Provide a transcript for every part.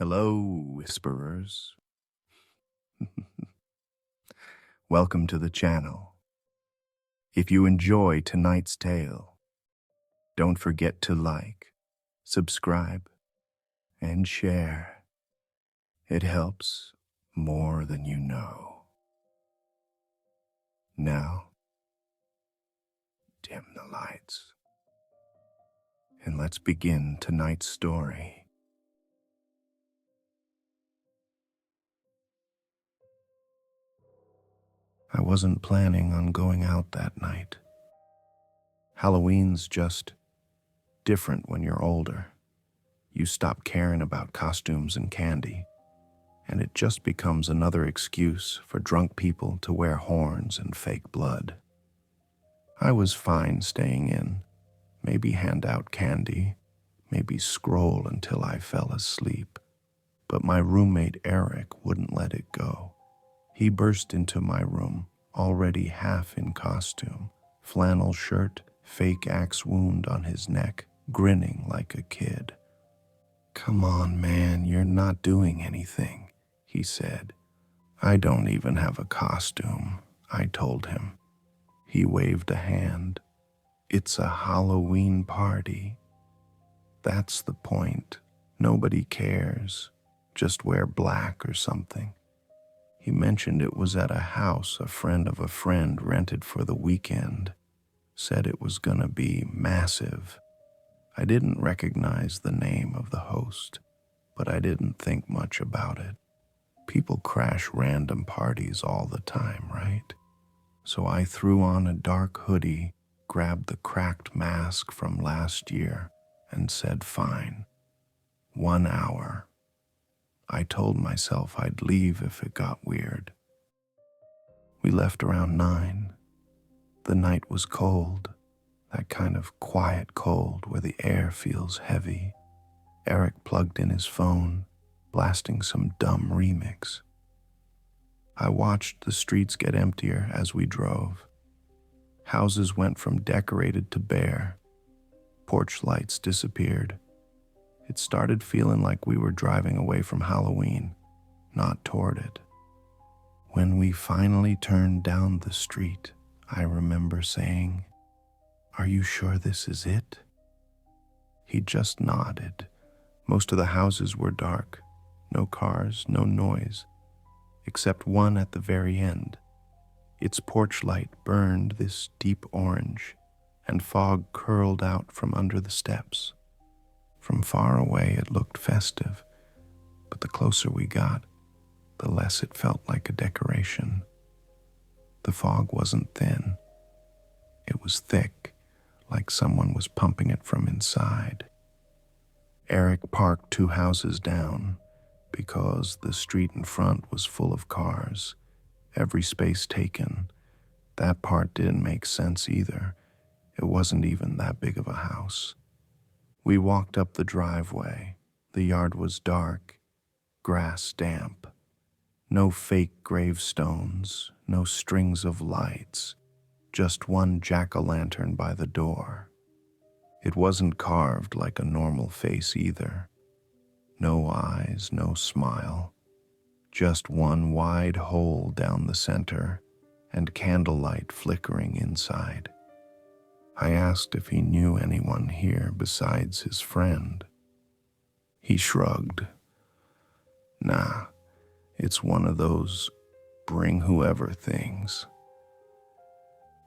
Hello, whisperers. Welcome to the channel. If you enjoy tonight's tale, don't forget to like, subscribe, and share. It helps more than you know. Now, dim the lights, and let's begin tonight's story. I wasn't planning on going out that night. Halloween's just different when you're older. You stop caring about costumes and candy, and it just becomes another excuse for drunk people to wear horns and fake blood. I was fine staying in, maybe hand out candy, maybe scroll until I fell asleep. But my roommate Eric wouldn't let it go. He burst into my room, already half in costume, flannel shirt, fake axe wound on his neck, grinning like a kid. "Come on, man, you're not doing anything," he said. "I don't even have a costume," I told him. He waved a hand. "It's a Halloween party." "That's the point. Nobody cares. Just wear black or something." He mentioned it was at a house a friend of a friend rented for the weekend. Said it was gonna be massive. I didn't recognize the name of the host, but I didn't think much about it. People crash random parties all the time, right? So I threw on a dark hoodie, grabbed the cracked mask from last year, and said fine. 1 hour. I told myself I'd leave if it got weird. We left around 9. The night was cold, that kind of quiet cold where the air feels heavy. Eric plugged in his phone, blasting some dumb remix. I watched the streets get emptier as we drove. Houses went from decorated to bare. Porch lights disappeared. It started feeling like we were driving away from Halloween, not toward it. When we finally turned down the street, I remember saying, "Are you sure this is it?" He just nodded. Most of the houses were dark. No cars, no noise, except one at the very end. Its porch light burned this deep orange, and fog curled out from under the steps. From far away it looked festive, but the closer we got, the less it felt like a decoration. The fog wasn't thin. It was thick, like someone was pumping it from inside. Eric parked 2 houses down because the street in front was full of cars, every space taken. That part didn't make sense either. It wasn't even that big of a house. We walked up the driveway. The yard was dark, grass damp. No fake gravestones, no strings of lights, just one jack-o'-lantern by the door. It wasn't carved like a normal face either. No eyes, no smile, just one wide hole down the center and candlelight flickering inside. I asked if he knew anyone here besides his friend. He shrugged. "Nah, it's one of those bring whoever things."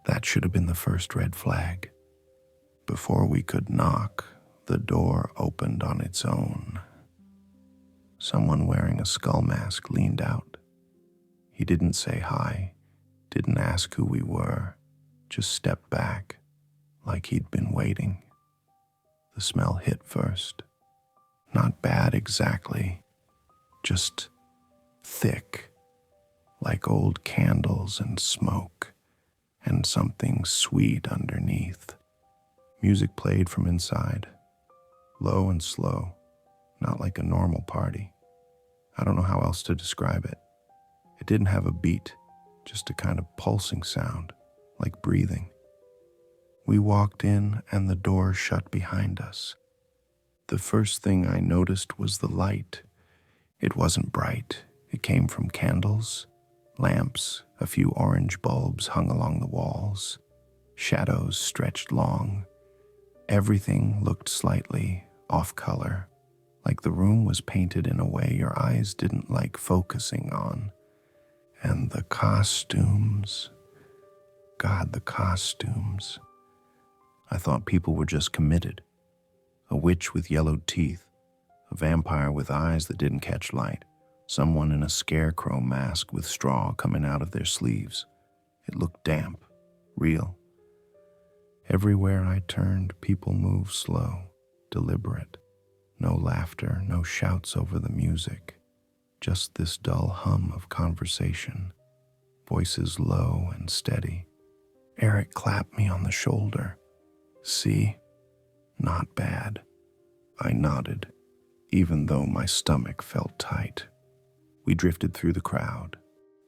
That should have been the first red flag. Before we could knock, the door opened on its own. Someone wearing a skull mask leaned out. He didn't say hi, didn't ask who we were, just stepped back, like he'd been waiting. The smell hit first. Not bad exactly, just thick, like old candles and smoke, and something sweet underneath. Music played from inside, low and slow, not like a normal party. I don't know how else to describe it. It didn't have a beat, just a kind of pulsing sound, like breathing. We walked in and the door shut behind us. The first thing I noticed was the light. It wasn't bright. It came from candles, lamps, a few orange bulbs hung along the walls. Shadows stretched long. Everything looked slightly off color, like the room was painted in a way your eyes didn't like focusing on. And the costumes. God, the costumes. I thought people were just committed. A witch with yellowed teeth, a vampire with eyes that didn't catch light, someone in a scarecrow mask with straw coming out of their sleeves. It looked damp, real. Everywhere I turned, people moved slow, deliberate. No laughter, no shouts over the music. Just this dull hum of conversation, voices low and steady. Eric clapped me on the shoulder. See? Not bad. I nodded, even though my stomach felt tight. We drifted through the crowd.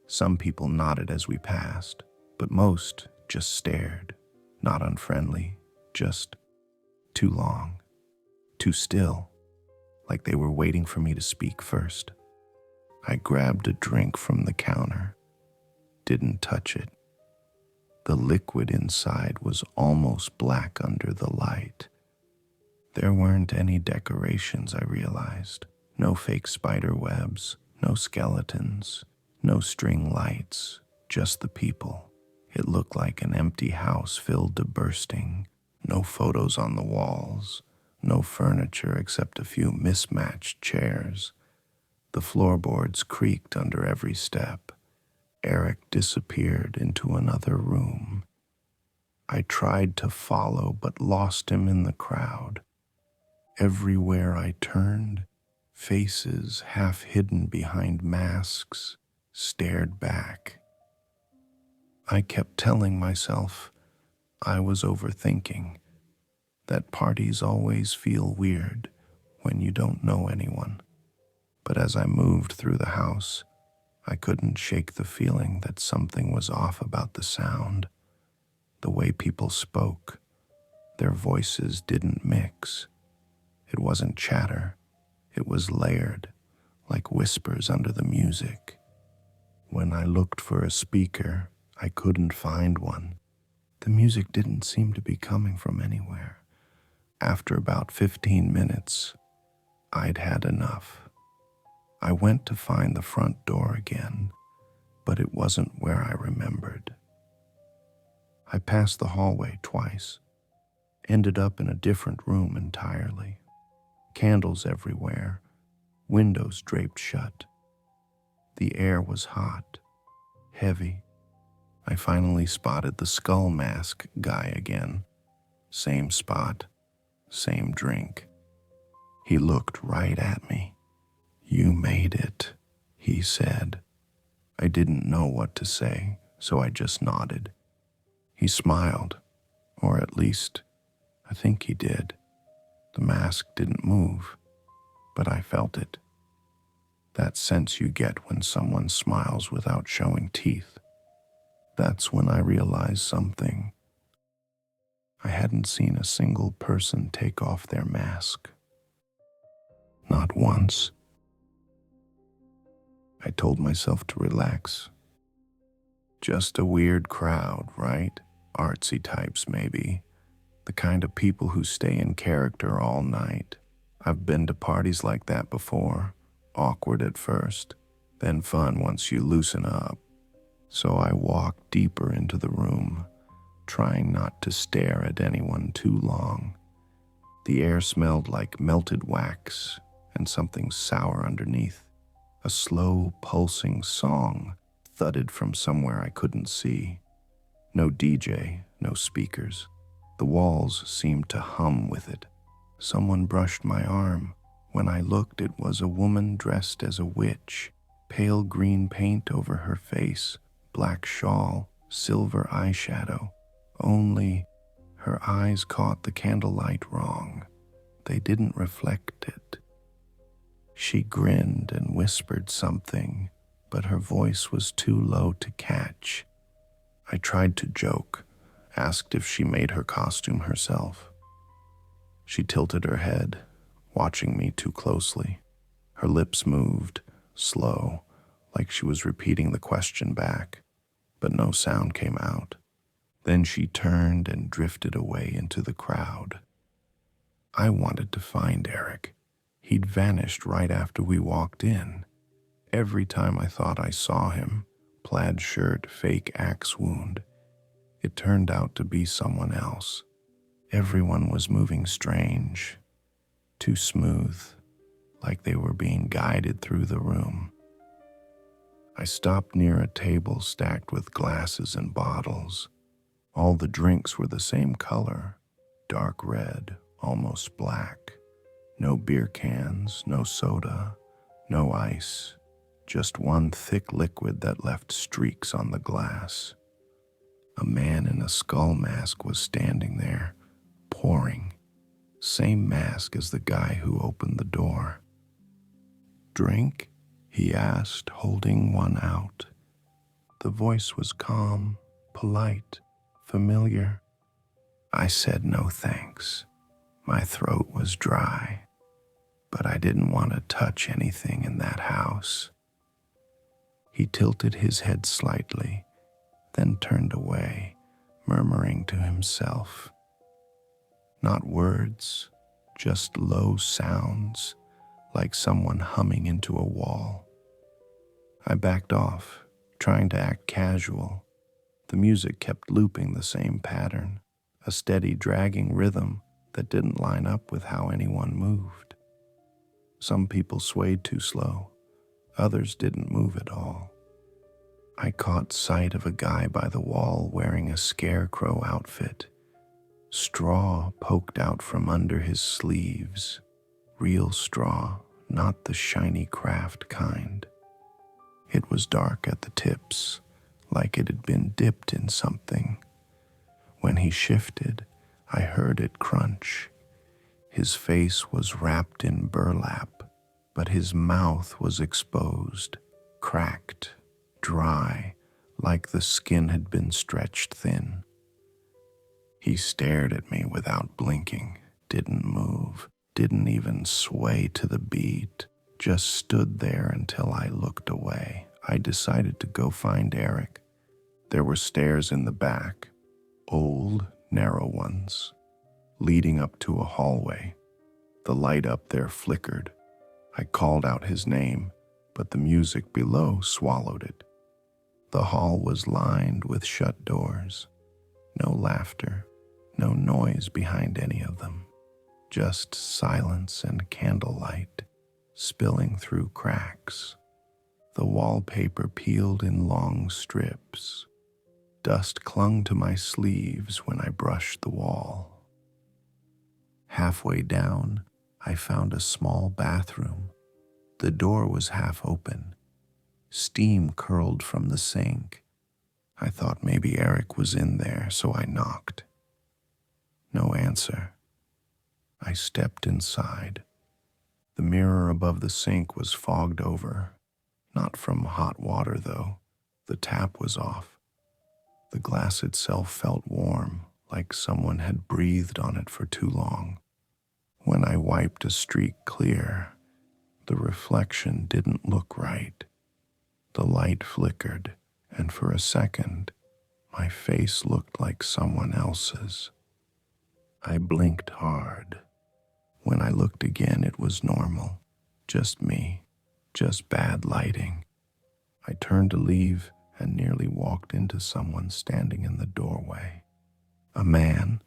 Some people nodded as we passed, but most just stared. Not unfriendly, just too long, too still, like they were waiting for me to speak first. I grabbed a drink from the counter, didn't touch it. The liquid inside was almost black under the light. There weren't any decorations, I realized. No fake spider webs, no skeletons, no string lights, just the people. It looked like an empty house filled to bursting. No photos on the walls, no furniture except a few mismatched chairs. The floorboards creaked under every step. Eric disappeared into another room. I tried to follow but lost him in the crowd. Everywhere I turned, faces half hidden behind masks stared back. I kept telling myself I was overthinking, that parties always feel weird when you don't know anyone. But as I moved through the house, I couldn't shake the feeling that something was off about the sound, the way people spoke. Their voices didn't mix. It wasn't chatter. It was layered, like whispers under the music. When I looked for a speaker, I couldn't find one. The music didn't seem to be coming from anywhere. After about 15 minutes, I'd had enough. I went to find the front door again, but it wasn't where I remembered. I passed the hallway twice, ended up in a different room entirely. Candles everywhere, windows draped shut. The air was hot, heavy. I finally spotted the skull mask guy again. Same spot, same drink. He looked right at me. "You made it," he said. I didn't know what to say, so I just nodded. He smiled, or at least, I think he did. The mask didn't move, but I felt it. That sense you get when someone smiles without showing teeth. That's when I realized something. I hadn't seen a single person take off their mask. Not once. I told myself to relax. Just a weird crowd, right? Artsy types, maybe. The kind of people who stay in character all night. I've been to parties like that before. Awkward at first, then fun once you loosen up. So I walked deeper into the room, trying not to stare at anyone too long. The air smelled like melted wax and something sour underneath. A slow, pulsing song thudded from somewhere I couldn't see. No DJ, no speakers. The walls seemed to hum with it. Someone brushed my arm. When I looked, it was a woman dressed as a witch. Pale green paint over her face, black shawl, silver eyeshadow. Only her eyes caught the candlelight wrong. They didn't reflect it. She grinned and whispered something, but her voice was too low to catch. I tried to joke, asked if she made her costume herself. She tilted her head, watching me too closely. Her lips moved, slow, like she was repeating the question back, but no sound came out. Then she turned and drifted away into the crowd. I wanted to find Eric. He'd vanished right after we walked in. Every time I thought I saw him, plaid shirt, fake axe wound, it turned out to be someone else. Everyone was moving strange, too smooth, like they were being guided through the room. I stopped near a table stacked with glasses and bottles. All the drinks were the same color, dark red, almost black. No beer cans, no soda, no ice, just one thick liquid that left streaks on the glass. A man in a skull mask was standing there, pouring. Same mask as the guy who opened the door. "Drink?" he asked, holding one out. The voice was calm, polite, familiar. I said no thanks. My throat was dry, but I didn't want to touch anything in that house. He tilted his head slightly, then turned away, murmuring to himself. Not words, just low sounds, like someone humming into a wall. I backed off, trying to act casual. The music kept looping the same pattern, a steady dragging rhythm that didn't line up with how anyone moved. Some people swayed too slow, others didn't move at all. I caught sight of a guy by the wall wearing a scarecrow outfit. Straw poked out from under his sleeves. Real straw, not the shiny craft kind. It was dark at the tips, like it had been dipped in something. When he shifted, I heard it crunch. His face was wrapped in burlap, but his mouth was exposed, cracked, dry, like the skin had been stretched thin. He stared at me without blinking, didn't move, didn't even sway to the beat, just stood there until I looked away. I decided to go find Eric. There were stairs in the back, old, narrow ones, leading up to a hallway. The light up there flickered. I called out his name, but the music below swallowed it. The hall was lined with shut doors. No laughter, no noise behind any of them. Just silence and candlelight spilling through cracks. The wallpaper peeled in long strips. Dust clung to my sleeves when I brushed the wall. Halfway down, I found a small bathroom. The door was half open. Steam curled from the sink. I thought maybe Eric was in there, so I knocked. No answer. I stepped inside. The mirror above the sink was fogged over. Not from hot water, though. The tap was off. The glass itself felt warm, like someone had breathed on it for too long. When I wiped a streak clear, the reflection didn't look right. The light flickered, and for a second, my face looked like someone else's. I blinked hard. When I looked again, it was normal. Just me. Just bad lighting. I turned to leave and nearly walked into someone standing in the doorway. A man,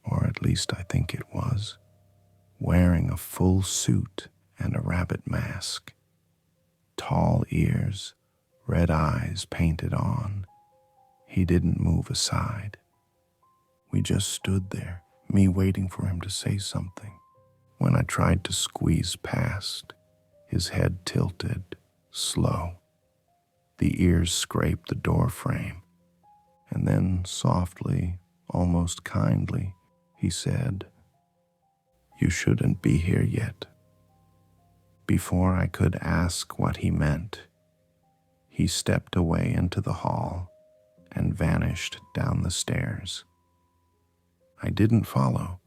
or at least I think it was, wearing a full suit and a rabbit mask. Tall ears, red eyes painted on. He didn't move aside. We just stood there, me waiting for him to say something. When I tried to squeeze past, his head tilted, slow. The ears scraped the door frame, and then softly, almost kindly, he said, "You shouldn't be here yet." Before I could ask what he meant, he stepped away into the hall and vanished down the stairs. I didn't follow.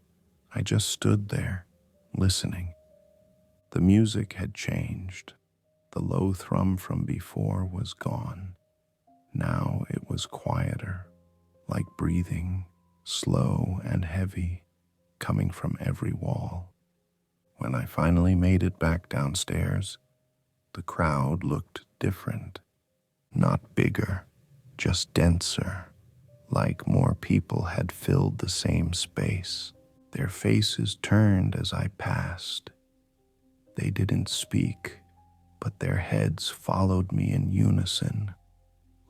I just stood there, listening. The music had changed. The low thrum from before was gone. Now it was quieter, like breathing, slow and heavy, coming from every wall. When I finally made it back downstairs, the crowd looked different. Not bigger, just denser, like more people had filled the same space. Their faces turned as I passed. They didn't speak, but their heads followed me in unison,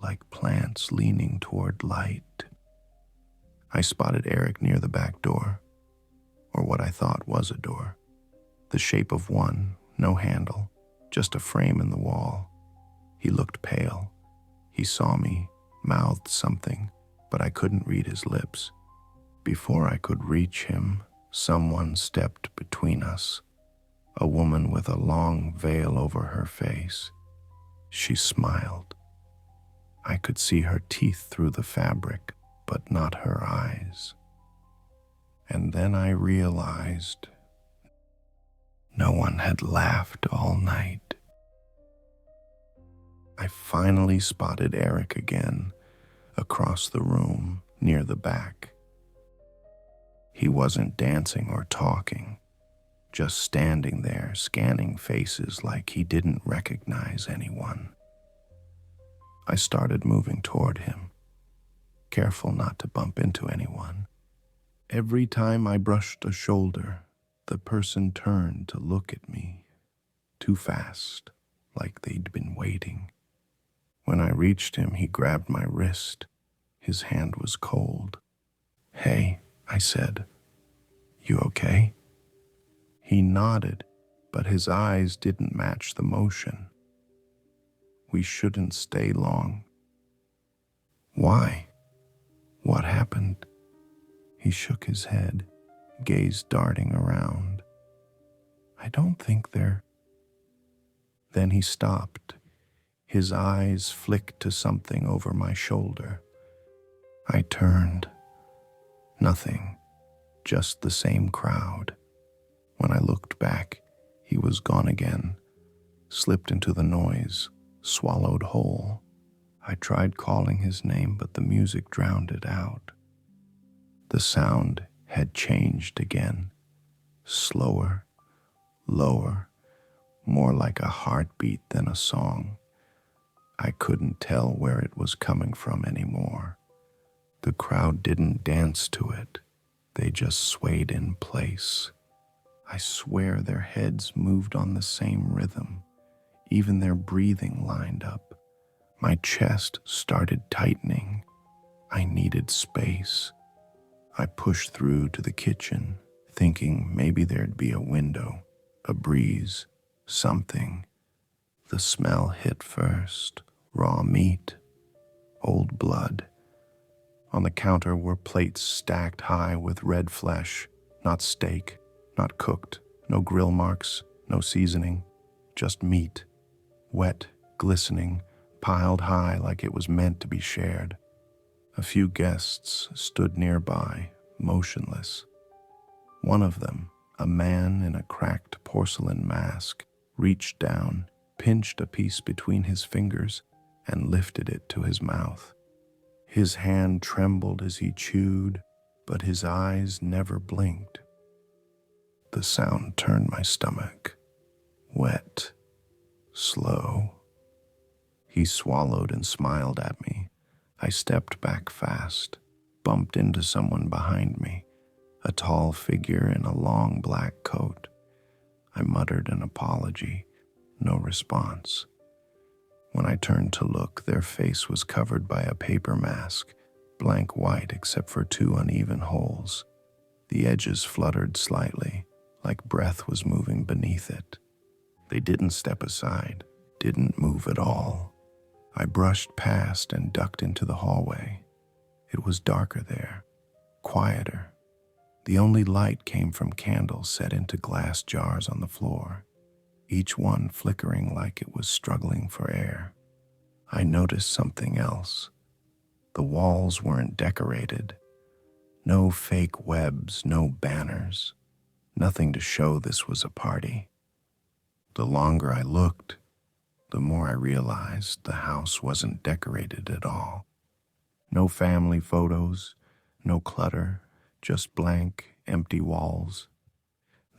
like plants leaning toward light. I spotted Eric near the back door, or what I thought was a door. The shape of one, no handle, just a frame in the wall. He looked pale. He saw me, mouthed something, but I couldn't read his lips. Before I could reach him, someone stepped between us, a woman with a long veil over her face. She smiled. I could see her teeth through the fabric, but not her eyes. And then I realized no one had laughed all night. I finally spotted Eric again, across the room, near the back. He wasn't dancing or talking, just standing there, scanning faces like he didn't recognize anyone. I started moving toward him, careful not to bump into anyone. Every time I brushed a shoulder, the person turned to look at me, too fast, like they'd been waiting. When I reached him, he grabbed my wrist. His hand was cold. "Hey," I said, "you okay?" He nodded, but his eyes didn't match the motion. "We shouldn't stay long." "Why? What happened?" He shook his head, gaze darting around. "I don't think they're—" Then he stopped. His eyes flicked to something over my shoulder. I turned. Nothing, just the same crowd. When I looked back, he was gone again, slipped into the noise, swallowed whole. I tried calling his name, but the music drowned it out. The sound had changed again, slower, lower, more like a heartbeat than a song. I couldn't tell where it was coming from anymore. The crowd didn't dance to it. They just swayed in place. I swear their heads moved on the same rhythm. Even their breathing lined up. My chest started tightening. I needed space. I pushed through to the kitchen, thinking maybe there'd be a window, a breeze, something. The smell hit first. Raw meat, old blood. On the counter were plates stacked high with red flesh, not steak, not cooked, no grill marks, no seasoning, just meat, wet, glistening, piled high like it was meant to be shared. A few guests stood nearby, motionless. One of them, a man in a cracked porcelain mask, reached down, pinched a piece between his fingers, and lifted it to his mouth. His hand trembled as he chewed, but his eyes never blinked. The sound turned my stomach. Wet, slow. He swallowed and smiled at me. I stepped back fast, bumped into someone behind me, a tall figure in a long black coat. I muttered an apology, no response. When I turned to look, their face was covered by a paper mask, blank white except for two uneven holes. The edges fluttered slightly, like breath was moving beneath it. They didn't step aside, didn't move at all. I brushed past and ducked into the hallway. It was darker there, quieter. The only light came from candles set into glass jars on the floor, each one flickering like it was struggling for air. I noticed something else. The walls weren't decorated. No fake webs, no banners. Nothing to show this was a party. The longer I looked, the more I realized the house wasn't decorated at all. No family photos, no clutter, just blank, empty walls.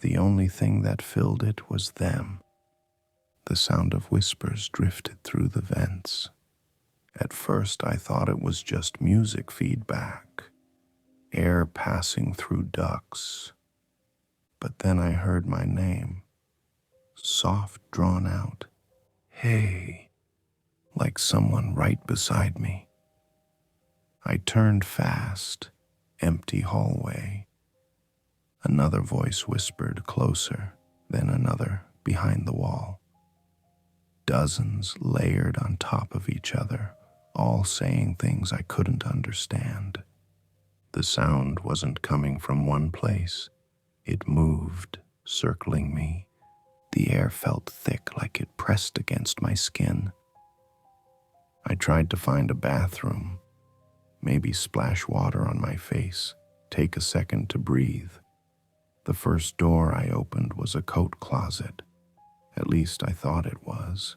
The only thing that filled it was them. The sound of whispers drifted through the vents. At first, I thought it was just music feedback, air passing through ducts. But then I heard my name, soft, drawn out. Hey, like someone right beside me. I turned fast, empty hallway. Another voice whispered closer, then another behind the wall. Dozens layered on top of each other, all saying things I couldn't understand. The sound wasn't coming from one place. It moved, circling me. The air felt thick, like it pressed against my skin. I tried to find a bathroom, maybe splash water on my face, take a second to breathe. The first door I opened was a coat closet. At least I thought it was.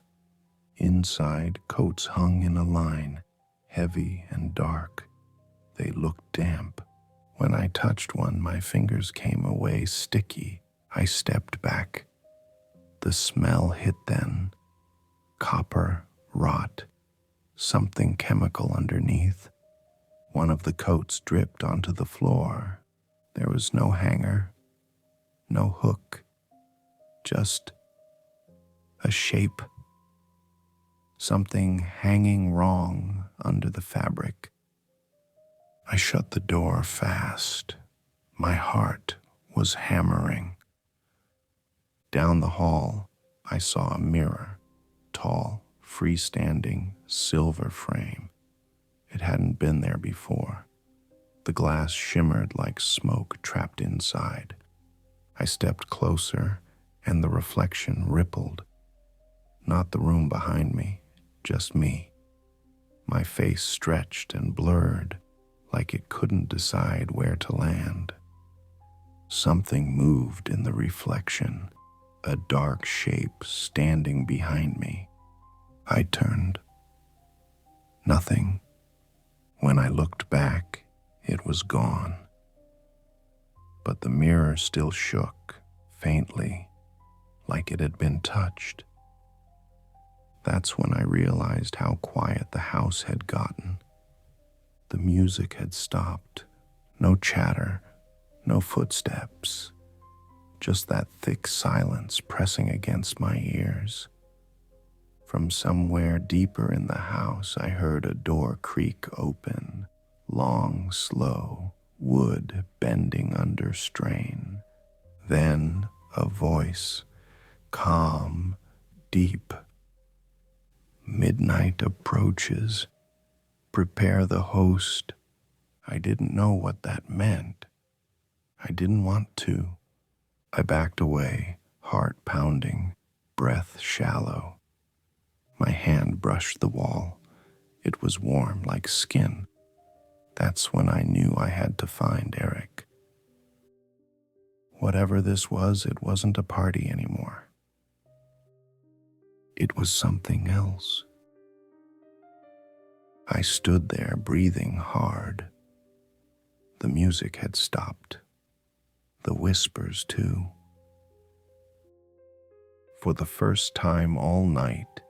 Inside, coats hung in a line, heavy and dark. They looked damp. When I touched one, my fingers came away sticky. I stepped back. The smell hit then. Copper, rot, something chemical underneath. One of the coats dripped onto the floor. There was no hanger, no hook, just a shape. Something hanging wrong under the fabric. I shut the door fast. My heart was hammering. Down the hall, I saw a mirror, tall, freestanding, silver frame. It hadn't been there before. The glass shimmered like smoke trapped inside. I stepped closer, and the reflection rippled. Not the room behind me, just me. My face stretched and blurred, like it couldn't decide where to land. Something moved in the reflection, a dark shape standing behind me. I turned. Nothing. When I looked back, it was gone. But the mirror still shook, faintly, like it had been touched. That's when I realized how quiet the house had gotten. The music had stopped. No chatter, no footsteps. Just that thick silence pressing against my ears. From somewhere deeper in the house, I heard a door creak open, long, slow, wood bending under strain. Then a voice, calm, deep. Midnight approaches. Prepare the host. I didn't know what that meant. I didn't want to. I backed away, heart pounding, breath shallow. My hand brushed the wall. It was warm like skin. That's when I knew I had to find Eric. Whatever this was, it wasn't a party anymore. It was something else. I stood there, breathing hard. The music had stopped. The whispers, too. For the first time all night,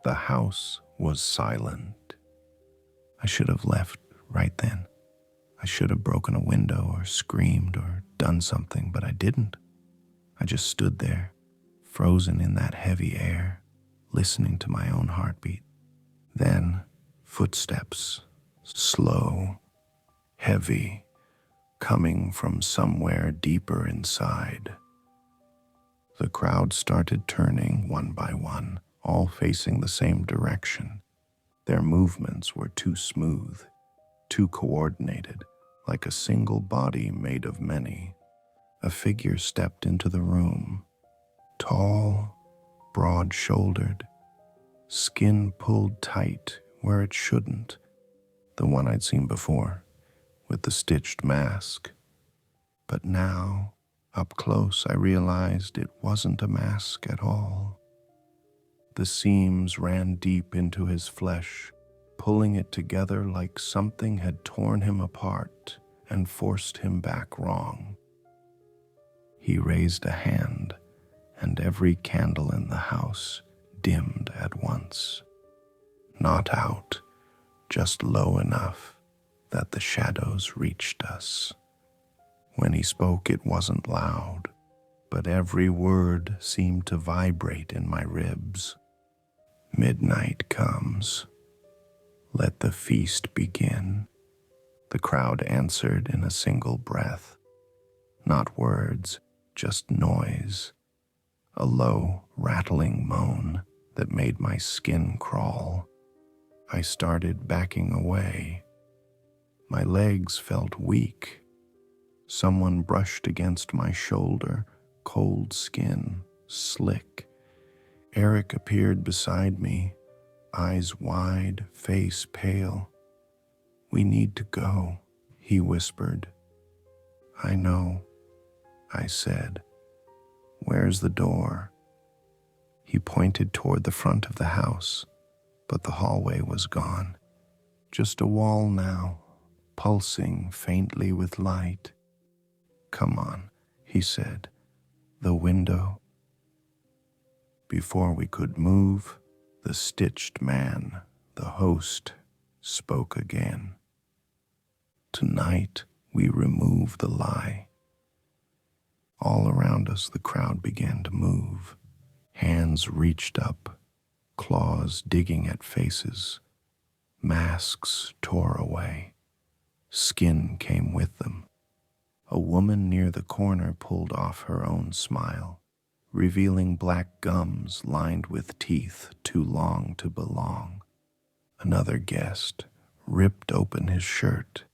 the house was silent. I should have left right then. I should have broken a window or screamed or done something, but I didn't. I just stood there, frozen in that heavy air, listening to my own heartbeat. Then, footsteps, slow, heavy, coming from somewhere deeper inside. The crowd started turning one by one, all facing the same direction. Their movements were too smooth, too coordinated, like a single body made of many. A figure stepped into the room, tall, broad-shouldered, skin pulled tight where it shouldn't, the one I'd seen before, with the stitched mask. But now, Up close, I realized it wasn't a mask at all. The seams ran deep into his flesh, pulling it together like something had torn him apart and forced him back wrong. He raised a hand, and every candle in the house dimmed at once. Not out, just low enough that the shadows reached us. When he spoke, it wasn't loud, but every word seemed to vibrate in my ribs. Midnight comes. Let the feast begin. The crowd answered in a single breath. Not words, just noise. A low, rattling moan that made my skin crawl. I started backing away. My legs felt weak. Someone brushed against my shoulder, cold skin, slick. Eric appeared beside me, eyes wide, face pale. "We need to go," he whispered. "I know," I said. "Where's the door?" He pointed toward the front of the house, but the hallway was gone. Just a wall now, pulsing faintly with light. "Come on," he said. "The window." Before we could move, the stitched man, the host, spoke again. "Tonight, we remove the lie." All around us, the crowd began to move. Hands reached up, claws digging at faces. Masks tore away. Skin came with them. A woman near the corner pulled off her own smile, revealing black gums lined with teeth too long to belong. Another guest ripped open his shirt,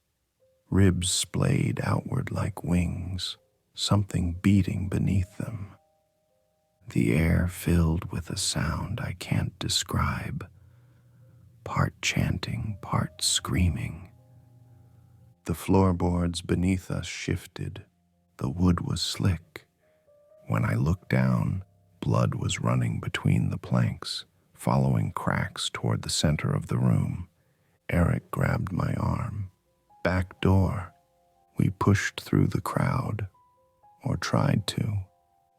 ribs splayed outward like wings, something beating beneath them. The air filled with a sound I can't describe, part chanting, part screaming. The floorboards beneath us shifted. The wood was slick. When I looked down, blood was running between the planks, following cracks toward the center of the room. Eric grabbed my arm. "Back door." We pushed through the crowd, or tried to.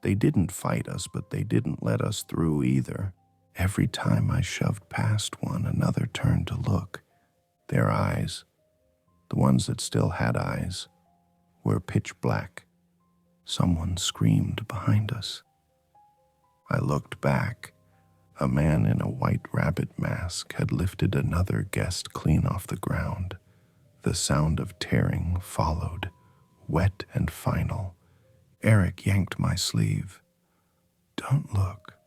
They didn't fight us, but they didn't let us through either. Every time I shoved past one, another turned to look. Their eyes, the ones that still had eyes, were pitch black. Someone screamed behind us. I looked back. A man in a white rabbit mask had lifted another guest clean off the ground. The sound of tearing followed, wet and final. Eric yanked my sleeve. "Don't look."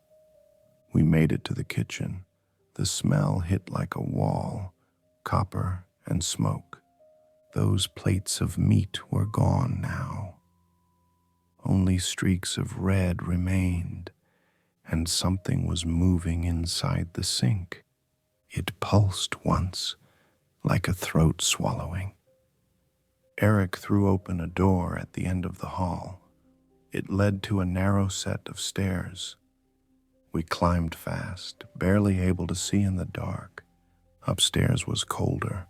We made it to the kitchen. The smell hit like a wall, copper and smoke. Those plates of meat were gone now. Only streaks of red remained, and something was moving inside the sink. It pulsed once, like a throat swallowing. Eric threw open a door at the end of the hall. It led to a narrow set of stairs. We climbed fast, barely able to see in the dark. Upstairs was colder.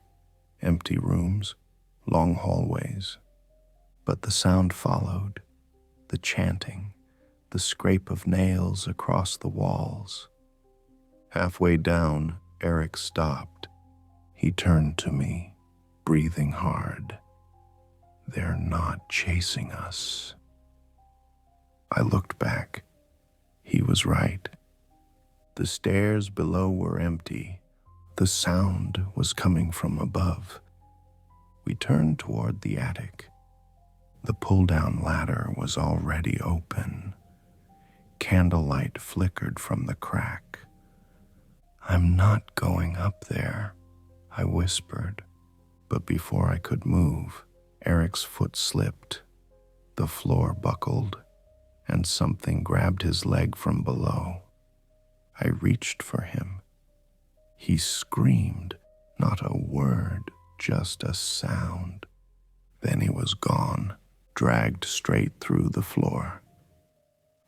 Empty rooms, long hallways. But the sound followed, the chanting, the scrape of nails across the walls. Halfway down, Eric stopped. He turned to me, breathing hard. "They're not chasing us." I looked back. He was right. The stairs below were empty. The sound was coming from above. We turned toward the attic. The pull-down ladder was already open. Candlelight flickered from the crack. "I'm not going up there," I whispered. But before I could move, Eric's foot slipped. The floor buckled, and something grabbed his leg from below. I reached for him. He screamed, not a word, just a sound. Then he was gone, dragged straight through the floor.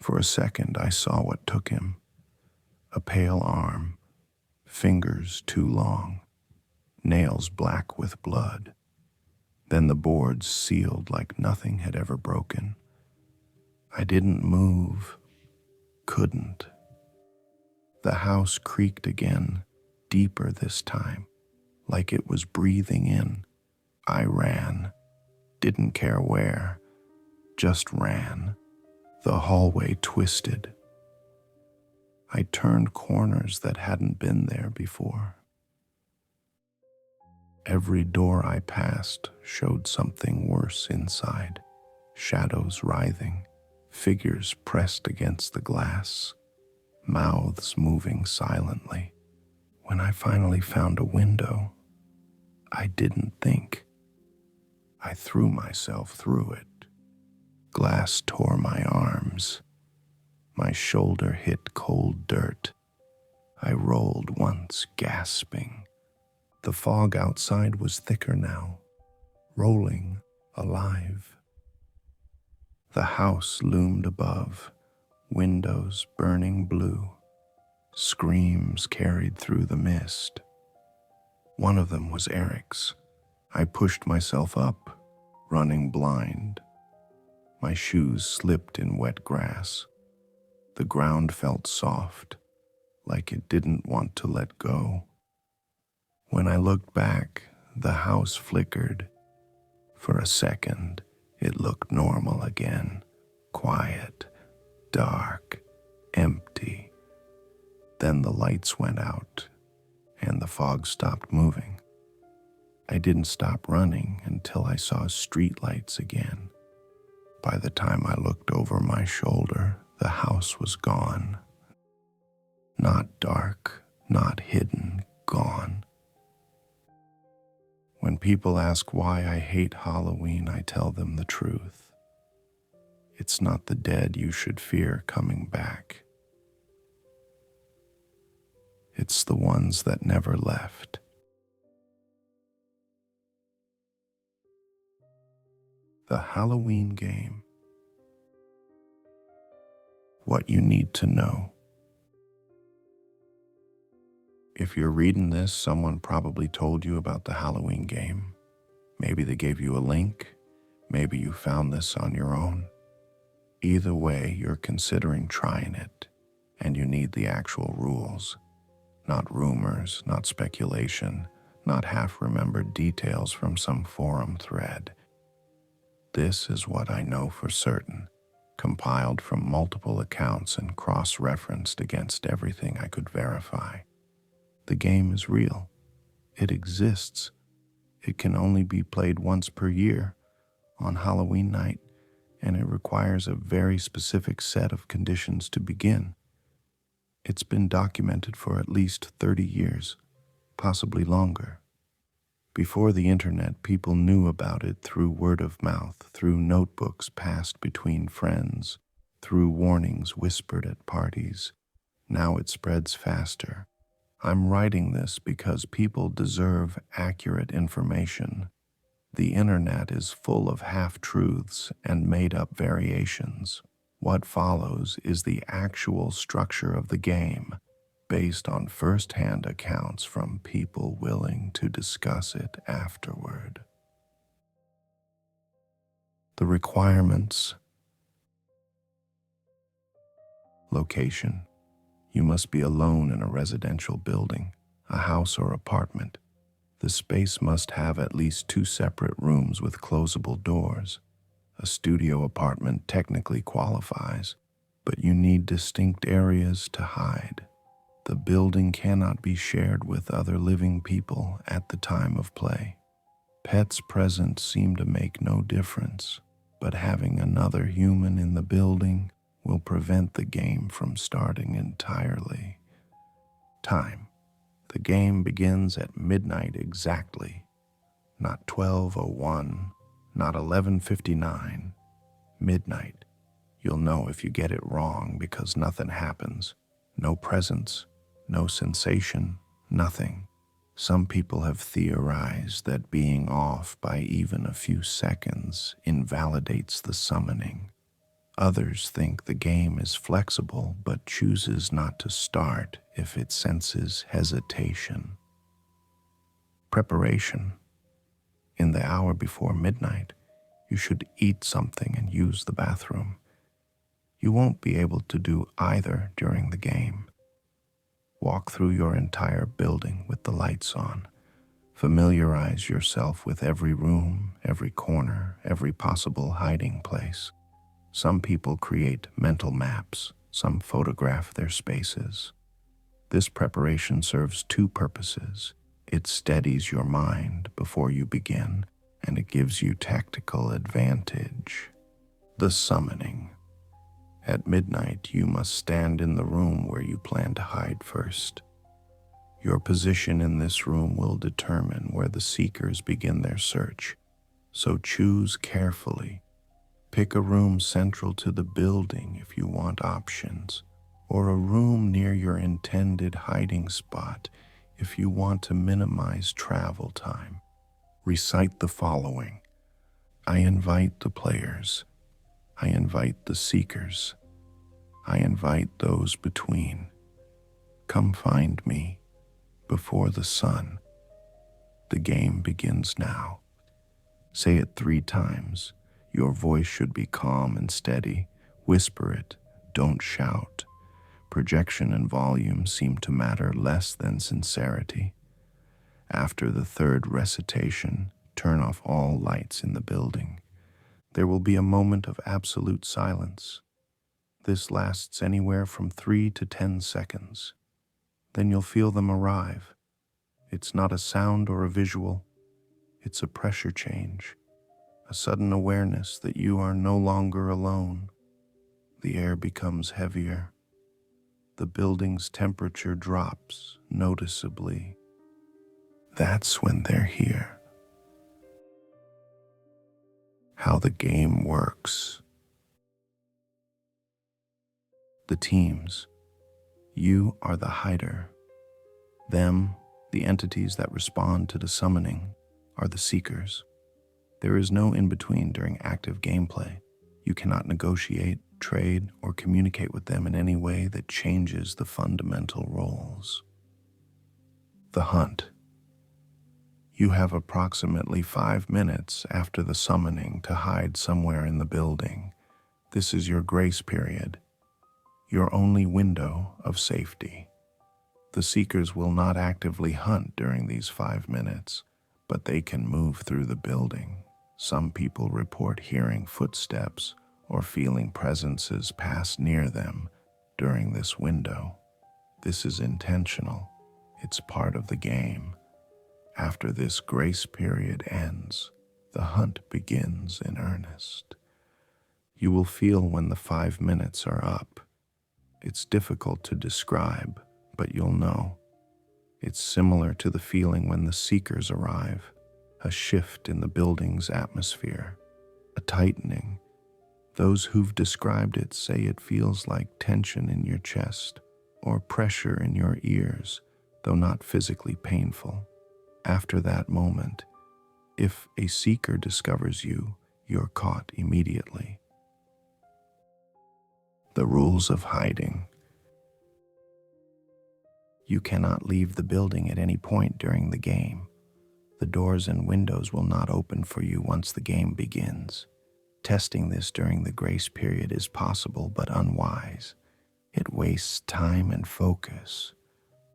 For a second, I saw what took him. A pale arm, fingers too long, nails black with blood. Then the boards sealed like nothing had ever broken. I didn't move, couldn't. The house creaked again, deeper this time, like it was breathing in. I ran, didn't care where, just ran. The hallway twisted. I turned corners that hadn't been there before. Every door I passed showed something worse inside. Shadows writhing, figures pressed against the glass, mouths moving silently. When I finally found a window, I didn't think. I threw myself through it. Glass tore my arms. My shoulder hit cold dirt. I rolled once, gasping. The fog outside was thicker now, rolling, alive. The house loomed above, windows burning blue. Screams carried through the mist. One of them was Eric's. I pushed myself up, running blind. My shoes slipped in wet grass. The ground felt soft, like it didn't want to let go. When I looked back, the house flickered. For a second, it looked normal again, quiet, dark, empty. Then the lights went out, and the fog stopped moving. I didn't stop running until I saw streetlights again. By the time I looked over my shoulder, the house was gone. Not dark, not hidden, gone. When people ask why I hate Halloween, I tell them the truth. It's not the dead you should fear coming back. It's the ones that never left. The Halloween game. What you need to know. If you're reading this, someone probably told you about the Halloween game. Maybe they gave you a link. Maybe you found this on your own. Either way, you're considering trying it, and you need the actual rules. Not rumors, not speculation, not half-remembered details from some forum thread. This is what I know for certain, compiled from multiple accounts and cross-referenced against everything I could verify. The game is real. It exists. It can only be played once per year, on Halloween night, and it requires a very specific set of conditions to begin. It's been documented for at least 30 years, possibly longer. Before the internet, people knew about it through word of mouth, through notebooks passed between friends, through warnings whispered at parties. Now it spreads faster. I'm writing this because people deserve accurate information. The internet is full of half-truths and made-up variations. What follows is the actual structure of the game, based on first-hand accounts from people willing to discuss it afterward. The requirements. Location. You must be alone in a residential building, a house or apartment. The space must have at least 2 separate rooms with closable doors. A studio apartment technically qualifies, but you need distinct areas to hide. The building cannot be shared with other living people at the time of play. Pets present seem to make no difference, but having another human in the building will prevent the game from starting entirely. Time. The game begins at midnight exactly, not 12:01, not 11:59. Midnight. You'll know if you get it wrong because nothing happens. No presents, no sensation, nothing. Some people have theorized that being off by even a few seconds invalidates the summoning. Others think the game is flexible but chooses not to start if it senses hesitation. Preparation. In the hour before midnight, you should eat something and use the bathroom. You won't be able to do either during the game. Walk through your entire building with the lights on. Familiarize yourself with every room, every corner, every possible hiding place. Some people create mental maps, some photograph their spaces. This preparation serves two purposes. It steadies your mind before you begin, and it gives you tactical advantage. The summoning. At midnight, you must stand in the room where you plan to hide first. Your position in this room will determine where the seekers begin their search, so choose carefully. Pick a room central to the building if you want options, or a room near your intended hiding spot if you want to minimize travel time. Recite the following. I invite the players. I invite the seekers. I invite those between. Come find me before the sun. The game begins now. Say it 3 times. Your voice should be calm and steady. Whisper it. Don't shout. Projection and volume seem to matter less than sincerity. After the 3rd recitation, turn off all lights in the building. There will be a moment of absolute silence. This lasts anywhere from 3 to 10 seconds. Then you'll feel them arrive. It's not a sound or a visual. It's a pressure change, a sudden awareness that you are no longer alone. The air becomes heavier. The building's temperature drops noticeably. That's when they're here. How the game works. The teams. You are the hider. Them, the entities that respond to the summoning, are the seekers. There is no in-between during active gameplay. You cannot negotiate, trade, or communicate with them in any way that changes the fundamental roles. The hunt. You have approximately 5 minutes after the summoning to hide somewhere in the building. This is your grace period, your only window of safety. The seekers will not actively hunt during these 5 minutes, but they can move through the building. Some people report hearing footsteps or feeling presences pass near them during this window. This is intentional. It's part of the game. After this grace period ends, the hunt begins in earnest. You will feel when the 5 minutes are up. It's difficult to describe, but you'll know. It's similar to the feeling when the seekers arrive, a shift in the building's atmosphere, a tightening. Those who've described it say it feels like tension in your chest or pressure in your ears, though not physically painful. After that moment, if a seeker discovers you, you're caught immediately. The rules of hiding. You cannot leave the building at any point during the game. The doors and windows will not open for you once the game begins. Testing this during the grace period is possible but unwise. It wastes time and focus.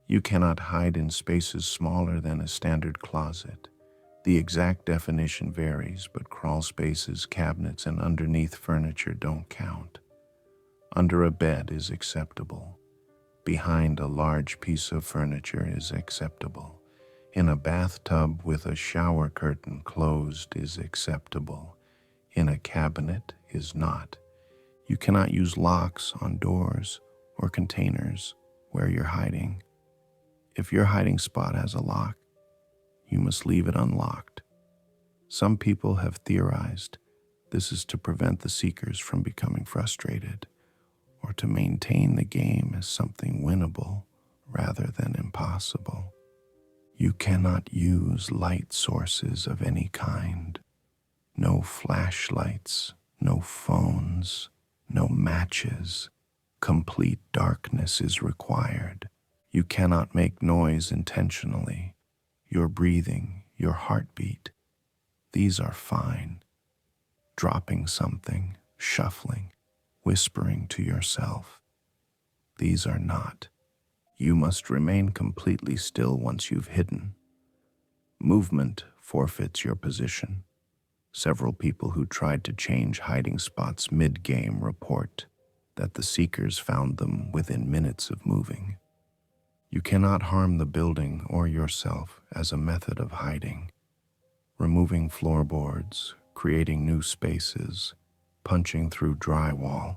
You cannot hide in spaces smaller than a standard closet. The exact definition varies, but crawl spaces, cabinets, and underneath furniture don't count. Under a bed is acceptable. Behind a large piece of furniture is acceptable. In a bathtub with a shower curtain closed is acceptable. In a cabinet is not. You cannot use locks on doors or containers where you're hiding. If your hiding spot has a lock, you must leave it unlocked. Some people have theorized this is to prevent the seekers from becoming frustrated, or to maintain the game as something winnable rather than impossible. You cannot use light sources of any kind. No flashlights, no phones, no matches. Complete darkness is required. You cannot make noise intentionally. Your breathing, your heartbeat, these are fine. Dropping something, shuffling, whispering to yourself, these are not. You must remain completely still once you've hidden. Movement forfeits your position. Several people who tried to change hiding spots mid-game report that the seekers found them within minutes of moving. You cannot harm the building or yourself as a method of hiding. Removing floorboards, creating new spaces, punching through drywall,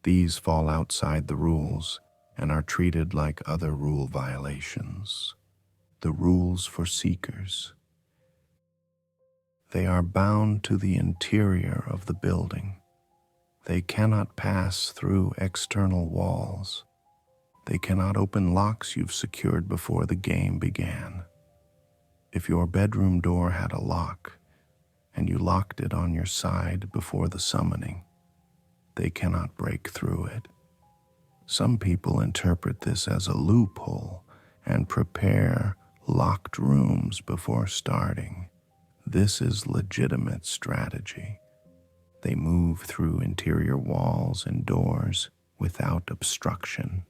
these fall outside the rules and are treated like other rule violations. The rules for seekers. They are bound to the interior of the building. They cannot pass through external walls. They cannot open locks you've secured before the game began. If your bedroom door had a lock, and you locked it on your side before the summoning, they cannot break through it. Some people interpret this as a loophole and prepare locked rooms before starting. This is legitimate strategy. They move through interior walls and doors without obstruction.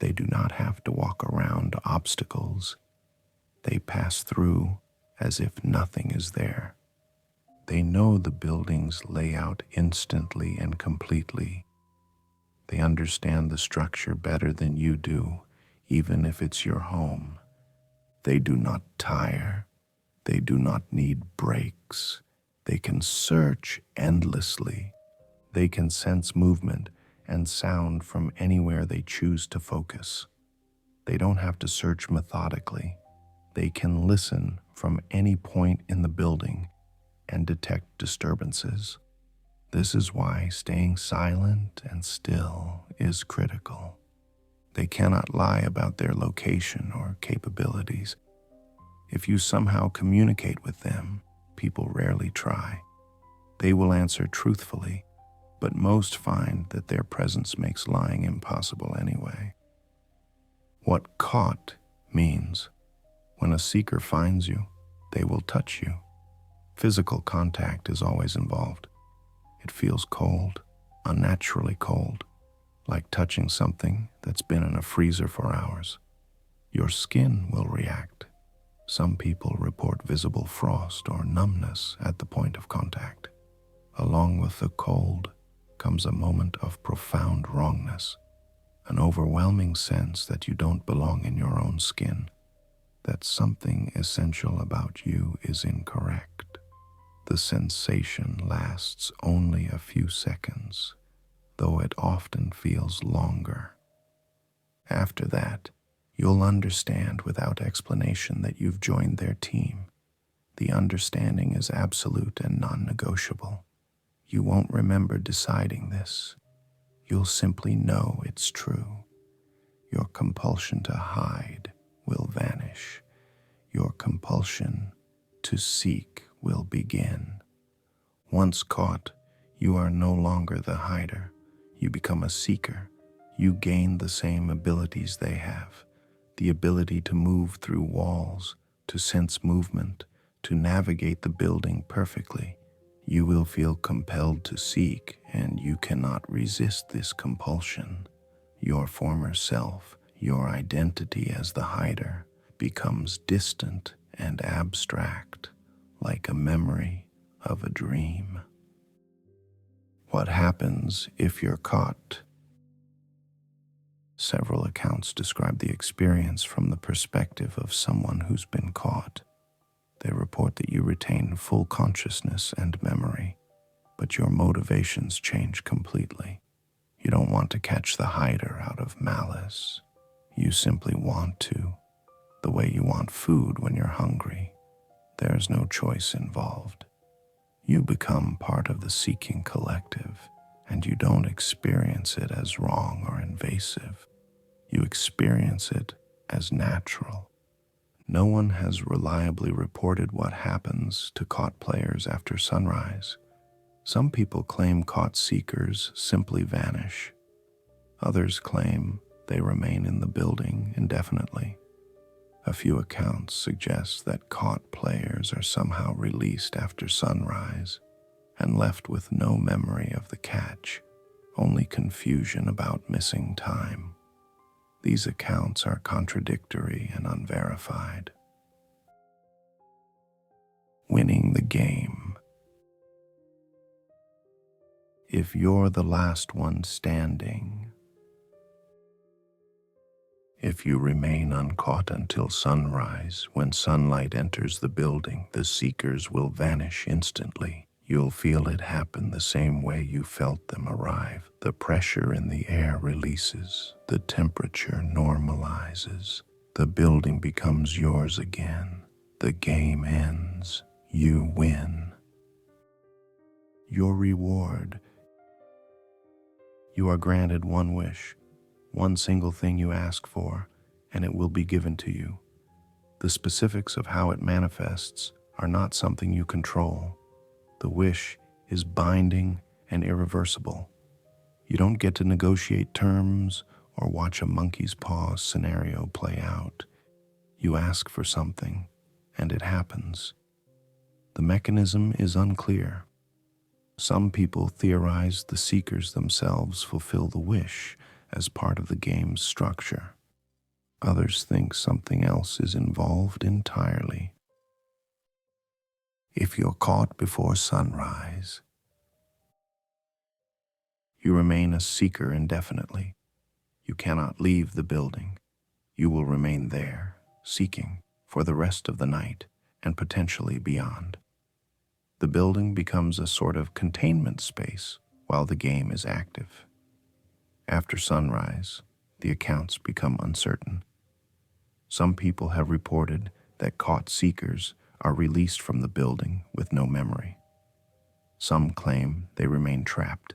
They do not have to walk around obstacles. They pass through as if nothing is there. They know the building's layout instantly and completely. They understand the structure better than you do, even if it's your home. They do not tire. They do not need breaks. They can search endlessly. They can sense movement and sound from anywhere they choose to focus. They don't have to search methodically. They can listen from any point in the building and detect disturbances. This is why staying silent and still is critical. They cannot lie about their location or capabilities. If you somehow communicate with them, people rarely try. They will answer truthfully, but most find that their presence makes lying impossible anyway. What caught means when a seeker finds you, they will touch you. Physical contact is always involved. It feels cold, unnaturally cold, like touching something that's been in a freezer for hours. Your skin will react. Some people report visible frost or numbness at the point of contact. Along with the cold comes a moment of profound wrongness, an overwhelming sense that you don't belong in your own skin, that something essential about you is incorrect. The sensation lasts only a few seconds, though it often feels longer. After that, you'll understand without explanation that you've joined their team. The understanding is absolute and non-negotiable. You won't remember deciding this. You'll simply know it's true. Your compulsion to hide will vanish. Your compulsion to seek will begin. Once caught, you are no longer the hider. You become a seeker. You gain the same abilities they have. The ability to move through walls, to sense movement, to navigate the building perfectly. You will feel compelled to seek, and you cannot resist this compulsion. Your former self, your identity as the hider, becomes distant and abstract, like a memory of a dream. What happens if you're caught? Several accounts describe the experience from the perspective of someone who's been caught. They report that you retain full consciousness and memory, but your motivations change completely. You don't want to catch the hider out of malice. You simply want to, the way you want food when you're hungry. There's no choice involved. You become part of the seeking collective, and you don't experience it as wrong or invasive. You experience it as natural. No one has reliably reported what happens to caught players after sunrise. Some people claim caught seekers simply vanish. Others claim they remain in the building indefinitely. A few accounts suggest that caught players are somehow released after sunrise and left with no memory of the catch, only confusion about missing time. These accounts are contradictory and unverified. Winning the game. If you're the last one standing, if you remain uncaught until sunrise, when sunlight enters the building, the seekers will vanish instantly. You'll feel it happen the same way you felt them arrive. The pressure in the air releases, the temperature normalizes, the building becomes yours again. The game ends, you win. Your reward. You are granted one wish, one single thing you ask for, and it will be given to you. The specifics of how it manifests are not something you control. The wish is binding and irreversible. You don't get to negotiate terms or watch a monkey's paw scenario play out. You ask for something, and it happens. The mechanism is unclear. Some people theorize the seekers themselves fulfill the wish as part of the game's structure. Others think something else is involved entirely. If you're caught before sunrise, you remain a seeker indefinitely. You cannot leave the building. You will remain there, seeking for the rest of the night and potentially beyond. The building becomes a sort of containment space while the game is active. After sunrise, the accounts become uncertain. Some people have reported that caught seekers are released from the building with no memory. Some claim they remain trapped.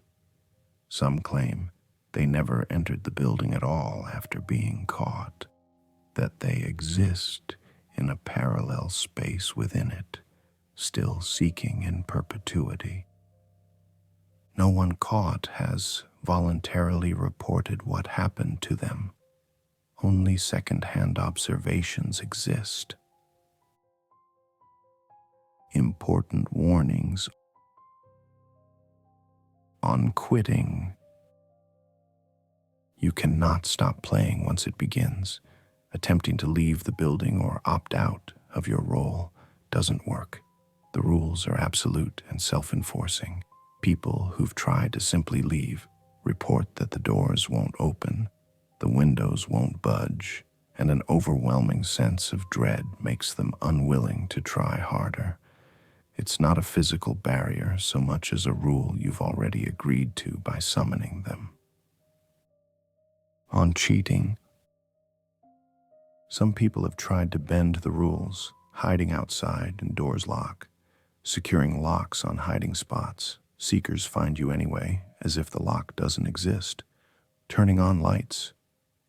Some claim they never entered the building at all after being caught, that they exist in a parallel space within it, still seeking in perpetuity. No one caught has voluntarily reported what happened to them. Only second-hand observations exist. Important warnings on quitting. You cannot stop playing once it begins. Attempting to leave the building or opt out of your role doesn't work. The rules are absolute and self-enforcing. People who've tried to simply leave report that the doors won't open, the windows won't budge, and an overwhelming sense of dread makes them unwilling to try harder. It's not a physical barrier so much as a rule you've already agreed to by summoning them. On cheating, some people have tried to bend the rules, hiding outside and doors locked, securing locks on hiding spots. Seekers find you anyway, as if the lock doesn't exist. Turning on lights.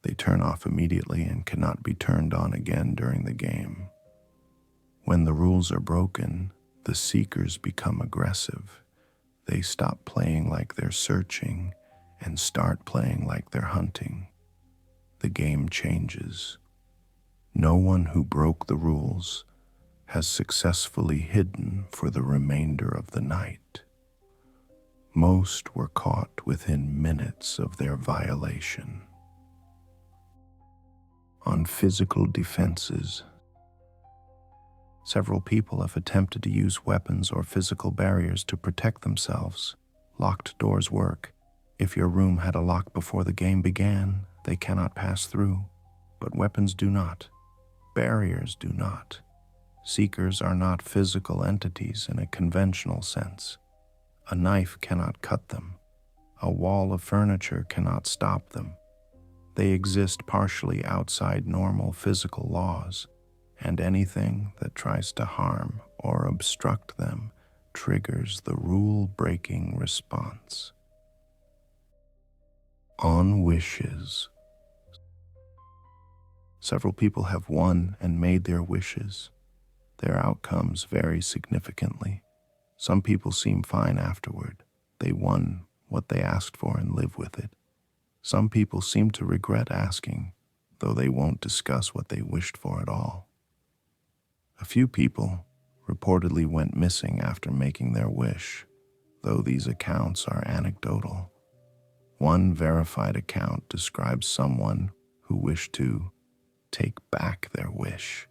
They turn off immediately and cannot be turned on again during the game. When the rules are broken, the seekers become aggressive. They stop playing like they're searching and start playing like they're hunting. The game changes. No one who broke the rules has successfully hidden for the remainder of the night. Most were caught within minutes of their violation. On physical defenses, several people have attempted to use weapons or physical barriers to protect themselves. Locked doors work. If your room had a lock before the game began, they cannot pass through. But weapons do not. Barriers do not. Seekers are not physical entities in a conventional sense. A knife cannot cut them. A wall of furniture cannot stop them. They exist partially outside normal physical laws, and anything that tries to harm or obstruct them triggers the rule-breaking response. On wishes. Several people have won and made their wishes. Their outcomes vary significantly. Some people seem fine afterward. They won what they asked for and live with it. Some people seem to regret asking, though they won't discuss what they wished for at all. A few people reportedly went missing after making their wish, though these accounts are anecdotal. One verified account describes someone who wished to take back their wish,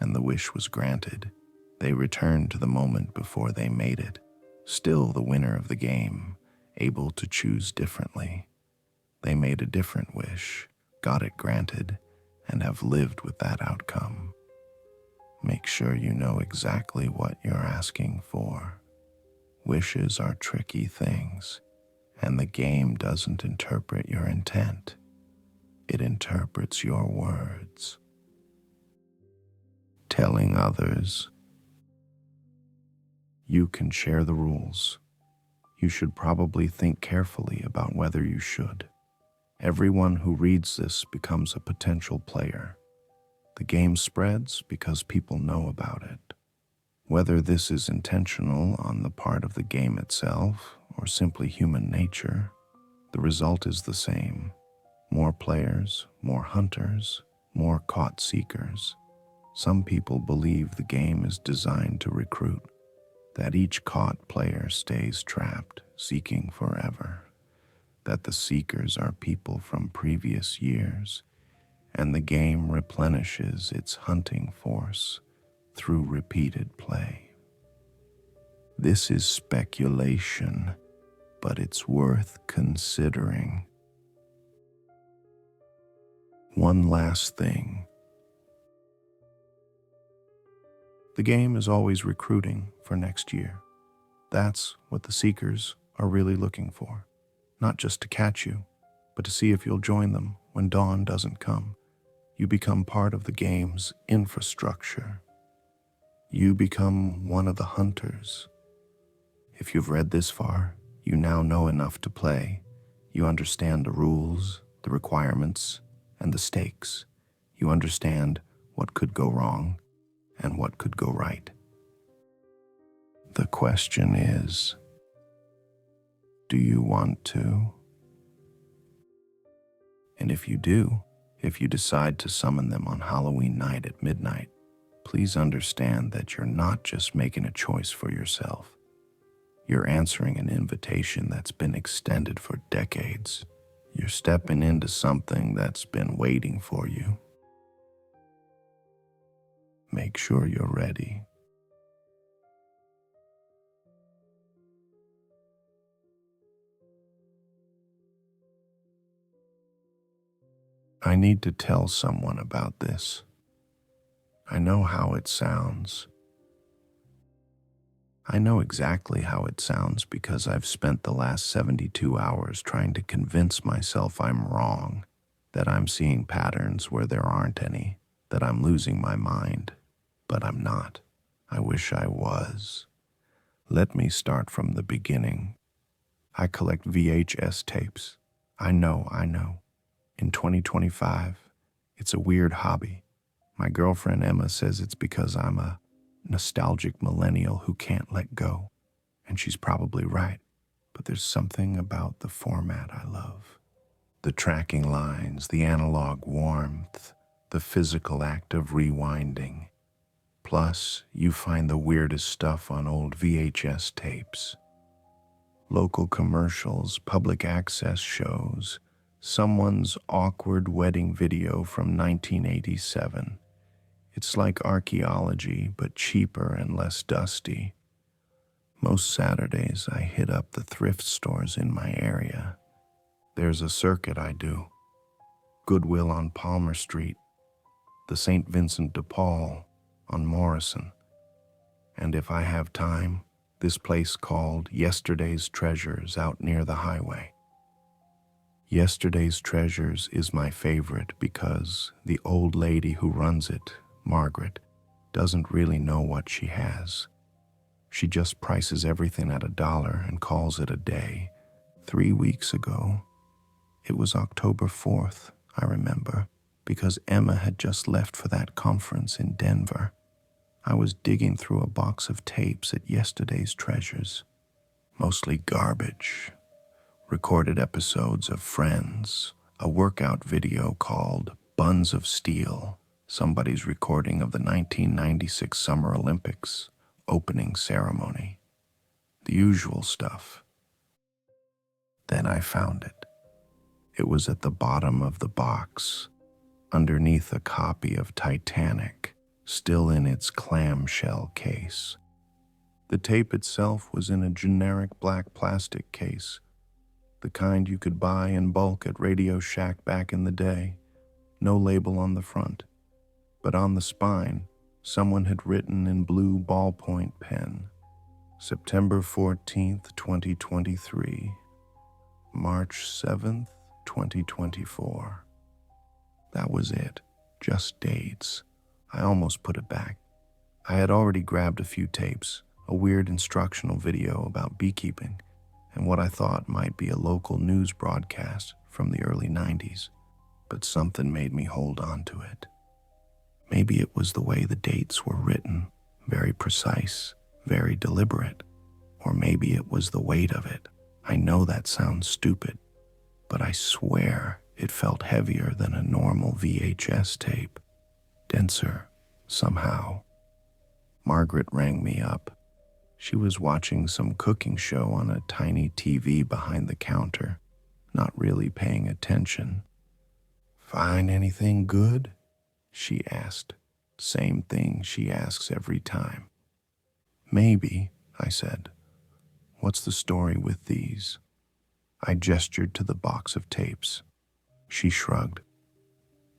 and the wish was granted. They returned to the moment before they made it, still the winner of the game, able to choose differently. They made a different wish, got it granted, and have lived with that outcome. Make sure you know exactly what you're asking for. Wishes are tricky things, and the game doesn't interpret your intent. It interprets your words. Telling others. You can share the rules. You should probably think carefully about whether you should. Everyone who reads this becomes a potential player. The game spreads because people know about it. Whether this is intentional on the part of the game itself or simply human nature, the result is the same. More players, more hunters, more caught seekers. Some people believe the game is designed to recruit, that each caught player stays trapped, seeking forever, that the seekers are people from previous years, and the game replenishes its hunting force through repeated play. This is speculation, but it's worth considering. One last thing. The game is always recruiting for next year. That's what the seekers are really looking for. Not just to catch you, but to see if you'll join them when dawn doesn't come. You become part of the game's infrastructure. You become one of the hunters. If you've read this far, you now know enough to play. You understand the rules, the requirements, and the stakes. You understand what could go wrong and what could go right. The question is, do you want to? And if you do, if you decide to summon them on Halloween night at midnight, please understand that you're not just making a choice for yourself. You're answering an invitation that's been extended for decades. You're stepping into something that's been waiting for you. Make sure you're ready. I need to tell someone about this. I know how it sounds. I know exactly how it sounds because I've spent the last 72 hours trying to convince myself I'm wrong, that I'm seeing patterns where there aren't any, that I'm losing my mind. But I'm not. I wish I was. Let me start from the beginning. I collect VHS tapes. I know. In 2025, it's a weird hobby. My girlfriend Emma says it's because I'm a nostalgic millennial who can't let go. And she's probably right. But there's something about the format I love. The tracking lines, the analog warmth, the physical act of rewinding. Plus, you find the weirdest stuff on old VHS tapes. Local commercials, public access shows, someone's awkward wedding video from 1987. It's like archaeology, but cheaper and less dusty. Most Saturdays, I hit up the thrift stores in my area. There's a circuit I do. Goodwill on Palmer Street, the St. Vincent de Paul on Morrison, and if I have time, this place called Yesterday's Treasures out near the highway. Yesterday's Treasures is my favorite because the old lady who runs it, Margaret, doesn't really know what she has. She just prices everything at $1 and calls it a day. 3 weeks ago, it was October 4th, I remember, because Emma had just left for that conference in Denver. I was digging through a box of tapes at yesterday's treasures, mostly garbage, recorded episodes of Friends, a workout video called Buns of Steel, somebody's recording of the 1996 Summer Olympics opening ceremony. The usual stuff. Then I found it. It was at the bottom of the box, underneath a copy of Titanic, still in its clamshell case. The tape itself was in a generic black plastic case, the kind you could buy in bulk at Radio Shack back in the day. No label on the front, but on the spine, someone had written in blue ballpoint pen, September 14th, 2023, March 7th, 2024. That was it, just dates. I almost put it back. I had already grabbed a few tapes, a weird instructional video about beekeeping, and what I thought might be a local news broadcast from the early 90s, but something made me hold on to it. Maybe it was the way the dates were written, very precise, very deliberate, or maybe it was the weight of it. I know that sounds stupid, but I swear it felt heavier than a normal VHS tape, denser, somehow. Margaret rang me up. She was watching some cooking show on a tiny TV behind the counter, not really paying attention. "Find anything good?" she asked. Same thing she asks every time. "Maybe," I said. "What's the story with these?" I gestured to the box of tapes. She shrugged.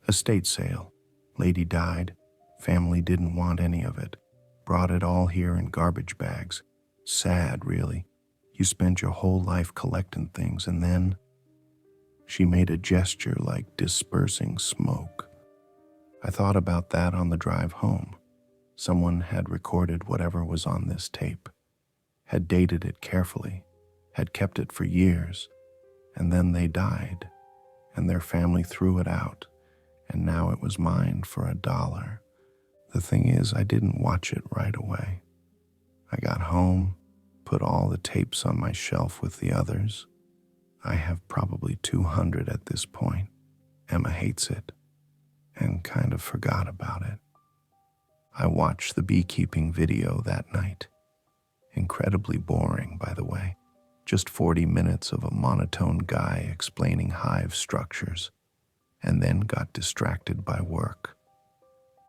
"Estate sale. Lady died. Family didn't want any of it. Brought it all here in garbage bags. Sad, really. You spent your whole life collecting things and then..." She made a gesture like dispersing smoke. I thought about that on the drive home. Someone had recorded whatever was on this tape, had dated it carefully, had kept it for years, and then they died, and their family threw it out, and now it was mine for $1. The thing is, I didn't watch it right away. I got home, put all the tapes on my shelf with the others. I have probably 200 at this point. Emma hates it, and kind of forgot about it. I watched the beekeeping video that night. Incredibly boring, by the way. Just 40 minutes of a monotone guy explaining hive structures, and then got distracted by work.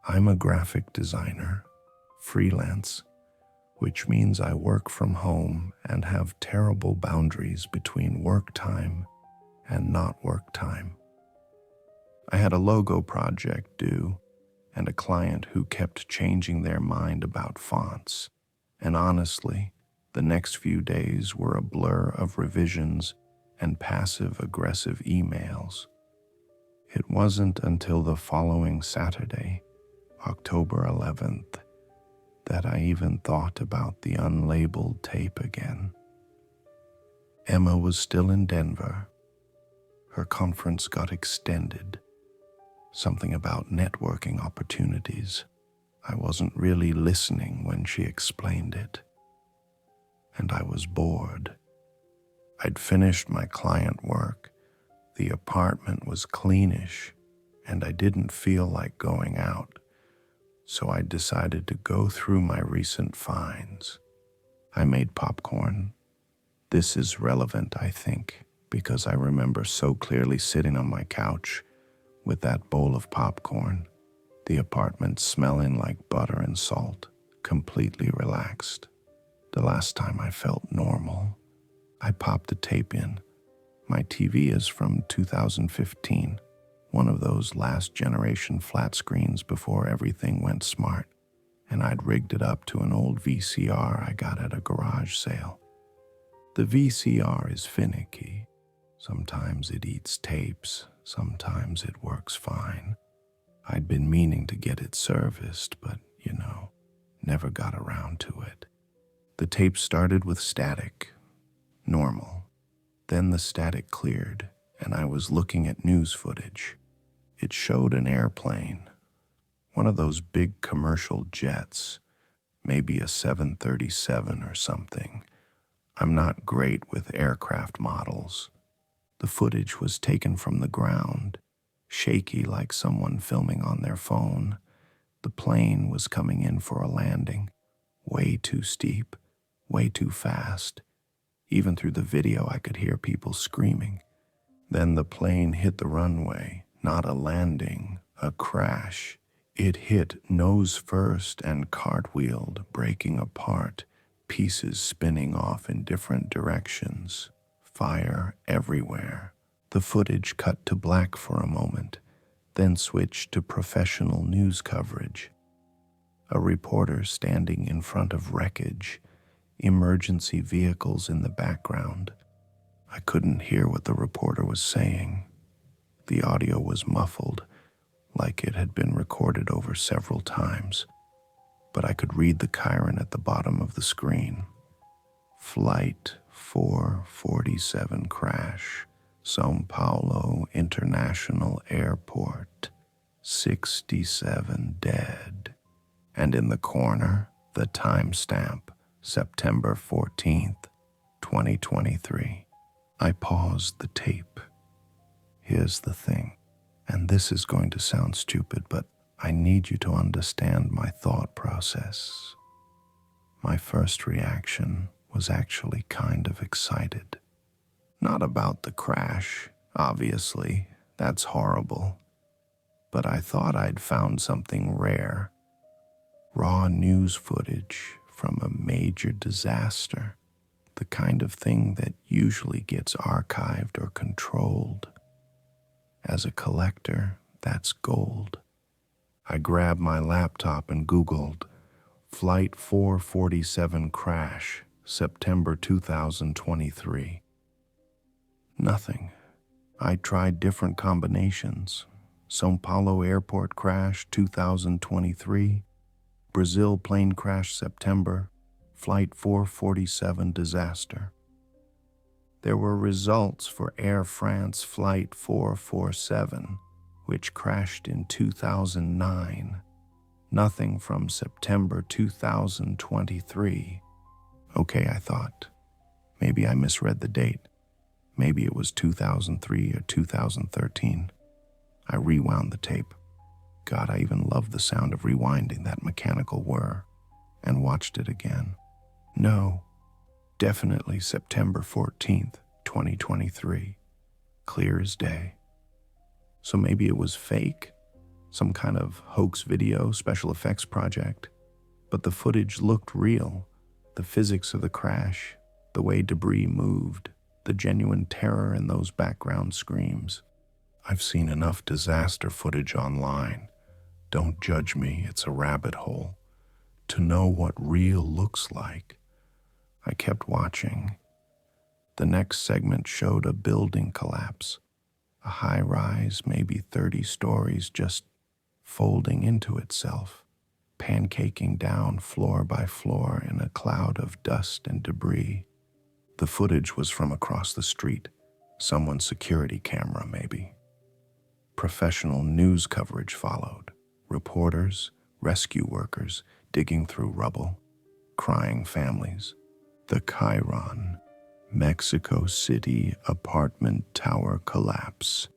I'm a graphic designer, freelance, which means I work from home and have terrible boundaries between work time and not work time. I had a logo project due and a client who kept changing their mind about fonts, and honestly, the next few days were a blur of revisions and passive-aggressive emails. It wasn't until the following Saturday, October 11th, that I even thought about the unlabeled tape again. Emma was still in Denver. Her conference got extended. Something about networking opportunities. I wasn't really listening when she explained it. And I was bored. I'd finished my client work. The apartment was cleanish, and I didn't feel like going out. So I decided to go through my recent finds. I made popcorn. This is relevant, I think, because I remember so clearly sitting on my couch with that bowl of popcorn, the apartment smelling like butter and salt, completely relaxed. The last time I felt normal. I popped the tape in. My TV is from 2015. One of those last generation flat screens before everything went smart, and I'd rigged it up to an old VCR I got at a garage sale. The VCR is finicky. Sometimes it eats tapes, sometimes it works fine. I'd been meaning to get it serviced, but, never got around to it. The tape started with static, normal. Then the static cleared, and I was looking at news footage. It showed an airplane, one of those big commercial jets, maybe a 737 or something. I'm not great with aircraft models. The footage was taken from the ground, shaky like someone filming on their phone. The plane was coming in for a landing, way too steep, way too fast. Even through the video, I could hear people screaming. Then the plane hit the runway, not a landing, a crash. It hit nose first and cartwheeled, breaking apart, pieces spinning off in different directions, fire everywhere. The footage cut to black for a moment, then switched to professional news coverage. A reporter standing in front of wreckage, emergency vehicles in the background. I couldn't hear what the reporter was saying. The audio was muffled, like it had been recorded over several times, but I could read the chyron at the bottom of the screen. Flight 447 crash, São Paulo International Airport, 67 dead. And in the corner, the timestamp, September 14th, 2023. I paused the tape. Here's the thing, and this is going to sound stupid, but I need you to understand my thought process. My first reaction was actually kind of excited. Not about the crash, obviously, that's horrible. But I thought I'd found something rare. Raw news footage from a major disaster. The kind of thing that usually gets archived or controlled. As a collector, that's gold. I grabbed my laptop and Googled Flight 447 crash, September 2023. Nothing. I tried different combinations. São Paulo Airport crash 2023, Brazil plane crash September, Flight 447 disaster. There were results for Air France Flight 447, which crashed in 2009. Nothing from September 2023. Okay, I thought. Maybe I misread the date. Maybe it was 2003 or 2013. I rewound the tape. God, I even loved the sound of rewinding, that mechanical whir, and watched it again. No, definitely September 14th, 2023. Clear as day. So maybe it was fake, some kind of hoax video, special effects project. But the footage looked real. The physics of the crash, the way debris moved, the genuine terror in those background screams. I've seen enough disaster footage online. Don't judge me, it's a rabbit hole. To know what real looks like. I kept watching. The next segment showed a building collapse. A high-rise, maybe 30 stories, just folding into itself, pancaking down floor by floor in a cloud of dust and debris. The footage was from across the street, someone's security camera maybe. Professional news coverage followed. Reporters, rescue workers digging through rubble, crying families. The chyron, Mexico City apartment tower collapse,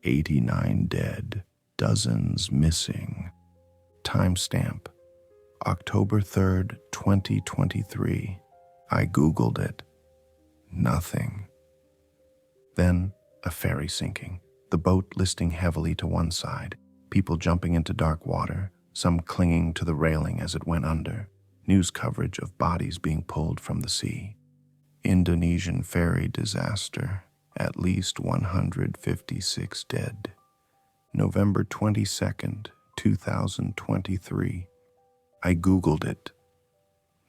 89 dead, dozens missing. Timestamp, October 3rd, 2023. I Googled it. Nothing. Then, a ferry sinking, the boat listing heavily to one side, people jumping into dark water, some clinging to the railing as it went under, news coverage of bodies being pulled from the sea. Indonesian ferry disaster, at least 156 dead. November 22nd, 2023. I Googled it.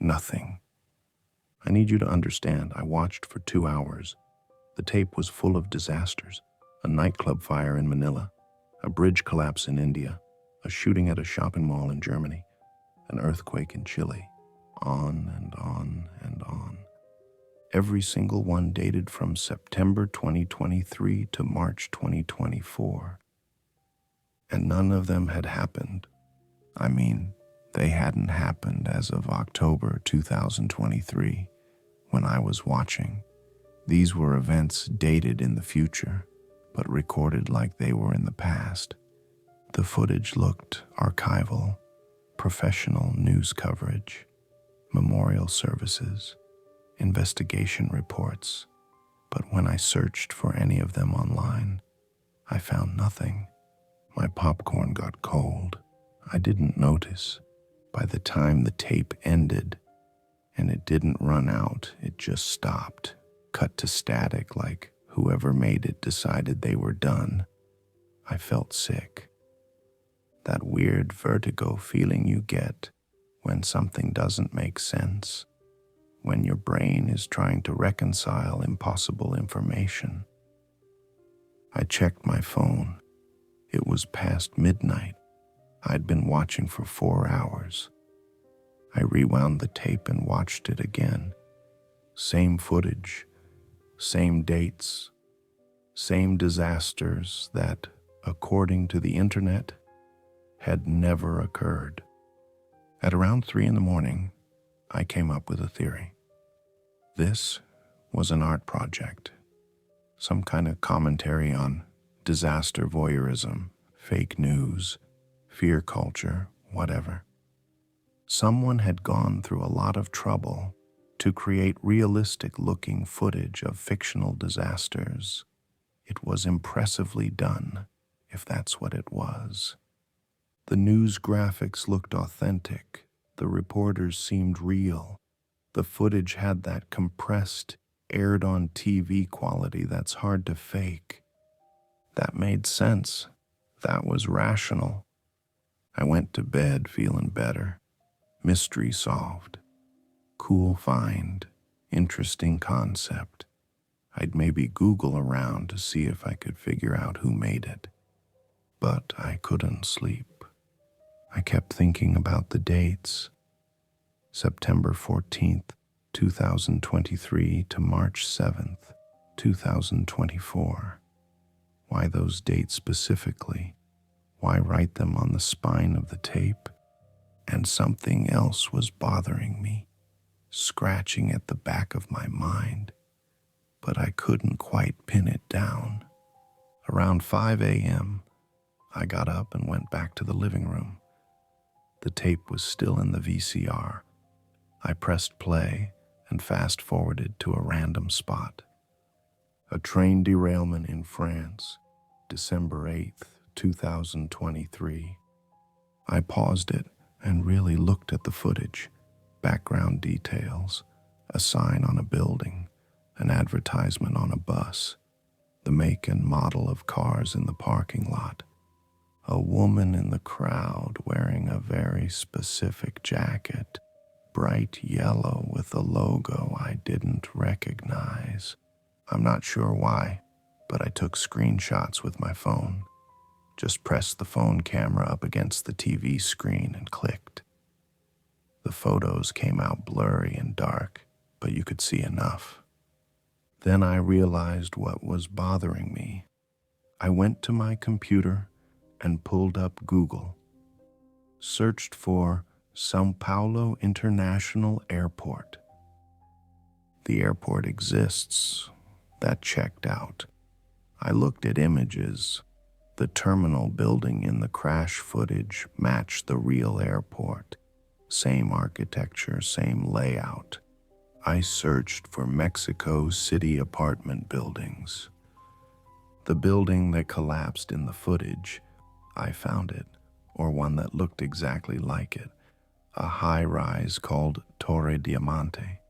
Nothing. I need you to understand, I watched for 2 hours. The tape was full of disasters. A nightclub fire in Manila, a bridge collapse in India, a shooting at a shopping mall in Germany, an earthquake in Chile, on and on and on. Every single one dated from September 2023 to March 2024. and none of them had happened. I mean, they hadn't happened as of October 2023 when I was watching. These were events dated in the future, but recorded like they were in the past. The footage looked archival, professional news coverage, memorial services, investigation reports, but when I searched for any of them online, I found nothing. My popcorn got cold. I didn't notice. By the time the tape ended, and it didn't run out, it just stopped, cut to static like whoever made it decided they were done. I felt sick. That weird vertigo feeling you get when something doesn't make sense, when your brain is trying to reconcile impossible information. I checked my phone. It was past midnight. I'd been watching for 4 hours. I rewound the tape and watched it again. Same footage, same dates, same disasters that, according to the internet, had never occurred. At around 3 in the morning, I came up with a theory. This was an art project, some kind of commentary on disaster voyeurism, fake news, fear culture, whatever. Someone had gone through a lot of trouble to create realistic-looking footage of fictional disasters. It was impressively done, if that's what it was. The news graphics looked authentic. The reporters seemed real. The footage had that compressed, aired-on-TV quality that's hard to fake. That made sense. That was rational. I went to bed feeling better. Mystery solved. Cool find. Interesting concept. I'd maybe Google around to see if I could figure out who made it. But I couldn't sleep. I kept thinking about the dates. September 14th, 2023 to March 7th, 2024. Why those dates specifically? Why write them on the spine of the tape? And something else was bothering me, scratching at the back of my mind, but I couldn't quite pin it down. Around 5 a.m., I got up and went back to the living room. The tape was still in the VCR. I pressed play and fast-forwarded to a random spot. A train derailment in France, December 8th, 2023. I paused it and really looked at the footage, background details, a sign on a building, an advertisement on a bus, the make and model of cars in the parking lot, a woman in the crowd wearing a very specific jacket, bright yellow with a logo I didn't recognize. I'm not sure why, but I took screenshots with my phone. Just pressed the phone camera up against the TV screen and clicked. The photos came out blurry and dark, but you could see enough. Then I realized what was bothering me. I went to my computer and pulled up Google. Searched for São Paulo International Airport. The airport exists. That checked out. I looked at images. The terminal building in the crash footage matched the real airport. Same architecture, same layout. I searched for Mexico City apartment buildings. The building that collapsed in the footage, I found it, or one that looked exactly like it, a high-rise called Torre Diamante.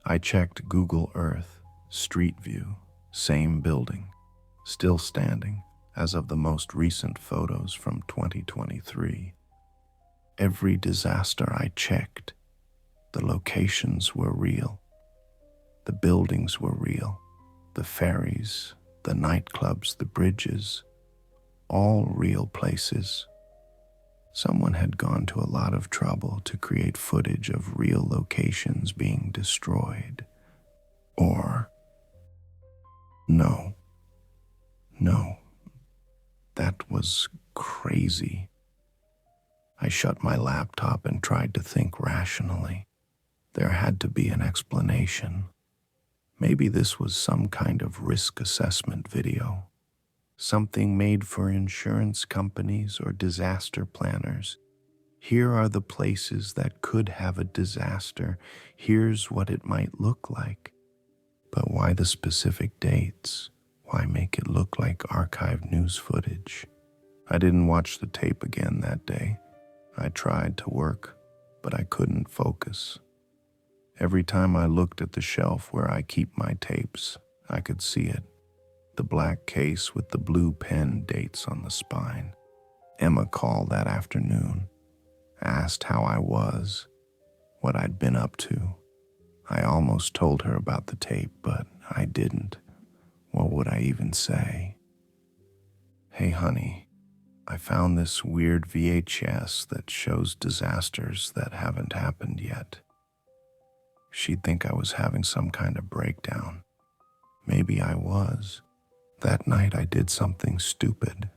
I checked Google Earth, Street View, same building, still standing, as of the most recent photos from 2023. Every disaster I checked, the locations were real. The buildings were real. The ferries, the nightclubs, the bridges, all real places. Someone had gone to a lot of trouble to create footage of real locations being destroyed. Or, no, that was crazy. I shut my laptop and tried to think rationally. There had to be an explanation. Maybe this was some kind of risk assessment video, something made for insurance companies or disaster planners. Here are the places that could have a disaster. Here's what it might look like. But why the specific dates? Why make it look like archived news footage? I didn't watch the tape again that day. I tried to work, but I couldn't focus. Every time I looked at the shelf where I keep my tapes, I could see it. The black case with the blue pen dates on the spine. Emma called that afternoon, asked how I was, what I'd been up to. I almost told her about the tape, but I didn't. What would I even say? Hey, honey, I found this weird VHS that shows disasters that haven't happened yet. She'd think I was having some kind of breakdown. Maybe I was. That night I did something stupid.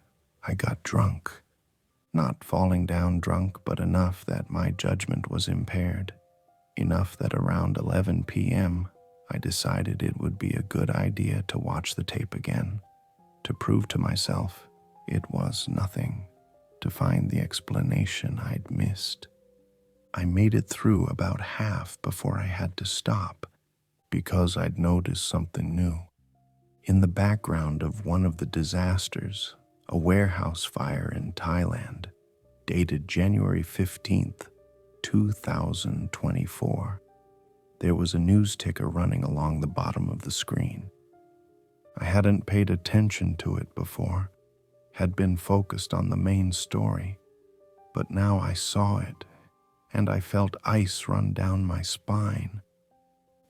I got drunk. Not falling down drunk, but enough that my judgment was impaired. Enough that around 11 p.m., I decided it would be a good idea to watch the tape again, to prove to myself it was nothing, to find the explanation I'd missed. I made it through about half before I had to stop, because I'd noticed something new. In the background of one of the disasters, a warehouse fire in Thailand, dated January 15th, 2024, there was a news ticker running along the bottom of the screen. I hadn't paid attention to it before, had been focused on the main story, but now I saw it, and I felt ice run down my spine.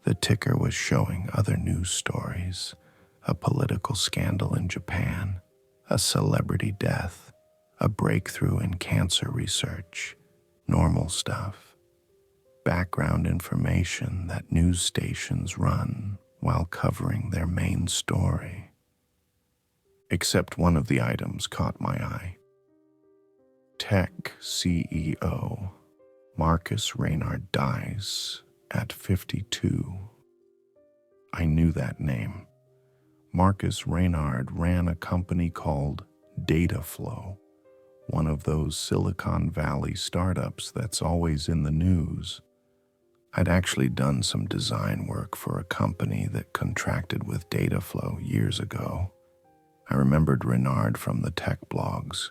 The ticker was showing other news stories, a political scandal in Japan, a celebrity death, a breakthrough in cancer research, normal stuff. Background information that news stations run while covering their main story. Except one of the items caught my eye. Tech CEO Marcus Reynard dies at 52. I knew that name. Marcus Reynard ran a company called Dataflow, one of those Silicon Valley startups that's always in the news. I'd actually done some design work for a company that contracted with Dataflow years ago. I remembered Reynard from the tech blogs.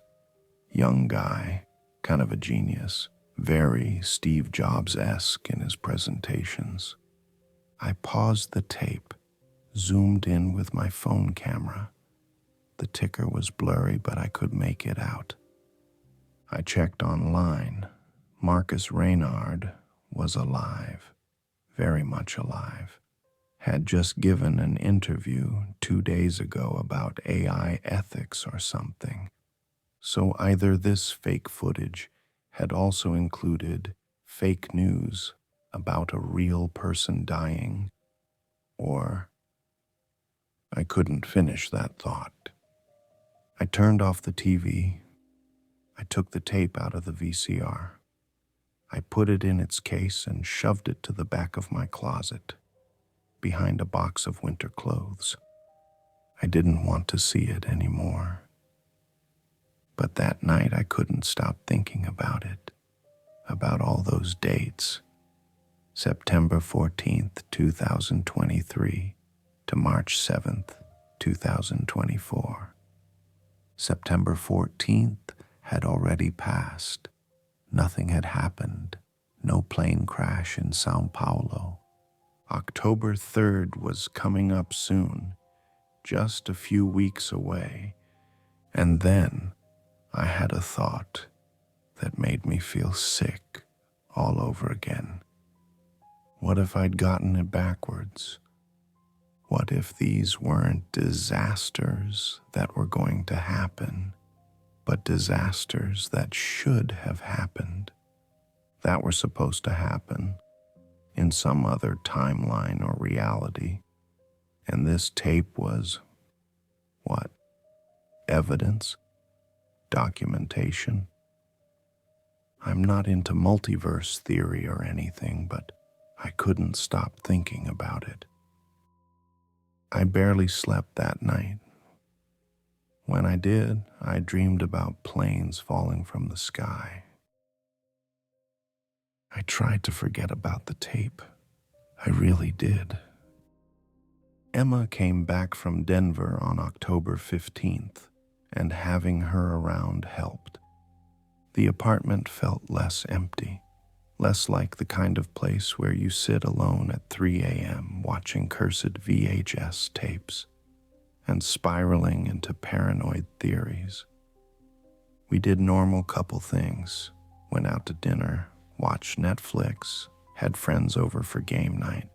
Young guy, kind of a genius, very Steve Jobs-esque in his presentations. I paused the tape, zoomed in with my phone camera. The ticker was blurry, but I could make it out. I checked online. Marcus Reynard was alive, very much alive. Had just given an interview 2 days ago about AI ethics or something. So either this fake footage had also included fake news about a real person dying, or I couldn't finish that thought. I turned off the TV. I took the tape out of the VCR. I put it in its case and shoved it to the back of my closet, behind a box of winter clothes. I didn't want to see it anymore. But that night I couldn't stop thinking about it, about all those dates. September 14th, 2023 to March 7th, 2024. September 14th had already passed. Nothing had happened. No plane crash in Sao Paulo. October 3rd was coming up soon, just a few weeks away. And then I had a thought that made me feel sick all over again. What if I'd gotten it backwards? What if these weren't disasters that were going to happen, but disasters that should have happened, that were supposed to happen in some other timeline or reality? And this tape was, what, evidence? documentation. I'm not into multiverse theory or anything, but I couldn't stop thinking about it. I barely slept that night. When I did, I dreamed about planes falling from the sky. I tried to forget about the tape. I really did. Emma came back from Denver on October 15th, and having her around helped. The apartment felt less empty, less like the kind of place where you sit alone at 3 a.m. watching cursed VHS tapes and spiraling into paranoid theories. We did normal couple things, went out to dinner, watched Netflix, had friends over for game night.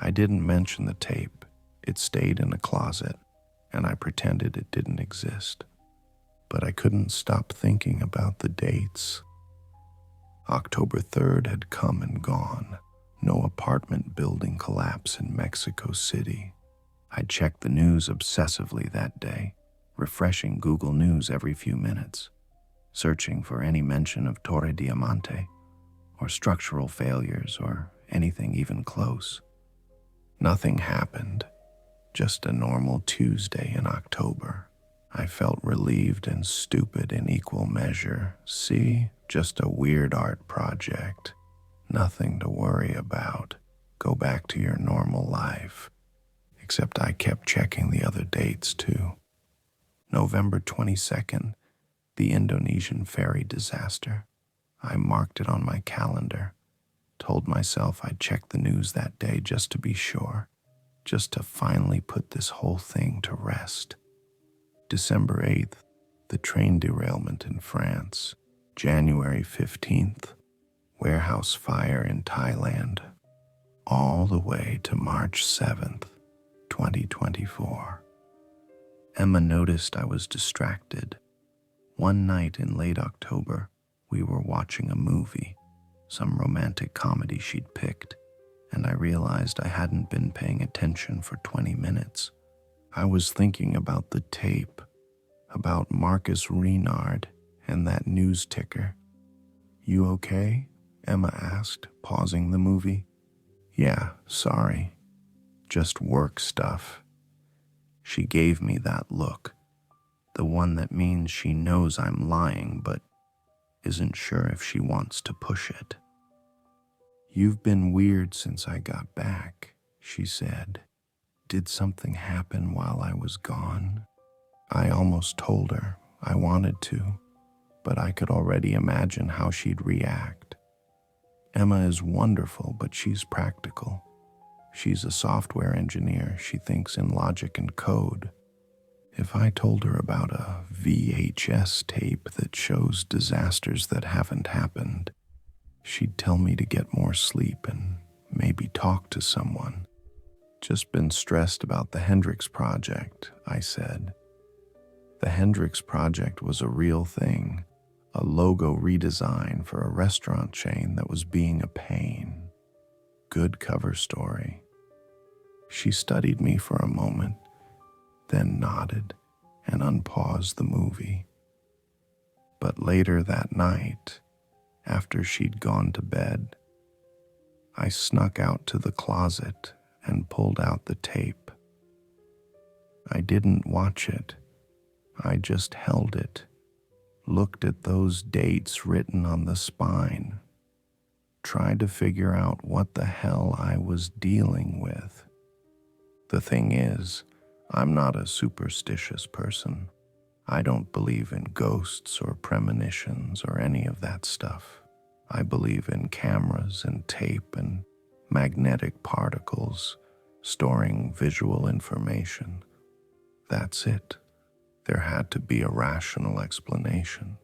I didn't mention the tape. It stayed in a closet, and I pretended it didn't exist. But I couldn't stop thinking about the dates. October 3rd had come and gone. No apartment building collapse in Mexico City. I checked the news obsessively that day, refreshing Google News every few minutes, searching for any mention of Torre Diamante, or structural failures, or anything even close. Nothing happened, just a normal Tuesday in October. I felt relieved and stupid in equal measure. See, just a weird art project. Nothing to worry about. Go back to your normal life. Except I kept checking the other dates too. November 22nd, the Indonesian ferry disaster. I marked it on my calendar. Told myself I'd check the news that day just to be sure. Just to finally put this whole thing to rest. December 8th, the train derailment in France. January 15th, warehouse fire in Thailand. All the way to March 7th, 2024. Emma noticed I was distracted. One night in late October, we were watching a movie, some romantic comedy she'd picked, and I realized I hadn't been paying attention for 20 minutes. I was thinking about the tape, about Marcus Renard and that news ticker. "You okay?" Emma asked, pausing the movie. "Yeah, sorry. Just work stuff." She gave me that look, the one that means she knows I'm lying but isn't sure if she wants to push it. "You've been weird since I got back," she said. "Did something happen while I was gone?" I almost told her I wanted to, but I could already imagine how she'd react. Emma is wonderful, but she's practical. She's a software engineer. She thinks in logic and code. If I told her about a VHS tape that shows disasters that haven't happened, she'd tell me to get more sleep and maybe talk to someone. "Just been stressed about the Hendrix project," I said. The Hendrix project was a real thing, a logo redesign for a restaurant chain that was being a pain. Good cover story. She studied me for a moment, then nodded and unpaused the movie. But later that night, after she'd gone to bed, I snuck out to the closet and pulled out the tape. I didn't watch it. I just held it, looked at those dates written on the spine, tried to figure out what the hell I was dealing with. The thing is, I'm not a superstitious person. I don't believe in ghosts or premonitions or any of that stuff. I believe in cameras and tape and magnetic particles storing visual information. That's it. There had to be a rational explanation.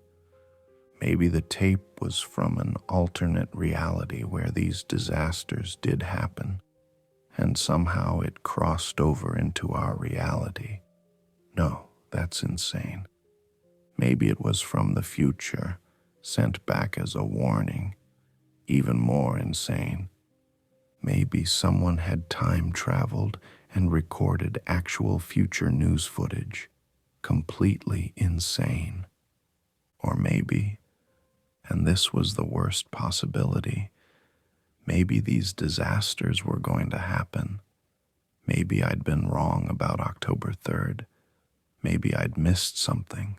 Maybe the tape was from an alternate reality where these disasters did happen, and somehow it crossed over into our reality. No, that's insane. Maybe it was from the future, sent back as a warning. Even more insane. Maybe someone had time traveled and recorded actual future news footage. Completely insane. Or maybe, and this was the worst possibility, maybe these disasters were going to happen. Maybe I'd been wrong about October 3rd. Maybe I'd missed something.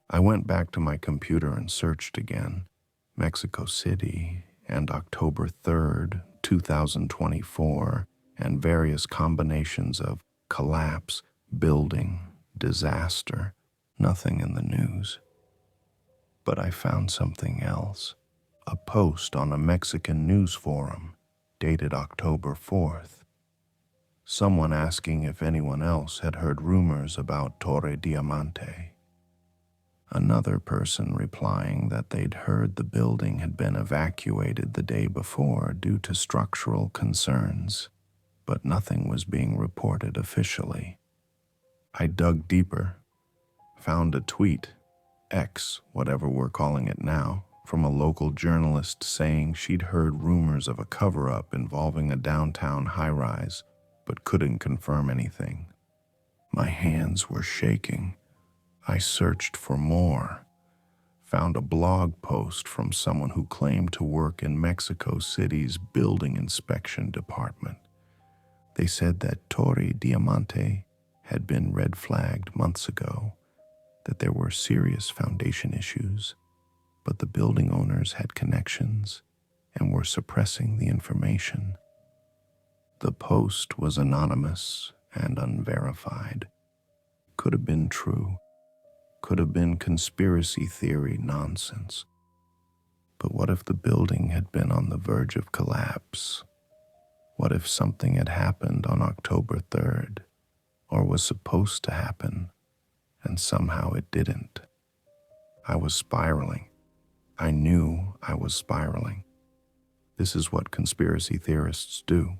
I went back to my computer and searched again. Mexico City and October 3rd, 2024, and various combinations of collapse, building, disaster. Nothing in the news. But I found something else. A post on a Mexican news forum, dated October 4th. Someone asking if anyone else had heard rumors about Torre Diamante. Another person replying that they'd heard the building had been evacuated the day before due to structural concerns, but nothing was being reported officially. I dug deeper, found a tweet, X, whatever we're calling it now, from a local journalist saying she'd heard rumors of a cover-up involving a downtown high-rise, but couldn't confirm anything. My hands were shaking. I searched for more, found a blog post from someone who claimed to work in Mexico City's building inspection department. They said that Torre Diamante had been red flagged months ago, that there were serious foundation issues, but the building owners had connections and were suppressing the information. The post was anonymous and unverified. Could have been true. Could have been conspiracy theory nonsense. But what if the building had been on the verge of collapse? What if something had happened on October 3rd, or was supposed to happen, and somehow it didn't? I was spiraling. I knew I was spiraling. This is what conspiracy theorists do.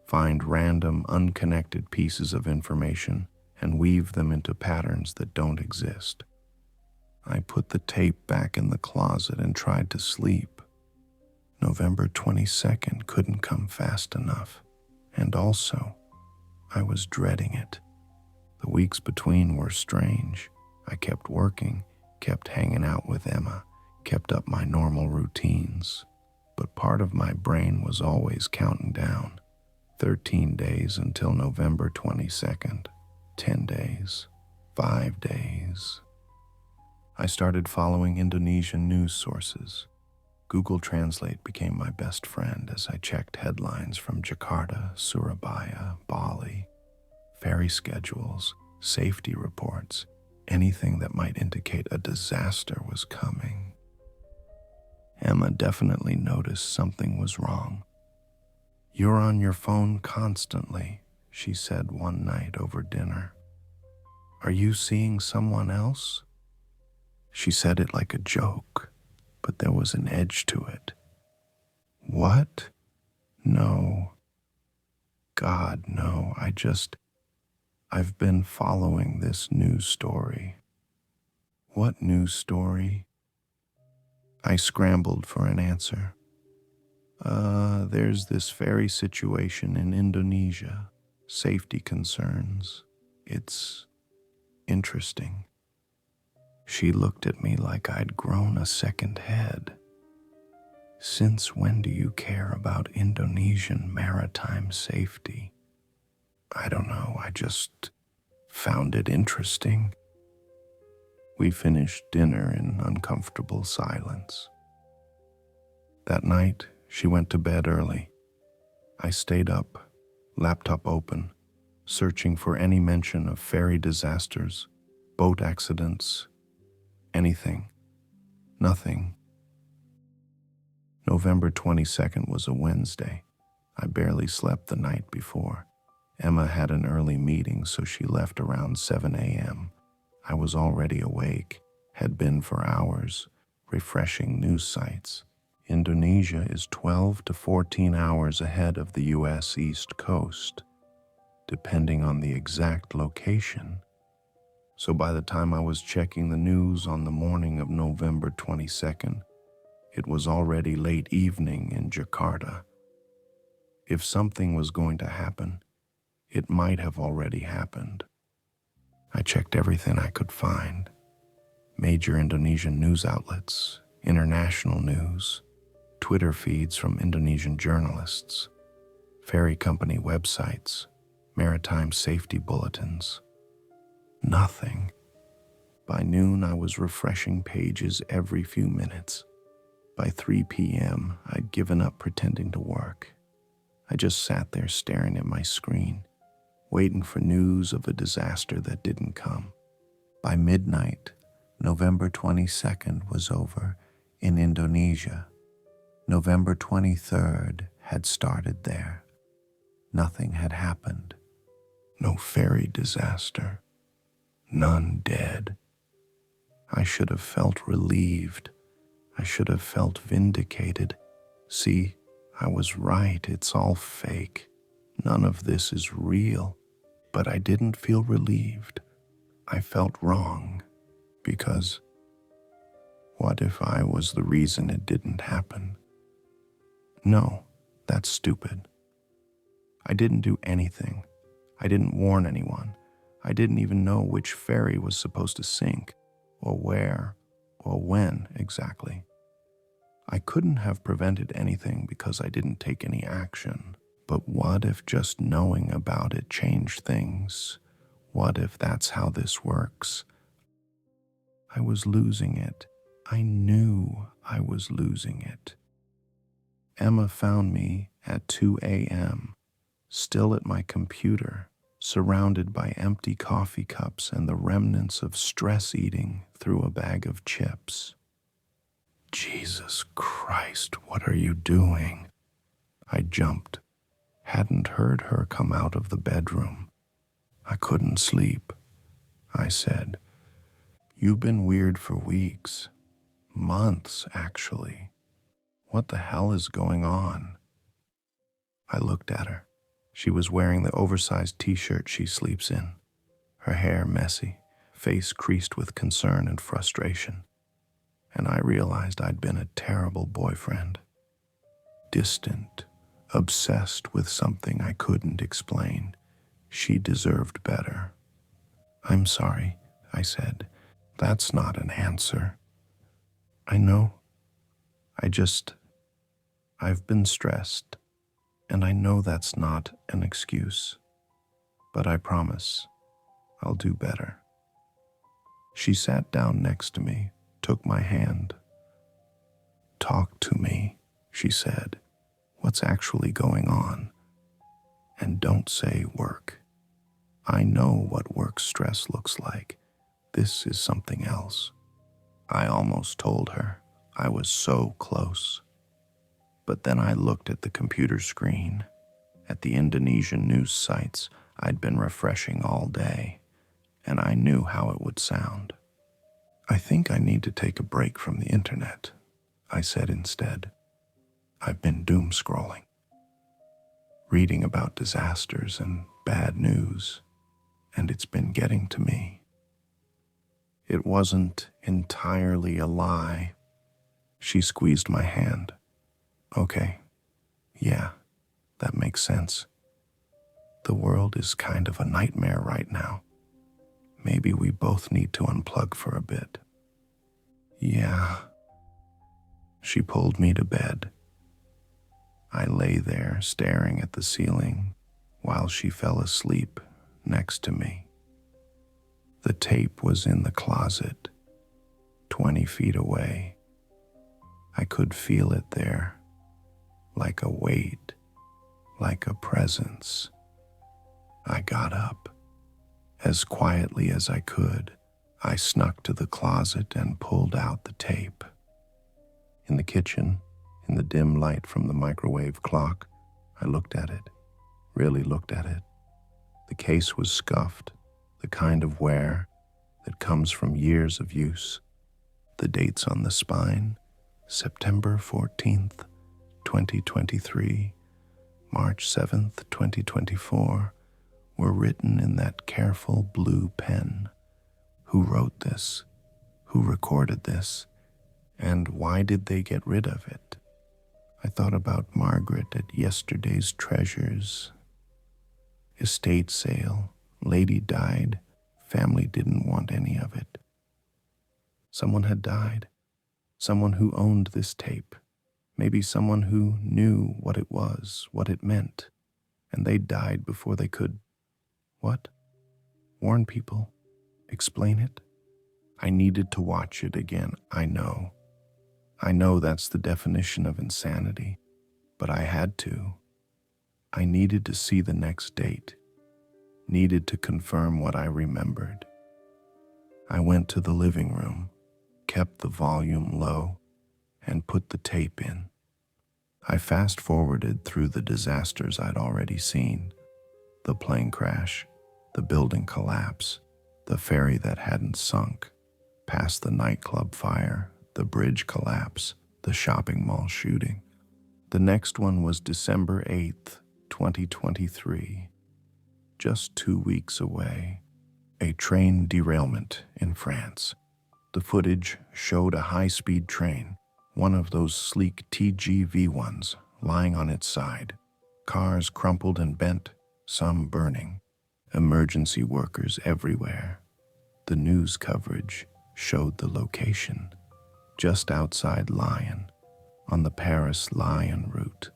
Find random, unconnected pieces of information and weave them into patterns that don't exist. I put the tape back in the closet and tried to sleep. November 22nd couldn't come fast enough, and also, I was dreading it. The weeks between were strange. I kept working, kept hanging out with Emma, kept up my normal routines, but part of my brain was always counting down. 13 days until November 22nd. 10 days, 5 days. I started following Indonesian news sources. Google Translate became my best friend as I checked headlines from Jakarta, Surabaya, Bali, ferry schedules, safety reports, anything that might indicate a disaster was coming. Emma definitely noticed something was wrong. "You're on your phone constantly," she said one night over dinner. "Are you seeing someone else?" She said it like a joke, but there was an edge to it. What? No. God, no. I've been following this news story. What news story? I scrambled for an answer. There's this ferry situation in Indonesia. Safety concerns. It's interesting. She looked at me like I'd grown a second head. Since when do you care about Indonesian maritime safety? I don't know, I just found it interesting. We finished dinner in uncomfortable silence. That night, she went to bed early. I stayed up, laptop open, searching for any mention of ferry disasters, boat accidents, anything. Nothing. November 22nd was a Wednesday. I barely slept the night before. Emma had an early meeting, so she left around 7 a.m. I was already awake, had been for hours, refreshing news sites. Indonesia is 12 to 14 hours ahead of the U.S. East Coast, depending on the exact location. So by the time I was checking the news on the morning of November 22nd, it was already late evening in Jakarta. If something was going to happen, it might have already happened. I checked everything I could find. Major Indonesian news outlets, international news, Twitter feeds from Indonesian journalists, ferry company websites, maritime safety bulletins. Nothing. By noon, I was refreshing pages every few minutes. By 3 p.m., I'd given up pretending to work. I just sat there staring at my screen, waiting for news of a disaster that didn't come. By midnight, November 22nd was over in Indonesia. November 23rd had started there. Nothing had happened. No ferry disaster. None dead. I should have felt relieved. I should have felt vindicated. See, I was right. It's all fake. None of this is real. But I didn't feel relieved. I felt wrong. Because what if I was the reason it didn't happen? No, that's stupid. I didn't do anything. I didn't warn anyone. I didn't even know which ferry was supposed to sink, or where, or when exactly. I couldn't have prevented anything because I didn't take any action. But what if just knowing about it changed things? What if that's how this works? I was losing it. I knew I was losing it. Emma found me at 2 a.m., still at my computer, surrounded by empty coffee cups and the remnants of stress eating through a bag of chips. Jesus Christ, what are you doing? I jumped. Hadn't heard her come out of the bedroom. I couldn't sleep. I said, "You've been weird for weeks. Months, actually. What the hell is going on?" I looked at her. She was wearing the oversized t-shirt she sleeps in, her hair messy, face creased with concern and frustration. And I realized I'd been a terrible boyfriend. Distant, obsessed with something I couldn't explain. She deserved better. "I'm sorry," I said. "That's not an answer." "I know. I've been stressed, and I know that's not an excuse. But I promise I'll do better." She sat down next to me, took my hand. "Talk to me," she said. "What's actually going on? And don't say work. I know what work stress looks like. This is something else." I almost told her. I was so close. But then I looked at the computer screen, at the Indonesian news sites I'd been refreshing all day, and I knew how it would sound. "I think I need to take a break from the internet," I said instead. "I've been doom scrolling, reading about disasters and bad news, and it's been getting to me." It wasn't entirely a lie. She squeezed my hand. "Okay, yeah, that makes sense. The world is kind of a nightmare right now. Maybe we both need to unplug for a bit." "Yeah." She pulled me to bed. I lay there staring at the ceiling while she fell asleep next to me. The tape was in the closet, 20 feet away. I could feel it there, like a weight, like a presence. I got up. As quietly as I could, I snuck to the closet and pulled out the tape. In the kitchen, in the dim light from the microwave clock, I looked at it, really looked at it. The case was scuffed, the kind of wear that comes from years of use. The dates on the spine, September 14th, 2023, March 7th, 2024, were written in that careful blue pen. Who wrote this? Who recorded this? And why did they get rid of it? I thought about Margaret at yesterday's treasures. Estate sale, lady died, family didn't want any of it. Someone had died. Someone who owned this tape. Maybe someone who knew what it was, what it meant. And they died before they could, what? Warn people? Explain it? I needed to watch it again, I know. I know that's the definition of insanity, but I had to. I needed to see the next date, needed to confirm what I remembered. I went to the living room, kept the volume low, and put the tape in. I fast-forwarded through the disasters I'd already seen. The plane crash, the building collapse, the ferry that hadn't sunk, past the nightclub fire, the bridge collapse, the shopping mall shooting. The next one was December 8th, 2023, just 2 weeks away. A train derailment in France. The footage showed a high-speed train, one of those sleek TGV ones, lying on its side. Cars crumpled and bent, some burning. Emergency workers everywhere. The news coverage showed the location, just outside Lyon, on the Paris-Lyon route.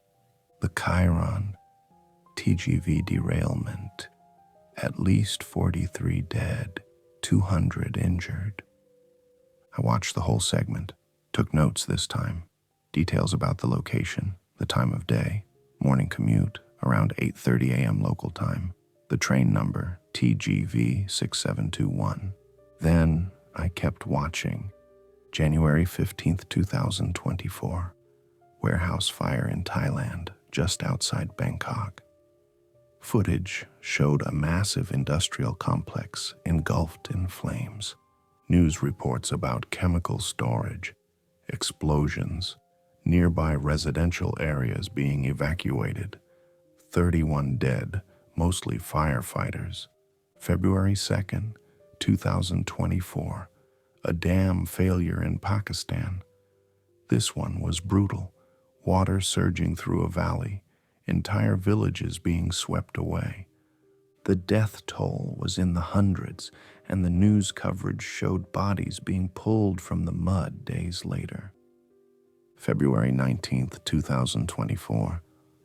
The Chiron TGV derailment. At least 43 dead, 200 injured. I watched the whole segment, took notes this time, details about the location, the time of day, morning commute, around 8:30 a.m. local time, the train number, TGV 6721. Then I kept watching. January 15th, 2024. Warehouse fire in Thailand, just outside Bangkok. Footage showed a massive industrial complex engulfed in flames. News reports about chemical storage, explosions, nearby residential areas being evacuated. 31 dead, mostly firefighters. February 2nd, 2024. A dam failure in Pakistan. This one was brutal. Water surging through a valley. Entire villages being swept away. The death toll was in the hundreds, and the news coverage showed bodies being pulled from the mud days later. February 19th, 2024,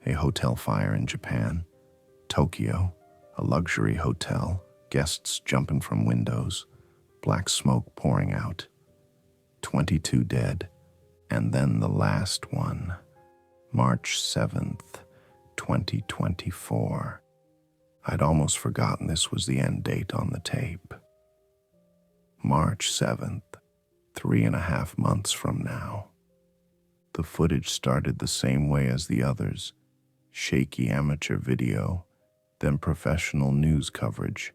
a hotel fire in Japan. Tokyo, a luxury hotel, guests jumping from windows, black smoke pouring out. 22 dead, and then the last one, March 7th, 2024. I'd almost forgotten this was the end date on the tape. March 7th, 3.5 months from now. The footage started the same way as the others. Shaky amateur video, then professional news coverage.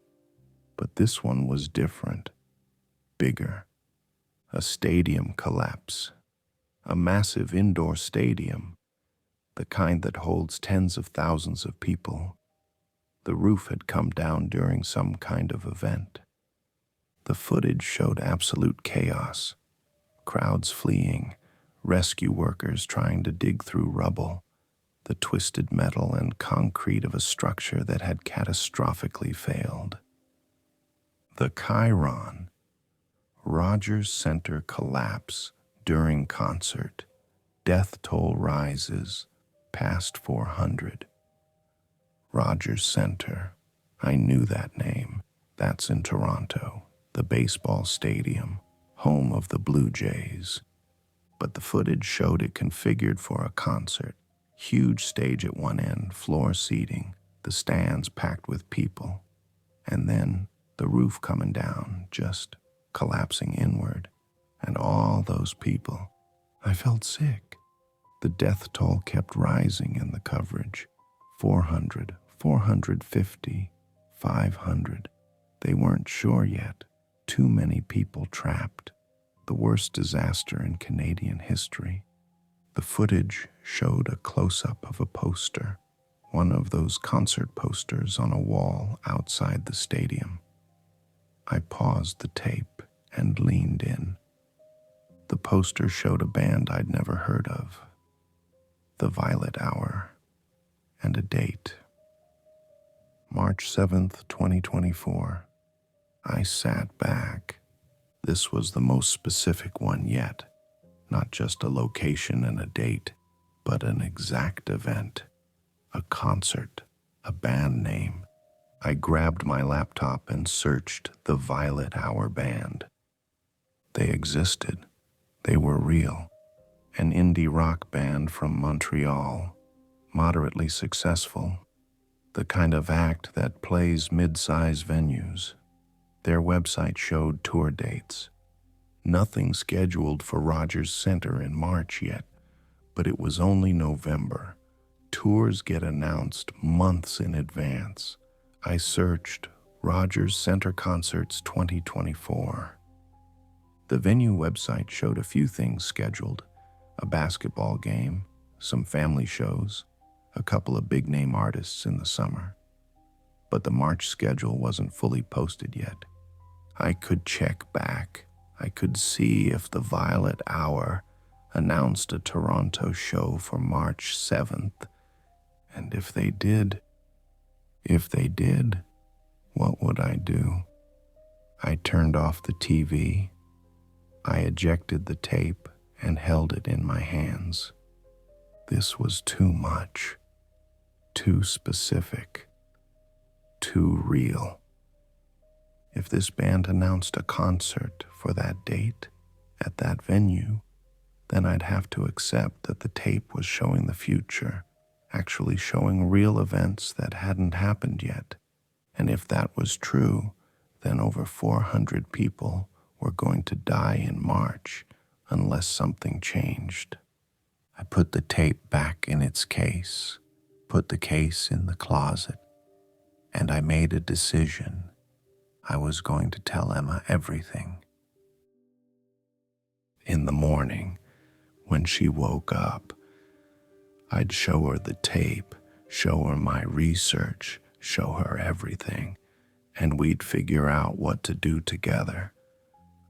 But this one was different. Bigger. A stadium collapse. A massive indoor stadium. The kind that holds tens of thousands of people. The roof had come down during some kind of event. The footage showed absolute chaos. Crowds fleeing, rescue workers trying to dig through rubble, the twisted metal and concrete of a structure that had catastrophically failed. The Chiron, Rogers Center collapse during concert. Death toll rises past 400. Rogers Center. I knew that name. That's in Toronto, the baseball stadium, home of the Blue Jays. But the footage showed it configured for a concert. Huge stage at one end, floor seating, the stands packed with people. And then the roof coming down, just collapsing inward. And all those people. I felt sick. The death toll kept rising in the coverage. 400, 450, 500. They weren't sure yet. Too many people trapped. The worst disaster in Canadian history. The footage showed a close-up of a poster, one of those concert posters on a wall outside the stadium. I paused the tape and leaned in. The poster showed a band I'd never heard of, The Violet Hour, and a date. March 7th, 2024. I sat back, This was the most specific one yet, not just a location and a date, but an exact event, a concert, a band name. I grabbed my laptop and searched the Violet Hour Band. They existed. They were real. An indie rock band from Montreal, moderately successful, the kind of act that plays mid-size venues. Their website showed tour dates. Nothing scheduled for Rogers Center in March yet, but it was only November. Tours get announced months in advance. I searched Rogers Center Concerts 2024. The venue website showed a few things scheduled: a basketball game, some family shows, a couple of big-name artists in the summer. But the March schedule wasn't fully posted yet. I could check back. I could see if the Violet Hour announced a Toronto show for March 7th. And if they did, what would I do? I turned off the TV. I ejected the tape and held it in my hands. This was too much, too specific, too real. If this band announced a concert for that date, at that venue, then I'd have to accept that the tape was showing the future, actually showing real events that hadn't happened yet. And if that was true, then over 400 people were going to die in March unless something changed. I put the tape back in its case, put the case in the closet, and I made a decision. I was going to tell Emma everything. In the morning, when she woke up, I'd show her the tape, show her my research, show her everything, and we'd figure out what to do together.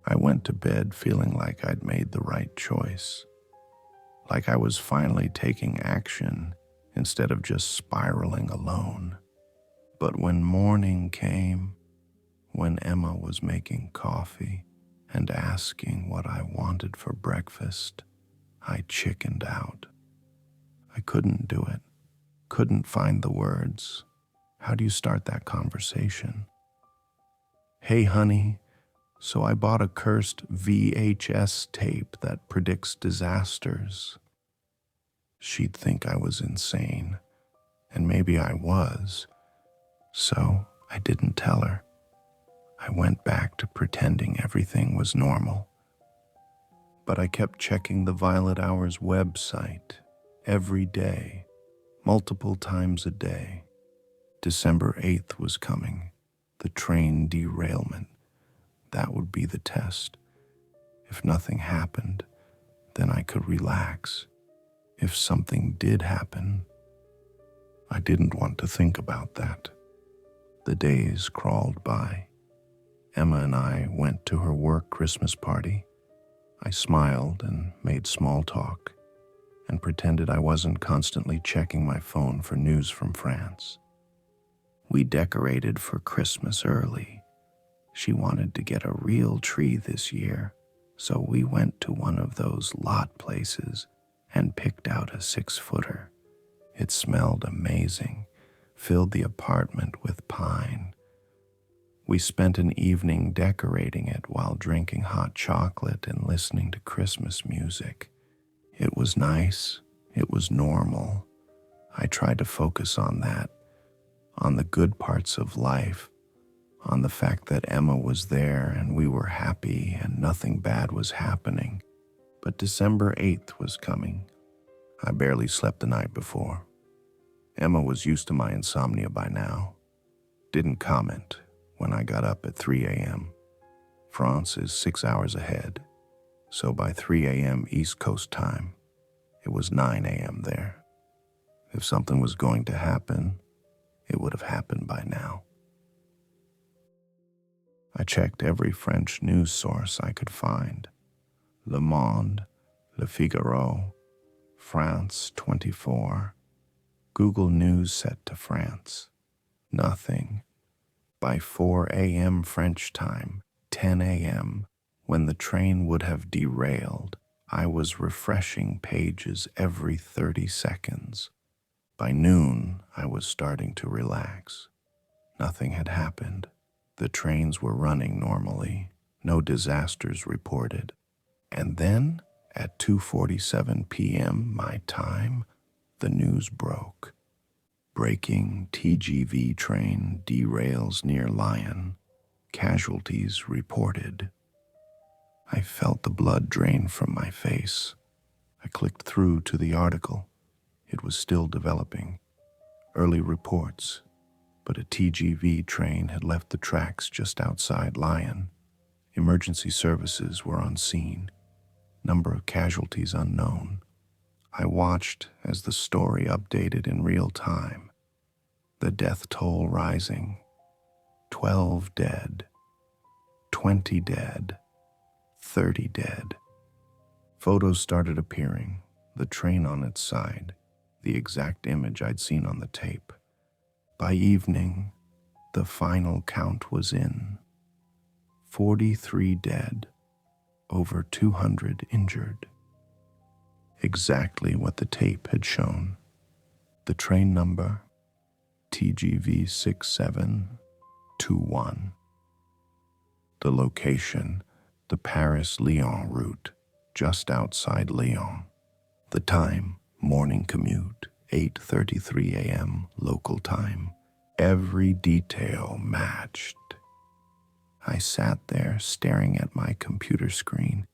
I went to bed feeling like I'd made the right choice, like I was finally taking action instead of just spiraling alone. But when morning came, when Emma was making coffee and asking what I wanted for breakfast, I chickened out. I couldn't do it, couldn't find the words. How do you start that conversation? Hey, honey, so I bought a cursed VHS tape that predicts disasters. She'd think I was insane, and maybe I was, so I didn't tell her. I went back to pretending everything was normal. But I kept checking the Violet Hour's website every day, multiple times a day. December 8th was coming, the train derailment. That would be the test. If nothing happened, then I could relax. If something did happen, I didn't want to think about that. The days crawled by. Emma and I went to her work Christmas party. I smiled and made small talk and pretended I wasn't constantly checking my phone for news from France. We decorated for Christmas early. She wanted to get a real tree this year, so we went to one of those lot places and picked out a 6-footer. It smelled amazing, filled the apartment with pine. We spent an evening decorating it while drinking hot chocolate and listening to Christmas music. It was nice. It was normal. I tried to focus on that, on the good parts of life, on the fact that Emma was there and we were happy and nothing bad was happening. But December 8th was coming. I barely slept the night before. Emma was used to my insomnia by now. Didn't comment when I got up at 3 a.m. France is 6 hours ahead, so by 3 a.m. East Coast time, it was 9 a.m. there. If something was going to happen, it would have happened by now. I checked every French news source I could find. Le Monde, Le Figaro, France 24, Google News set to France. Nothing. By 4 a.m. French time, 10 a.m., When the train would have derailed, I was refreshing pages every 30 seconds. By noon, I was starting to relax. Nothing had happened. The trains were running normally. No disasters reported. And then, at 2:47 p.m. my time, the news broke. Breaking TGV train derails near Lyon. Casualties reported. I felt the blood drain from my face. I clicked through to the article. It was still developing. Early reports, but a TGV train had left the tracks just outside Lyon. Emergency services were on scene. Number of casualties unknown. I watched as the story updated in real time. The death toll rising. 12 dead. 20 dead. 30 dead. Photos started appearing, the train on its side, the exact image I'd seen on the tape. By evening, the final count was in. 43 dead, over 200 injured. Exactly what the tape had shown. The train number, TGV 6721. The location, the Paris-Lyon route, just outside Lyon. The time, morning commute, 8:33 a.m. local time. Every detail matched. I sat there staring at my computer screen,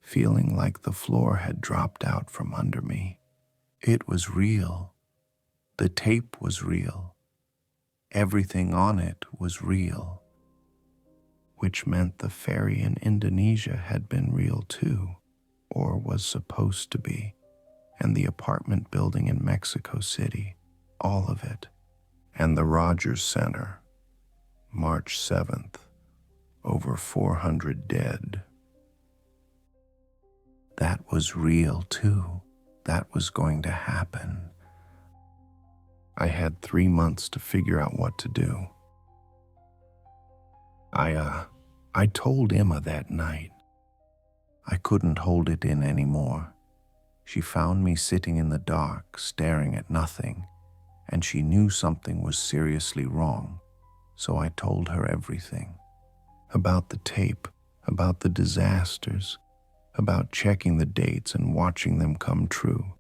feeling like the floor had dropped out from under me. It was real. The tape was real. Everything on it was real. Which meant the ferry in Indonesia had been real too, or was supposed to be, and the apartment building in Mexico City, all of it, and the Rogers Center, March 7th, over 400 dead. That was real too. That was going to happen. I had 3 months to figure out what to do. I told Emma that night. I couldn't hold it in anymore. She found me sitting in the dark, staring at nothing, and she knew something was seriously wrong, so I told her everything. About the tape, about the disasters, about checking the dates and watching them come true.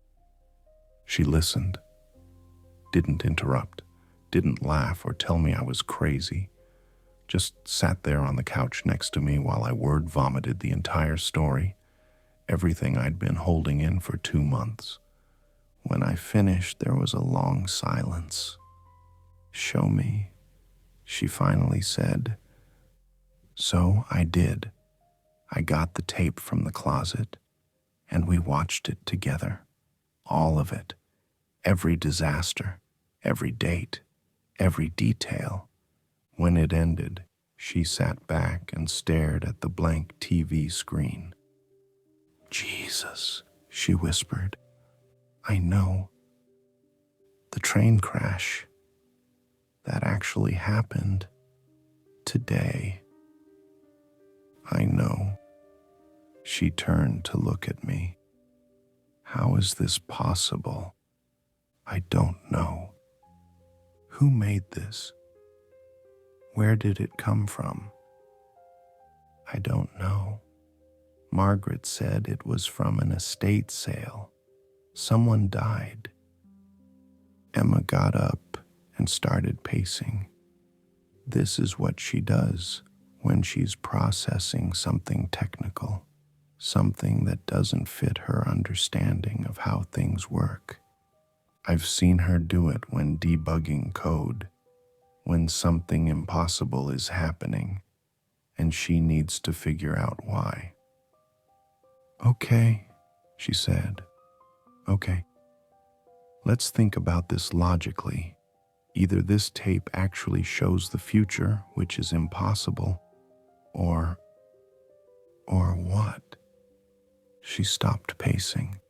She listened, didn't interrupt, didn't laugh or tell me I was crazy. Just sat there on the couch next to me while I word vomited the entire story, everything I'd been holding in for 2 months. When I finished, there was a long silence. "Show me," she finally said. So I did. I got the tape from the closet, and we watched it together. All of it. Every disaster, every date, every detail. When it ended, she sat back and stared at the blank TV screen. "Jesus," she whispered. "I know. The train crash. That actually happened. Today. I know." She turned to look at me. "How is this possible? I don't know. Who made this? Where did it come from? I don't know. Margaret said it was from an estate sale. Someone died." Emma got up and started pacing. This is what she does when she's processing something technical, something that doesn't fit her understanding of how things work. I've seen her do it when debugging code, when something impossible is happening, and she needs to figure out why. "Okay," she said. "Okay. Let's think about this logically. Either this tape actually shows the future, which is impossible, or what?" She stopped pacing.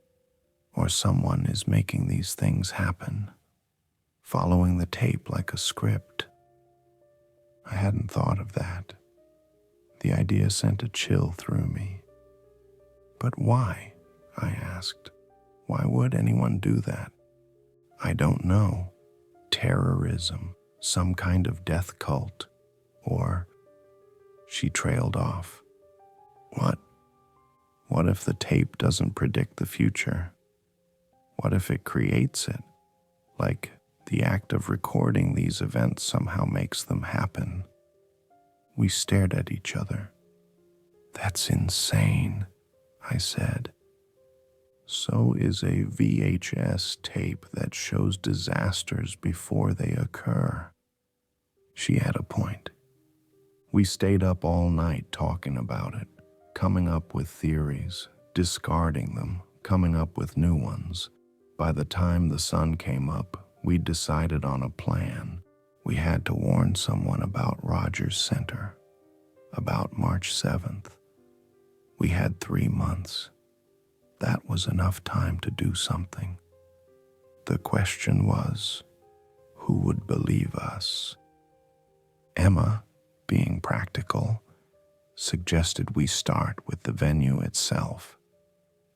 Or someone is making these things happen, following the tape like a script. I hadn't thought of that. The idea sent a chill through me. But why? I asked. Why would anyone do that? I don't know. Terrorism, some kind of death cult, or... She trailed off. What? What if the tape doesn't predict the future? What if it creates it? Like the act of recording these events somehow makes them happen. We stared at each other. That's insane, I said. So is a VHS tape that shows disasters before they occur. She had a point. We stayed up all night talking about it, coming up with theories, discarding them, coming up with new ones. By the time the sun came up, we decided on a plan. We had to warn someone about Rogers Center, about March 7th. We had 3 months. That was enough time to do something. The question was, who would believe us? Emma, being practical, suggested we start with the venue itself.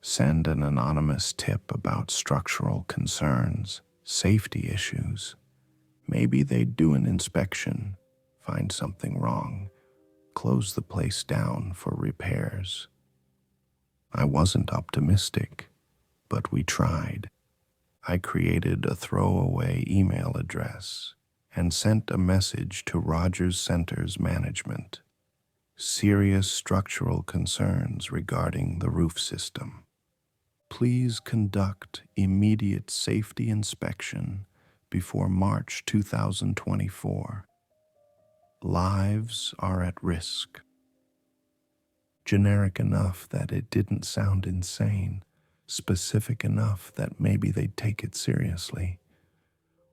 Send an anonymous tip about structural concerns, safety issues. Maybe they'd do an inspection, find something wrong, close the place down for repairs. I wasn't optimistic, but we tried. I created a throwaway email address and sent a message to Rogers Center's management. Serious structural concerns regarding the roof system. Please conduct immediate safety inspection before March 2024. Lives are at risk. Generic enough that it didn't sound insane, specific enough that maybe they'd take it seriously.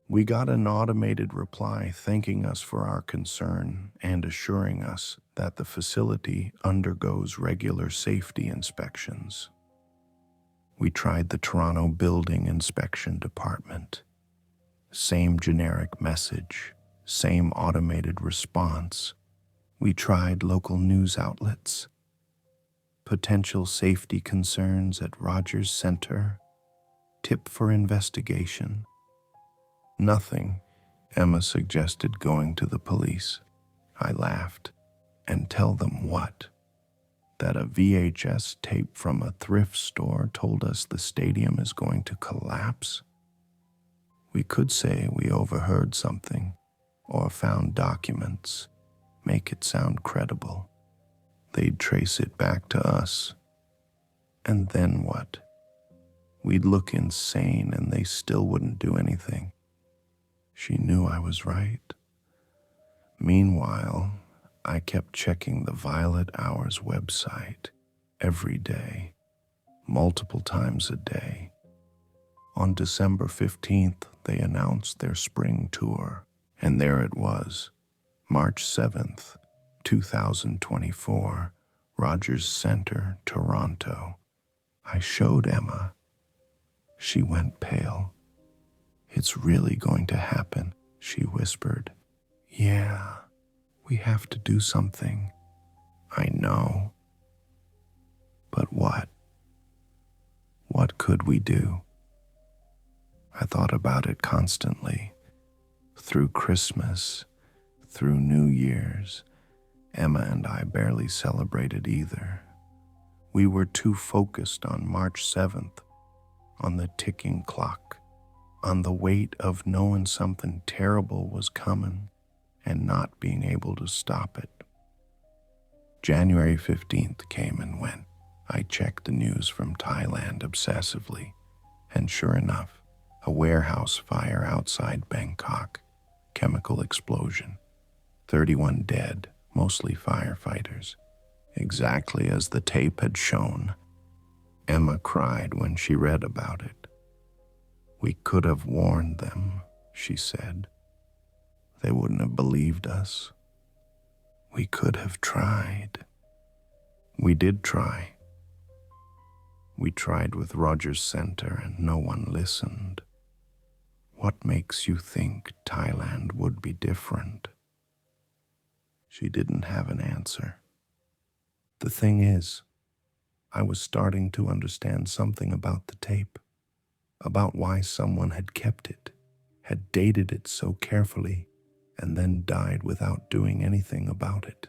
We got an automated reply thanking us for our concern and assuring us that the facility undergoes regular safety inspections. We tried the Toronto Building Inspection Department. Same generic message, same automated response. We tried local news outlets. Potential safety concerns at Rogers Center. Tip for investigation. Nothing. Emma suggested going to the police. I laughed. And tell them what? That a VHS tape from a thrift store told us the stadium is going to collapse? We could say we overheard something, or found documents, make it sound credible. They'd trace it back to us. And then what? We'd look insane and they still wouldn't do anything. She knew I was right. Meanwhile, I kept checking the Violet Hour's website every day, multiple times a day. On December 15th, they announced their spring tour, and there it was, March 7th, 2024, Rogers Center, Toronto. I showed Emma. She went pale. It's really going to happen, she whispered. Yeah, we have to do something. I know. But what? What could we do? I thought about it constantly. Through Christmas, through New Year's, Emma and I barely celebrated either. We were too focused on March 7th, on the ticking clock, on the weight of knowing something terrible was coming and not being able to stop it. January 15th came and went. I checked the news from Thailand obsessively, and sure enough, a warehouse fire outside Bangkok, chemical explosion, 31 dead, mostly firefighters, exactly as the tape had shown. Emma cried when she read about it. We could have warned them, she said. They wouldn't have believed us. We could have tried. We did try. We tried with Rogers Center and no one listened. What makes you think Thailand would be different? She didn't have an answer. The thing is, I was starting to understand something about the tape, about why someone had kept it, had dated it so carefully, and then died without doing anything about it.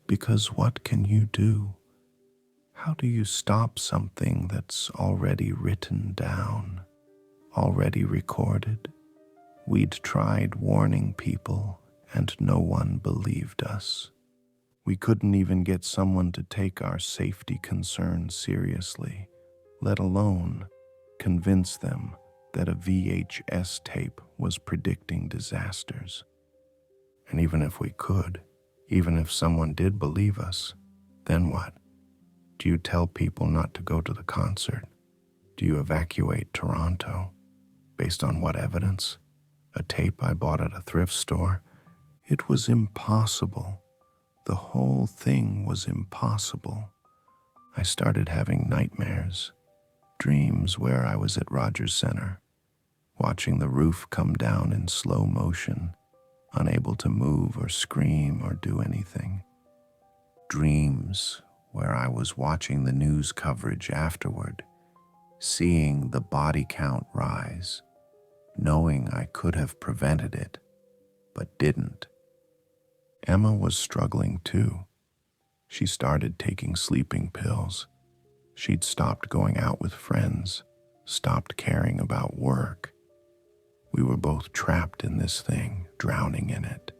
Because what can you do? How do you stop something that's already written down, already recorded? We'd tried warning people, and no one believed us. We couldn't even get someone to take our safety concerns seriously, let alone convince them that a VHS tape was predicting disasters. And even if we could, even if someone did believe us, then what? Do you tell people not to go to the concert? Do you evacuate Toronto? Based on what evidence? A tape I bought at a thrift store? It was impossible. The whole thing was impossible. I started having nightmares, dreams where I was at Rogers Center, watching the roof come down in slow motion, unable to move or scream or do anything. Dreams where I was watching the news coverage afterward, seeing the body count rise, knowing I could have prevented it, but didn't. Emma was struggling too. She started taking sleeping pills. She'd stopped going out with friends, stopped caring about work. We were both trapped in this thing, drowning in it.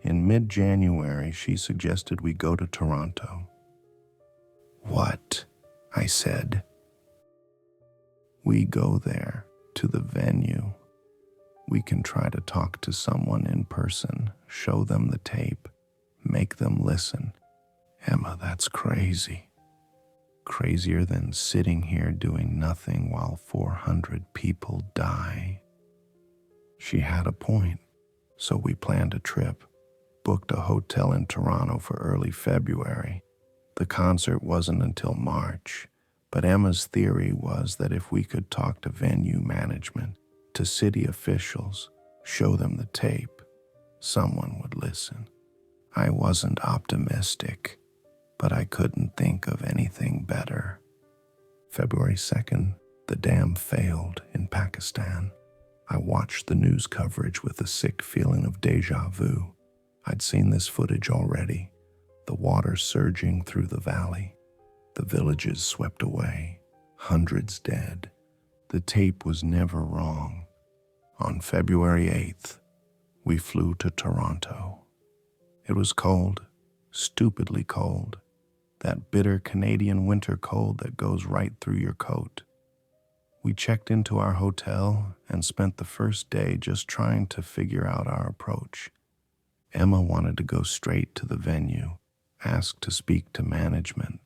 In mid-January, she suggested we go to Toronto. What? I said. We go there, to the venue. We can try to talk to someone in person, show them the tape, make them listen. Emma, that's crazy. Crazier than sitting here doing nothing while 400 people die. She had a point, so we planned a trip, booked a hotel in Toronto for early February. The concert wasn't until March, but Emma's theory was that if we could talk to venue management, to city officials, show them the tape, someone would listen. I wasn't optimistic, but I couldn't think of anything better. February 2nd, the dam failed in Pakistan. I watched the news coverage with a sick feeling of déjà vu. I'd seen this footage already, the water surging through the valley, the villages swept away, hundreds dead. The tape was never wrong. On February 8th, we flew to Toronto. It was cold, stupidly cold, that bitter Canadian winter cold that goes right through your coat. We checked into our hotel and spent the first day just trying to figure out our approach. Emma wanted to go straight to the venue, ask to speak to management.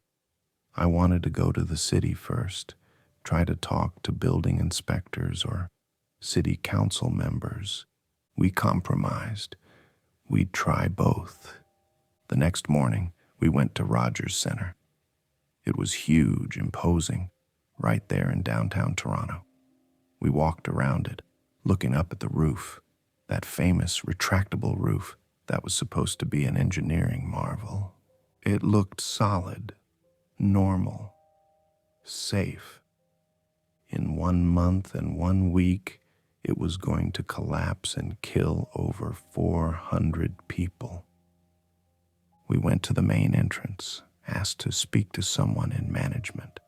I wanted to go to the city first, try to talk to building inspectors or city council members. We compromised. We'd try both. The next morning, we went to Rogers Center. It was huge, imposing, right there in downtown Toronto. We walked around it, looking up at the roof, that famous retractable roof that was supposed to be an engineering marvel. It looked solid, normal, safe. In 1 month and 1 week, it was going to collapse and kill over 400 people. We went to the main entrance, asked to speak to someone in management.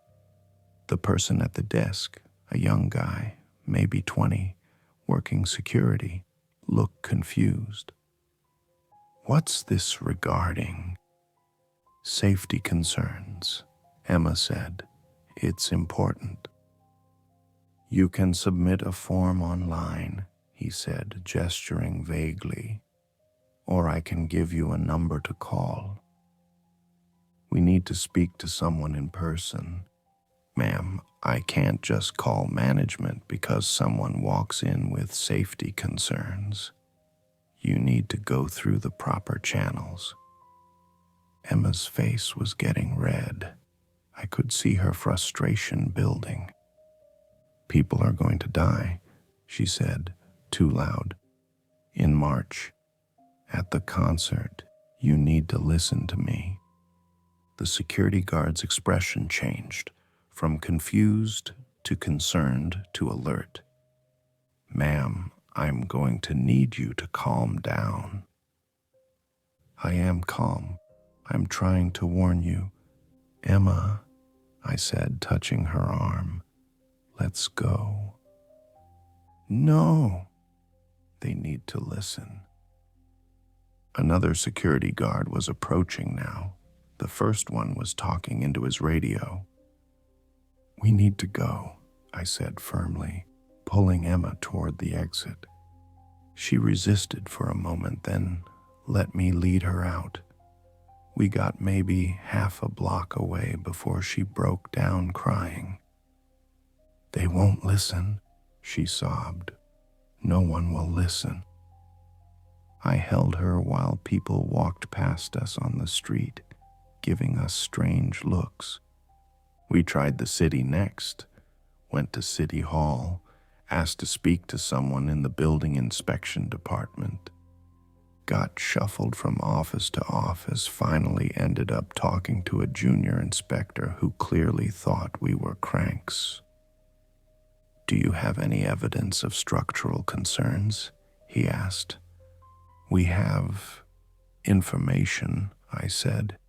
The person at the desk, a young guy, maybe 20, working security, looked confused. What's this regarding? Safety concerns, Emma said. It's important. You can submit a form online, he said, gesturing vaguely, or I can give you a number to call. We need to speak to someone in person. Ma'am, I can't just call management because someone walks in with safety concerns. You need to go through the proper channels. Emma's face was getting red. I could see her frustration building. People are going to die, she said, too loud. In March, at the concert, you need to listen to me. The security guard's expression changed, from confused to concerned to alert. "Ma'am, I'm going to need you to calm down." "I am calm. I'm trying to warn you." "Emma," I said, touching her arm, "let's go." "No." "They need to listen." Another security guard was approaching now. The first one was talking into his radio. "We need to go," I said firmly, pulling Emma toward the exit. She resisted for a moment, then let me lead her out. We got maybe half a block away before she broke down crying. "They won't listen," she sobbed. "No one will listen." I held her while people walked past us on the street, giving us strange looks. We tried the city next, went to City Hall, asked to speak to someone in the building inspection department. Got shuffled from office to office, finally ended up talking to a junior inspector who clearly thought we were cranks. "Do you have any evidence of structural concerns?" he asked. "We have information," I said,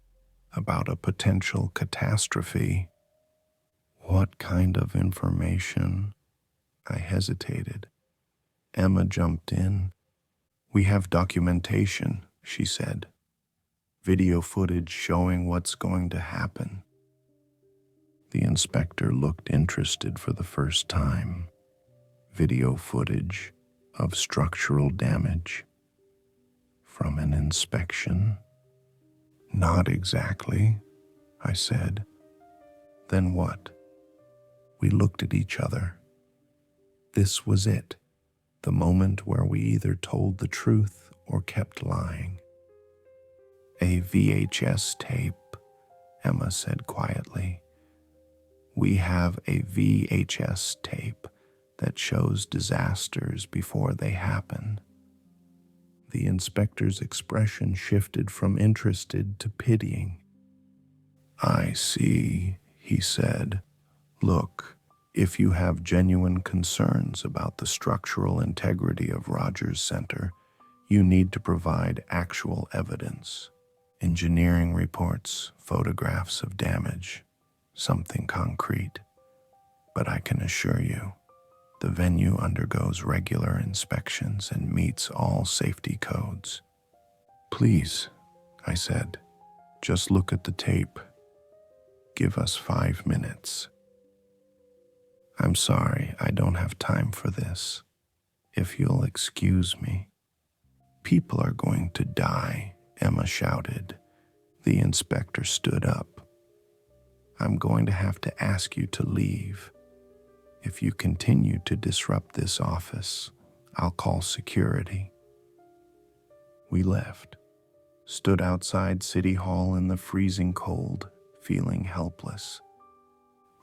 "about a potential catastrophe." "What kind of information?" I hesitated. Emma jumped in. "We have documentation," she said. "Video footage showing what's going to happen." The inspector looked interested for the first time. Video footage of structural damage. From an inspection? "Not exactly," I said. "Then what?" We looked at each other. This was it, the moment where we either told the truth or kept lying. "A VHS tape," Emma said quietly. "We have a VHS tape that shows disasters before they happen." The inspector's expression shifted from interested to pitying. "I see," he said. "Look, if you have genuine concerns about the structural integrity of Rogers Center, you need to provide actual evidence. Engineering reports, photographs of damage, something concrete. But I can assure you, the venue undergoes regular inspections and meets all safety codes." "Please," I said, "just look at the tape. Give us 5 minutes." "I'm sorry, I don't have time for this. If you'll excuse me." "People are going to die," Emma shouted. The inspector stood up. "I'm going to have to ask you to leave. If you continue to disrupt this office, I'll call security." We left, stood outside City Hall in the freezing cold, feeling helpless.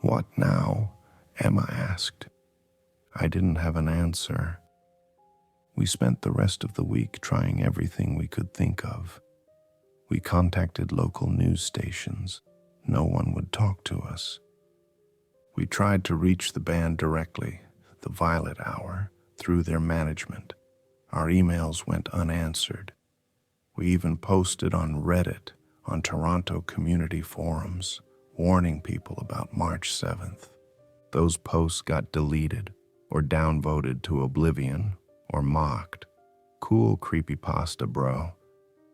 "What now?" Emma asked. I didn't have an answer. We spent the rest of the week trying everything we could think of. We contacted local news stations. No one would talk to us. We tried to reach the band directly, the Violet Hour, through their management. Our emails went unanswered. We even posted on Reddit, on Toronto community forums, warning people about March 7th. Those posts got deleted or downvoted to oblivion or mocked. Cool creepypasta, bro.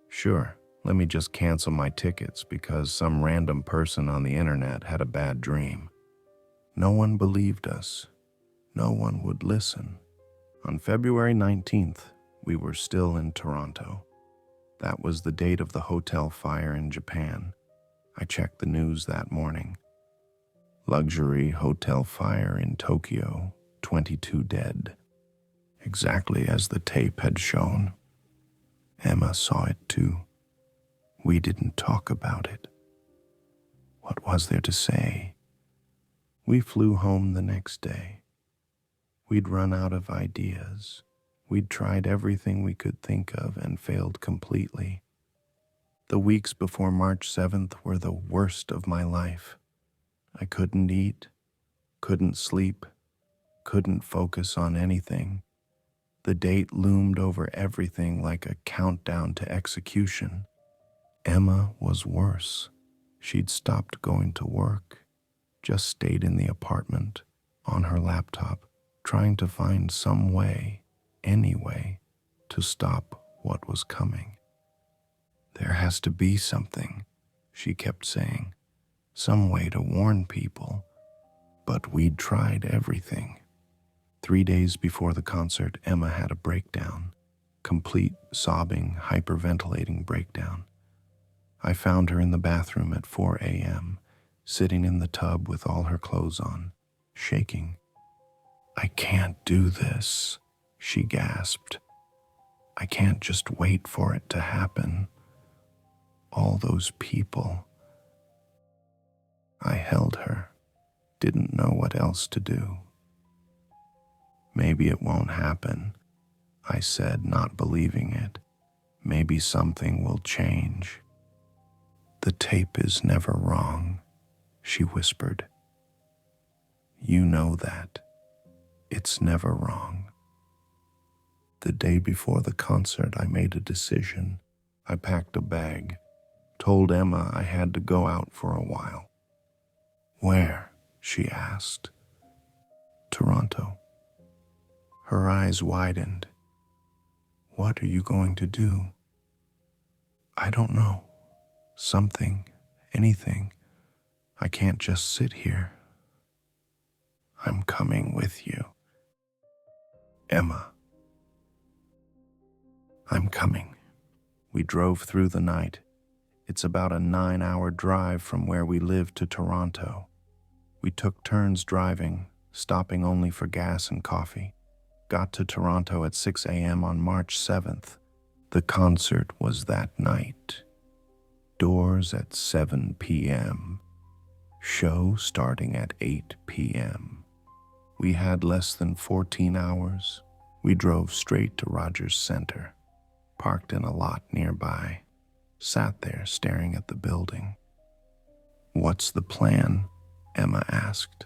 Sure, let me just cancel my tickets because some random person on the internet had a bad dream. No one believed us. No one would listen. On February 19th, we were still in Toronto. That was the date of the hotel fire in Japan. I checked the news that morning. Luxury hotel fire in Tokyo, 22 dead. Exactly as the tape had shown. Emma saw it too. We didn't talk about it. What was there to say? We flew home the next day. We'd run out of ideas. We'd tried everything we could think of and failed completely. The weeks before March 7th were the worst of my life. I couldn't eat, couldn't sleep, couldn't focus on anything. The date loomed over everything like a countdown to execution. Emma was worse. She'd stopped going to work, just stayed in the apartment, on her laptop, trying to find some way, any way, to stop what was coming. There has to be something, she kept saying, some way to warn people. But we'd tried everything. 3 days before the concert, Emma had a breakdown, complete sobbing, hyperventilating breakdown. I found her in the bathroom at 4 a.m., sitting in the tub with all her clothes on, shaking. "I can't do this," she gasped. "I can't just wait for it to happen. All those people." I held her, didn't know what else to do. "Maybe it won't happen," I said, not believing it. "Maybe something will change." "The tape is never wrong," she whispered. "You know that. It's never wrong." The day before the concert, I made a decision. I packed a bag, told Emma I had to go out for a while. "Where?" she asked. "Toronto." Her eyes widened. "What are you going to do?" "I don't know. Something, anything. I can't just sit here." "I'm coming with you." "Emma." "I'm coming." We drove through the night. It's about a 9-hour drive from where we live to Toronto. We took turns driving, stopping only for gas and coffee. Got to Toronto at 6 a.m. on March 7th. The concert was that night. Doors at 7 p.m. Show starting at 8 p.m. We had less than 14 hours. We drove straight to Rogers Centre, parked in a lot nearby, sat there staring at the building. "What's the plan?" Emma asked.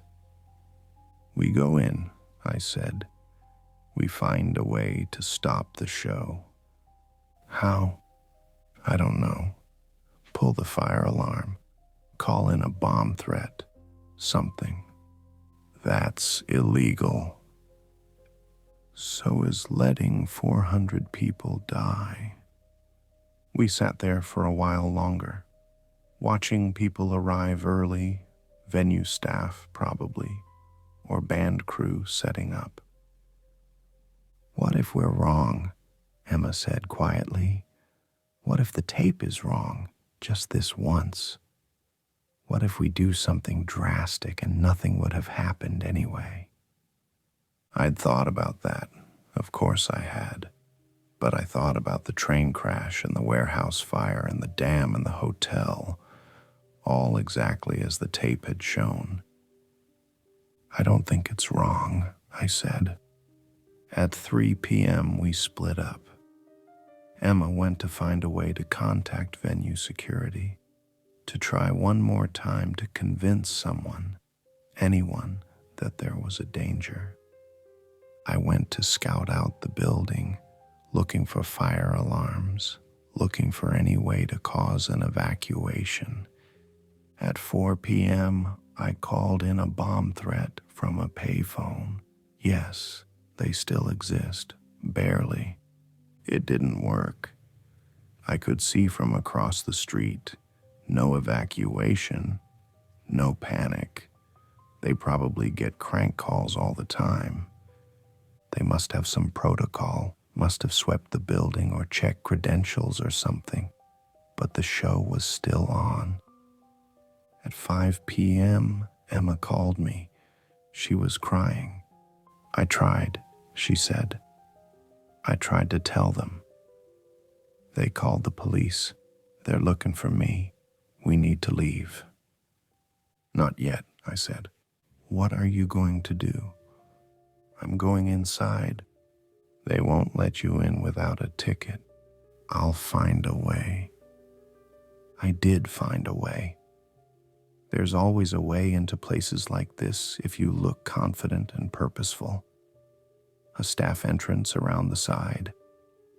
"We go in," I said. "We find a way to stop the show." "How?" "I don't know. Pull the fire alarm. Call in a bomb threat. Something." "That's illegal." "So is letting 400 people die." We sat there for a while longer, watching people arrive early, venue staff probably, or band crew setting up. "What if we're wrong?" Emma said quietly. "What if the tape is wrong, just this once? What if we do something drastic and nothing would have happened anyway?" I'd thought about that. Of course I had. But I thought about the train crash and the warehouse fire and the dam and the hotel, all exactly as the tape had shown. "I don't think it's wrong," I said. At 3 p.m. we split up. Emma went to find a way to contact venue security, to try one more time to convince someone, anyone, that there was a danger. I went to scout out the building, looking for fire alarms, looking for any way to cause an evacuation. At 4 p.m., I called in a bomb threat from a payphone. Yes, they still exist, barely. It didn't work. I could see from across the street. No evacuation, no panic. They probably get crank calls all the time. They must have some protocol, must have swept the building or checked credentials or something. But the show was still on. At 5 p.m., Emma called me. She was crying. "I tried," she said. "I tried to tell them. They called the police. They're looking for me. We need to leave." "Not yet," I said. "What are you going to do?" "I'm going inside. They won't let you in without a ticket. I'll find a way." I did find a way. There's always a way into places like this if you look confident and purposeful. A staff entrance around the side,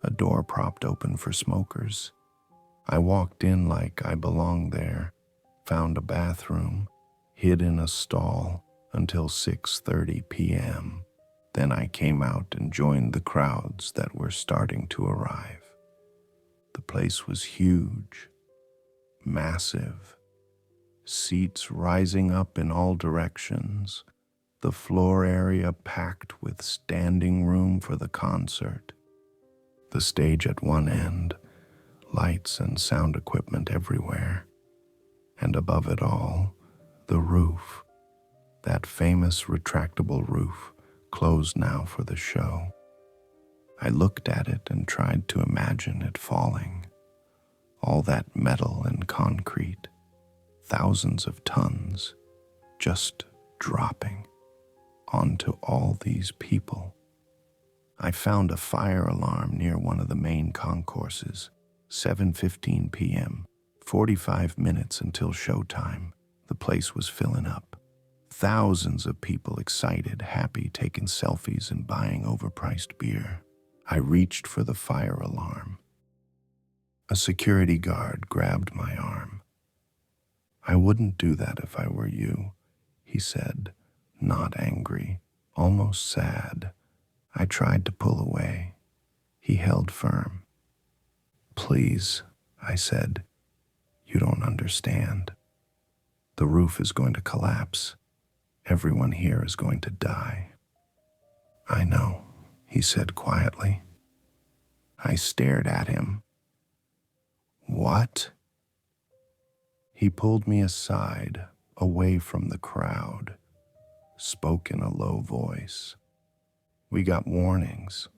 a door propped open for smokers. I walked in like I belonged there, found a bathroom, hid in a stall until 6:30 p.m. Then I came out and joined the crowds that were starting to arrive. The place was huge, massive, seats rising up in all directions, the floor area packed with standing room for the concert. The stage at one end, lights and sound equipment everywhere, and above it all, the roof, that famous retractable roof, closed now for the show. I looked at it and tried to imagine it falling. All that metal and concrete, thousands of tons, just dropping onto all these people. I found a fire alarm near one of the main concourses, 7:15 p.m., 45 minutes until showtime. The place was filling up. Thousands of people excited, happy, taking selfies and buying overpriced beer. I reached for the fire alarm. A security guard grabbed my arm. "I wouldn't do that if I were you," he said, not angry, almost sad. I tried to pull away. He held firm. "Please," I said, "you don't understand. The roof is going to collapse. Everyone here is going to die." "I know," he said quietly. I stared at him. "What?" He pulled me aside, away from the crowd, spoke in a low voice. "We got warnings.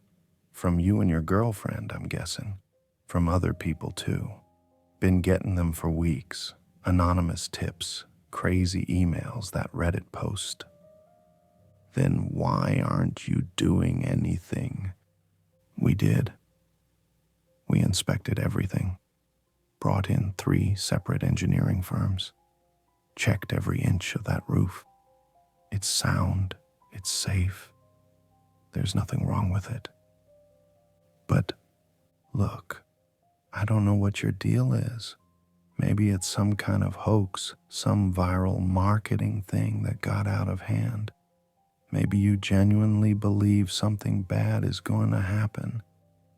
From you and your girlfriend, I'm guessing. From other people, too. Been getting them for weeks. Anonymous tips, crazy emails, that Reddit post. Then why aren't you doing anything?" "We did. We inspected everything. Brought in 3 separate engineering firms. Checked every inch of that roof. It's sound. It's safe. There's nothing wrong with it. But look, I don't know what your deal is. Maybe it's some kind of hoax, some viral marketing thing that got out of hand. Maybe you genuinely believe something bad is going to happen.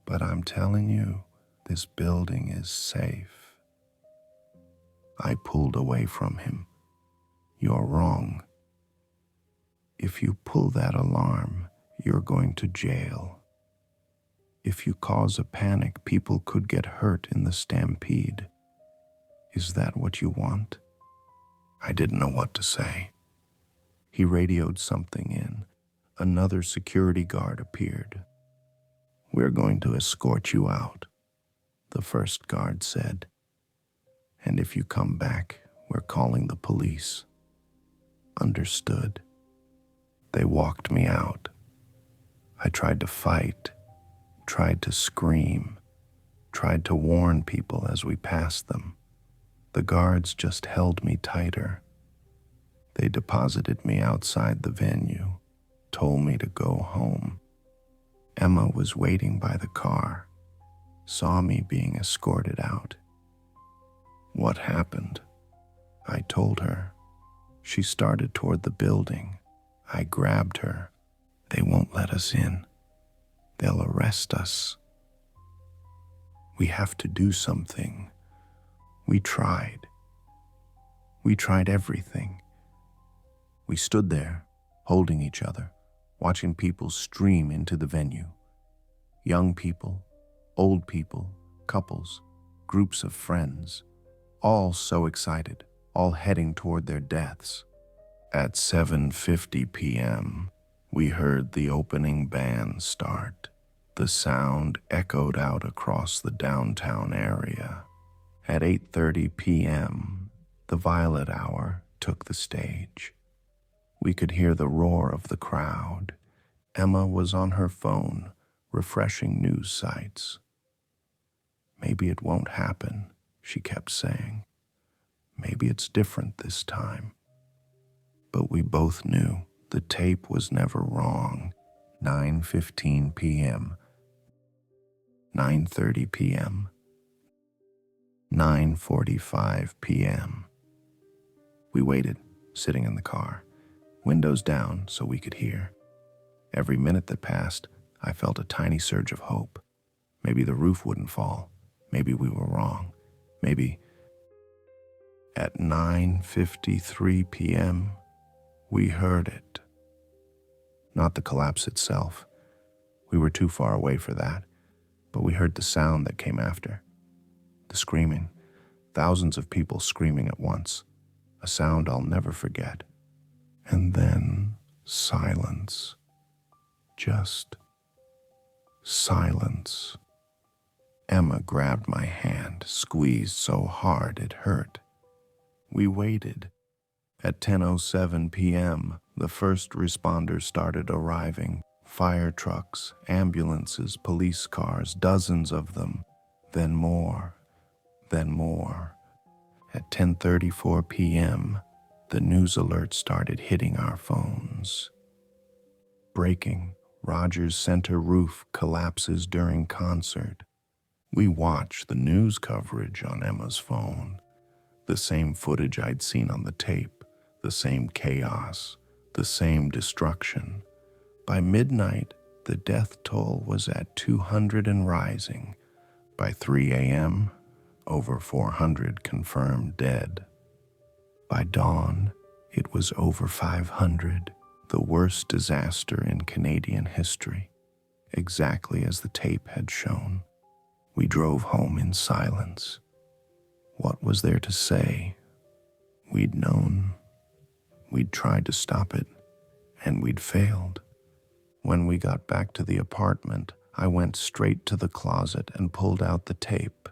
But I'm telling you, this building is safe." I pulled away from him. "You're wrong. If you pull that alarm, you're going to jail. If you cause a panic, people could get hurt in the stampede. Is that what you want?" I didn't know what to say. He radioed something in. Another security guard appeared. "We're going to escort you out," the first guard said. "And if you come back, we're calling the police." "Understood." They walked me out. I tried to fight, tried to scream, tried to warn people as we passed them. The guards just held me tighter. They deposited me outside the venue, told me to go home. Emma was waiting by the car, saw me being escorted out. "What happened?" I told her. She started toward the building. I grabbed her. "They won't let us in. They'll arrest us. We have to do something. We tried. We tried everything." We stood there, holding each other, watching people stream into the venue. Young people, old people, couples, groups of friends, all so excited, all heading toward their deaths. At 7:50 p.m., we heard the opening band start. The sound echoed out across the downtown area. At 8:30 p.m., the Violet Hour took the stage. We could hear the roar of the crowd. Emma was on her phone, refreshing news sites. "Maybe it won't happen," she kept saying. Maybe it's different this time. But we both knew the tape was never wrong. 9:15 p.m., 9:30 p.m., 9:45 p.m. We waited, sitting in the car, windows down so we could hear. Every minute that passed, I felt a tiny surge of hope. Maybe the roof wouldn't fall. Maybe we were wrong. Maybe. At 9:53 p.m., we heard it. Not the collapse itself. We were too far away for that, but we heard the sound that came after. The screaming. Thousands of people screaming at once. A sound I'll never forget. And then silence. Just silence. Emma grabbed my hand, squeezed so hard it hurt. We waited. At 10:07 p.m., the first responders started arriving. Fire trucks, ambulances, police cars, dozens of them. Then more. Then more. At 10:34 p.m., the news alert started hitting our phones. Breaking. Rogers Center roof collapses during concert. We watched the news coverage on Emma's phone. The same footage I'd seen on the tape, the same chaos, the same destruction. By midnight, the death toll was at 200 and rising. By 3 a.m., over 400 confirmed dead. By dawn, it was over 500, the worst disaster in Canadian history, exactly as the tape had shown. We drove home in silence. What was there to say? We'd known. We'd tried to stop it, and we'd failed. When we got back to the apartment, I went straight to the closet and pulled out the tape.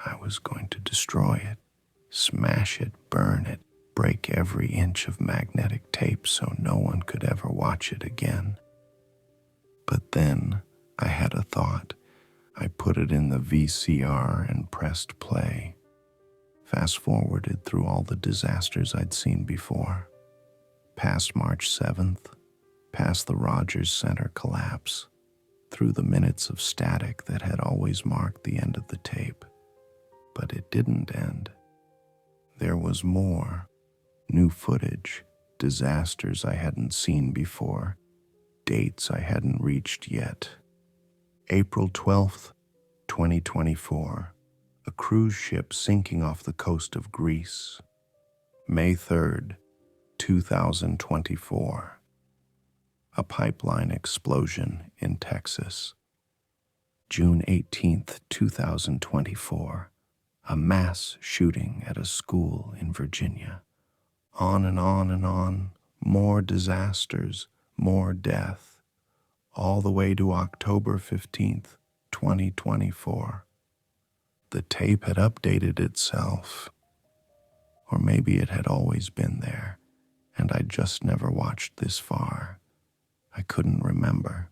I was going to destroy it, smash it, burn it, break every inch of magnetic tape so no one could ever watch it again. But then I had a thought. I put it in the VCR and pressed play. Fast-forwarded through all the disasters I'd seen before. Past March 7th, past the Rogers Center collapse, through the minutes of static that had always marked the end of the tape. But it didn't end. There was more. New footage, disasters I hadn't seen before, dates I hadn't reached yet. April 12th, 2024. A cruise ship sinking off the coast of Greece. May 3rd, 2024. A pipeline explosion in Texas. June 18th, 2024. A mass shooting at a school in Virginia. On and on and on. More disasters, more death. All the way to October 15th, 2024. The tape had updated itself. Or maybe it had always been there, and I just never watched this far. I couldn't remember.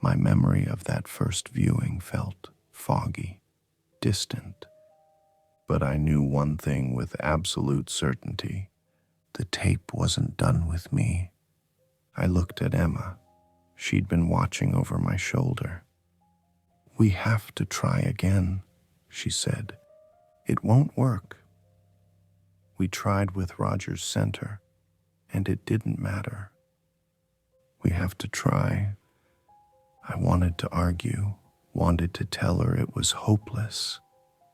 My memory of that first viewing felt foggy, distant. But I knew one thing with absolute certainty. The tape wasn't done with me. I looked at Emma. She'd been watching over my shoulder. "We have to try again," she said. "It won't work." We tried with Rogers Center, and it didn't matter. We have to try. I wanted to argue, wanted to tell her it was hopeless,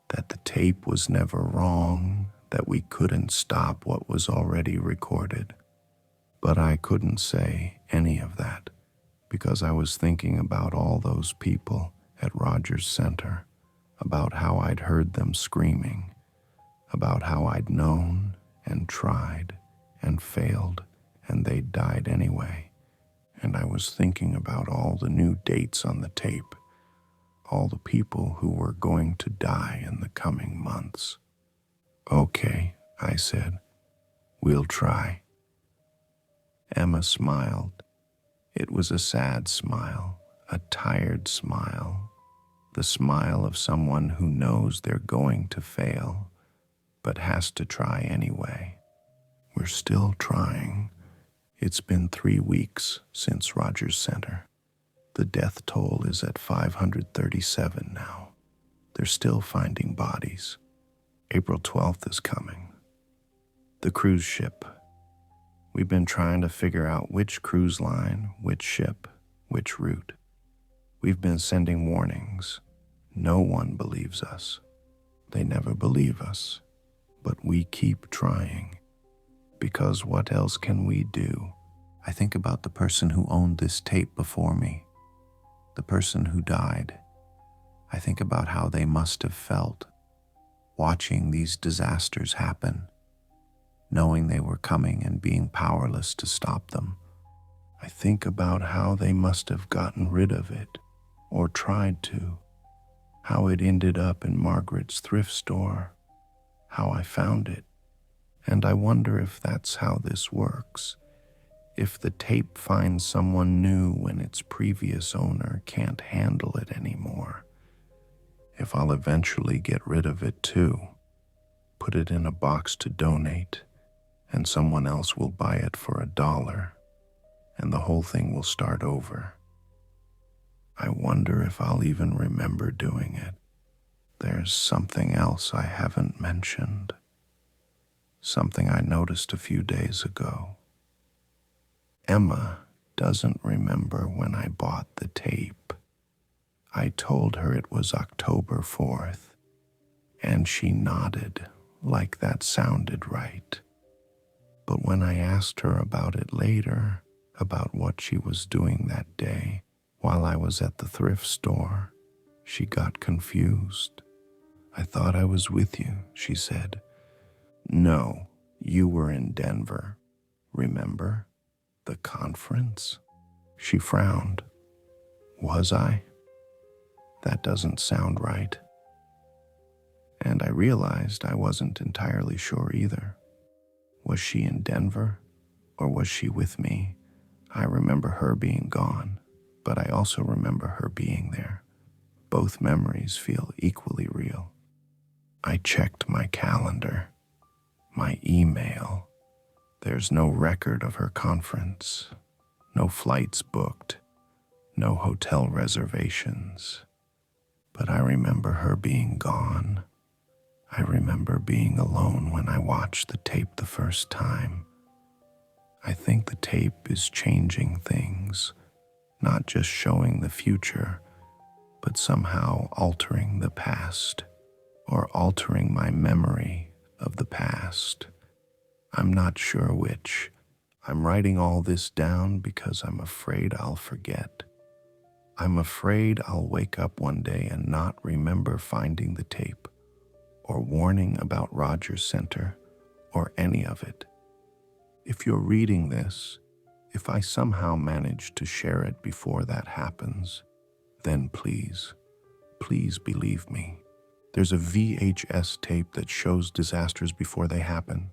that the tape was never wrong, that we couldn't stop what was already recorded. But I couldn't say any of that because I was thinking about all those people at Rogers Center, about how I'd heard them screaming, about how I'd known and tried and failed and they'd died anyway. And I was thinking about all the new dates on the tape, all the people who were going to die in the coming months. "Okay," I said. "We'll try." Emma smiled. It was a sad smile, a tired smile. The smile of someone who knows they're going to fail, but has to try anyway. We're still trying. It's been 3 weeks since Rogers Center. The death toll is at 537 now. They're still finding bodies. April 12th is coming. The cruise ship. We've been trying to figure out which cruise line, which ship, which route. We've been sending warnings. No one believes us. They never believe us. But we keep trying. Because what else can we do? I think about the person who owned this tape before me. The person who died. I think about how they must have felt watching these disasters happen, knowing they were coming and being powerless to stop them. I think about how they must have gotten rid of it, or tried to, how it ended up in Margaret's thrift store, how I found it, and I wonder if that's how this works. If the tape finds someone new when its previous owner can't handle it anymore. If I'll eventually get rid of it too, put it in a box to donate, and someone else will buy it for $1, and the whole thing will start over. I wonder if I'll even remember doing it. There's something else I haven't mentioned. Something I noticed a few days ago. Emma doesn't remember when I bought the tape. I told her it was October 4th, and she nodded like that sounded right. But when I asked her about it later, about what she was doing that day while I was at the thrift store, she got confused. I thought I was with you, she said. No, you were in Denver. Remember? The conference? She frowned. Was I? That doesn't sound right. And I realized I wasn't entirely sure either. Was she in Denver, or was she with me? I remember her being gone, but I also remember her being there. Both memories feel equally real. I checked my calendar, my email. There's no record of her conference, no flights booked, no hotel reservations. But I remember her being gone. I remember being alone when I watched the tape the first time. I think the tape is changing things, not just showing the future, but somehow altering the past, or altering my memory of the past. I'm not sure which. I'm writing all this down because I'm afraid I'll forget. I'm afraid I'll wake up one day and not remember finding the tape, or warning about Rogers Center, or any of it. If you're reading this, if I somehow manage to share it before that happens, then please believe me. There's a VHS tape that shows disasters before they happen.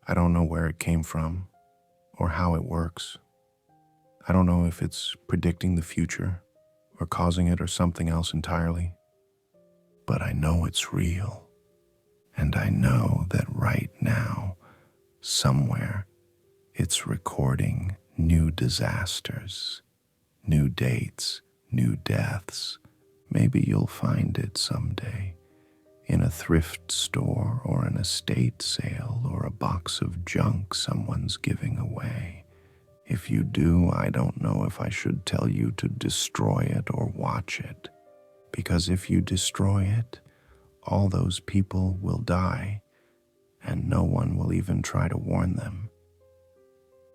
I don't know where it came from or how it works. I don't know if it's predicting the future or causing it or something else entirely. But I know it's real. And I know that right now, somewhere, it's recording new disasters, new dates, new deaths. Maybe you'll find it someday. In a thrift store or an estate sale or a box of junk someone's giving away. If you do, I don't know if I should tell you to destroy it or watch it. Because if you destroy it, all those people will die, and no one will even try to warn them.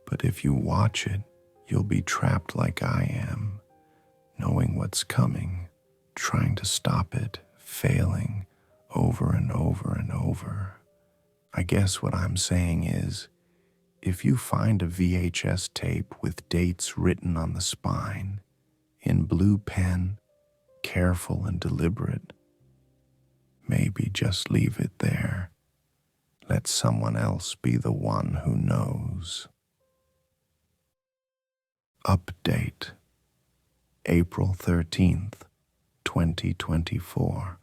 But if you watch it, you'll be trapped like I am, knowing what's coming, trying to stop it, failing, over and over and over. I guess what I'm saying is, if you find a VHS tape with dates written on the spine, in blue pen, careful and deliberate, maybe just leave it there. Let someone else be the one who knows. Update, April 13th. 2024.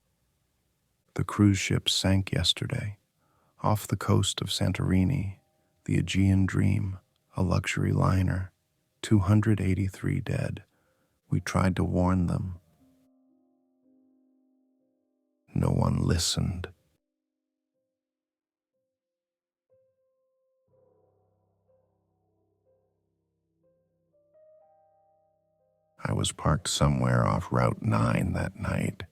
The cruise ship sank yesterday, off the coast of Santorini, the Aegean Dream, a luxury liner, 283 dead. We tried to warn them. No one listened. I was parked somewhere off Route 9 that night.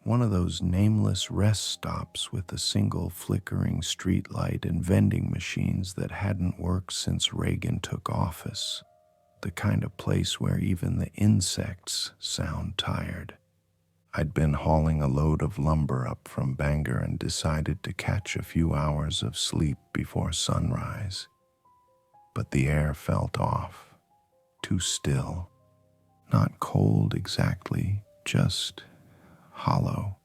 One of those nameless rest stops with a single flickering streetlight and vending machines that hadn't worked since Reagan took office. The kind of place where even the insects sound tired. I'd been hauling a load of lumber up from Bangor and decided to catch a few hours of sleep before sunrise. But the air felt off. Too still. Not cold exactly, just hollow.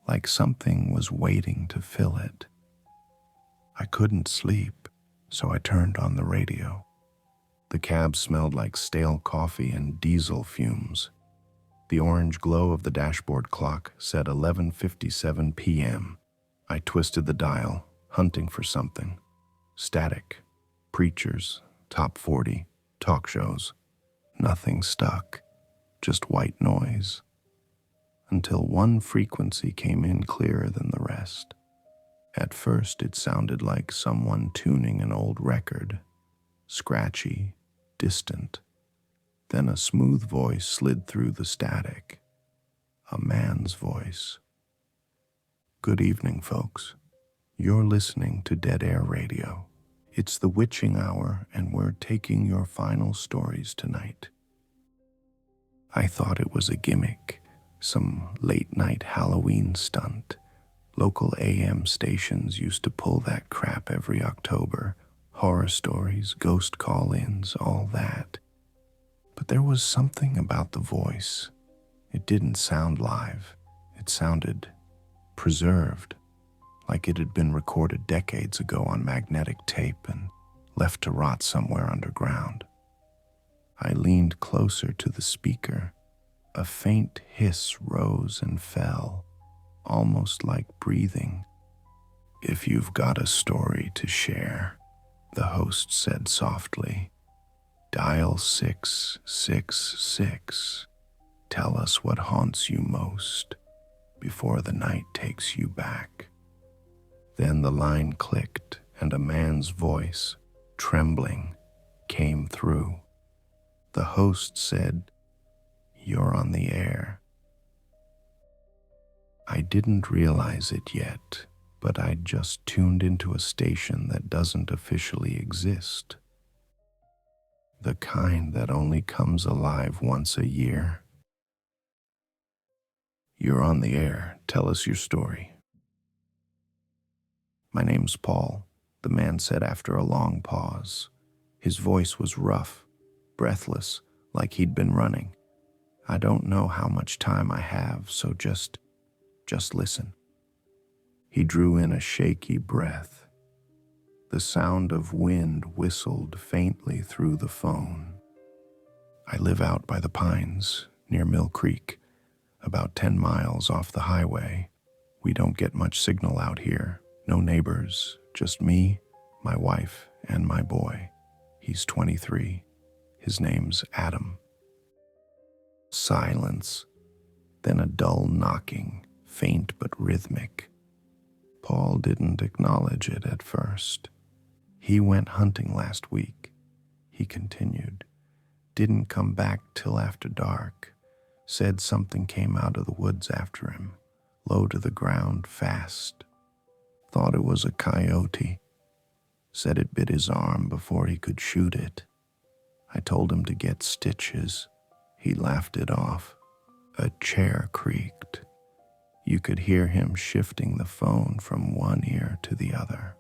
Like something was waiting to fill it. I couldn't sleep, so I turned on the radio. The cab smelled like stale coffee and diesel fumes. The orange glow of the dashboard clock said 11:57 p.m. I twisted the dial, hunting for something. Static. Preachers. Top 40. Talk shows. Nothing stuck. Just white noise. Until one frequency came in clearer than the rest. At first, it sounded like someone tuning an old record. Scratchy. Distant. Then a smooth voice slid through the static. A man's voice. Good evening, folks. You're listening to Dead Air Radio. It's the witching hour, and we're taking your final stories tonight. I thought it was a gimmick, some late-night Halloween stunt. Local AM stations used to pull that crap every October. Horror stories, ghost call-ins, all that. But there was something about the voice. It didn't sound live. It sounded preserved, like it had been recorded decades ago on magnetic tape and left to rot somewhere underground. I leaned closer to the speaker. A faint hiss rose and fell, almost like breathing. If you've got a story to share, the host said softly, dial 666. Tell us what haunts you most before the night takes you back. Then the line clicked and a man's voice, trembling, came through. The host said, "You're on the air." I didn't realize it yet, but I'd just tuned into a station that doesn't officially exist. The kind that only comes alive once a year. You're on the air. Tell us your story. My name's Paul, the man said after a long pause. His voice was rough, breathless, like he'd been running. I don't know how much time I have, so just listen. He drew in a shaky breath. The sound of wind whistled faintly through the phone. I live out by the pines, near Mill Creek, about 10 miles off the highway. We don't get much signal out here. No neighbors, just me, my wife, and my boy. He's 23. His name's Adam. Silence, then a dull knocking, faint but rhythmic. Paul didn't acknowledge it at first. He went hunting last week, he continued. Didn't come back till after dark. Said something came out of the woods after him, low to the ground, fast. Thought it was a coyote. Said it bit his arm before he could shoot it. I told him to get stitches. He laughed it off. A chair creaked. You could hear him shifting the phone from one ear to the other.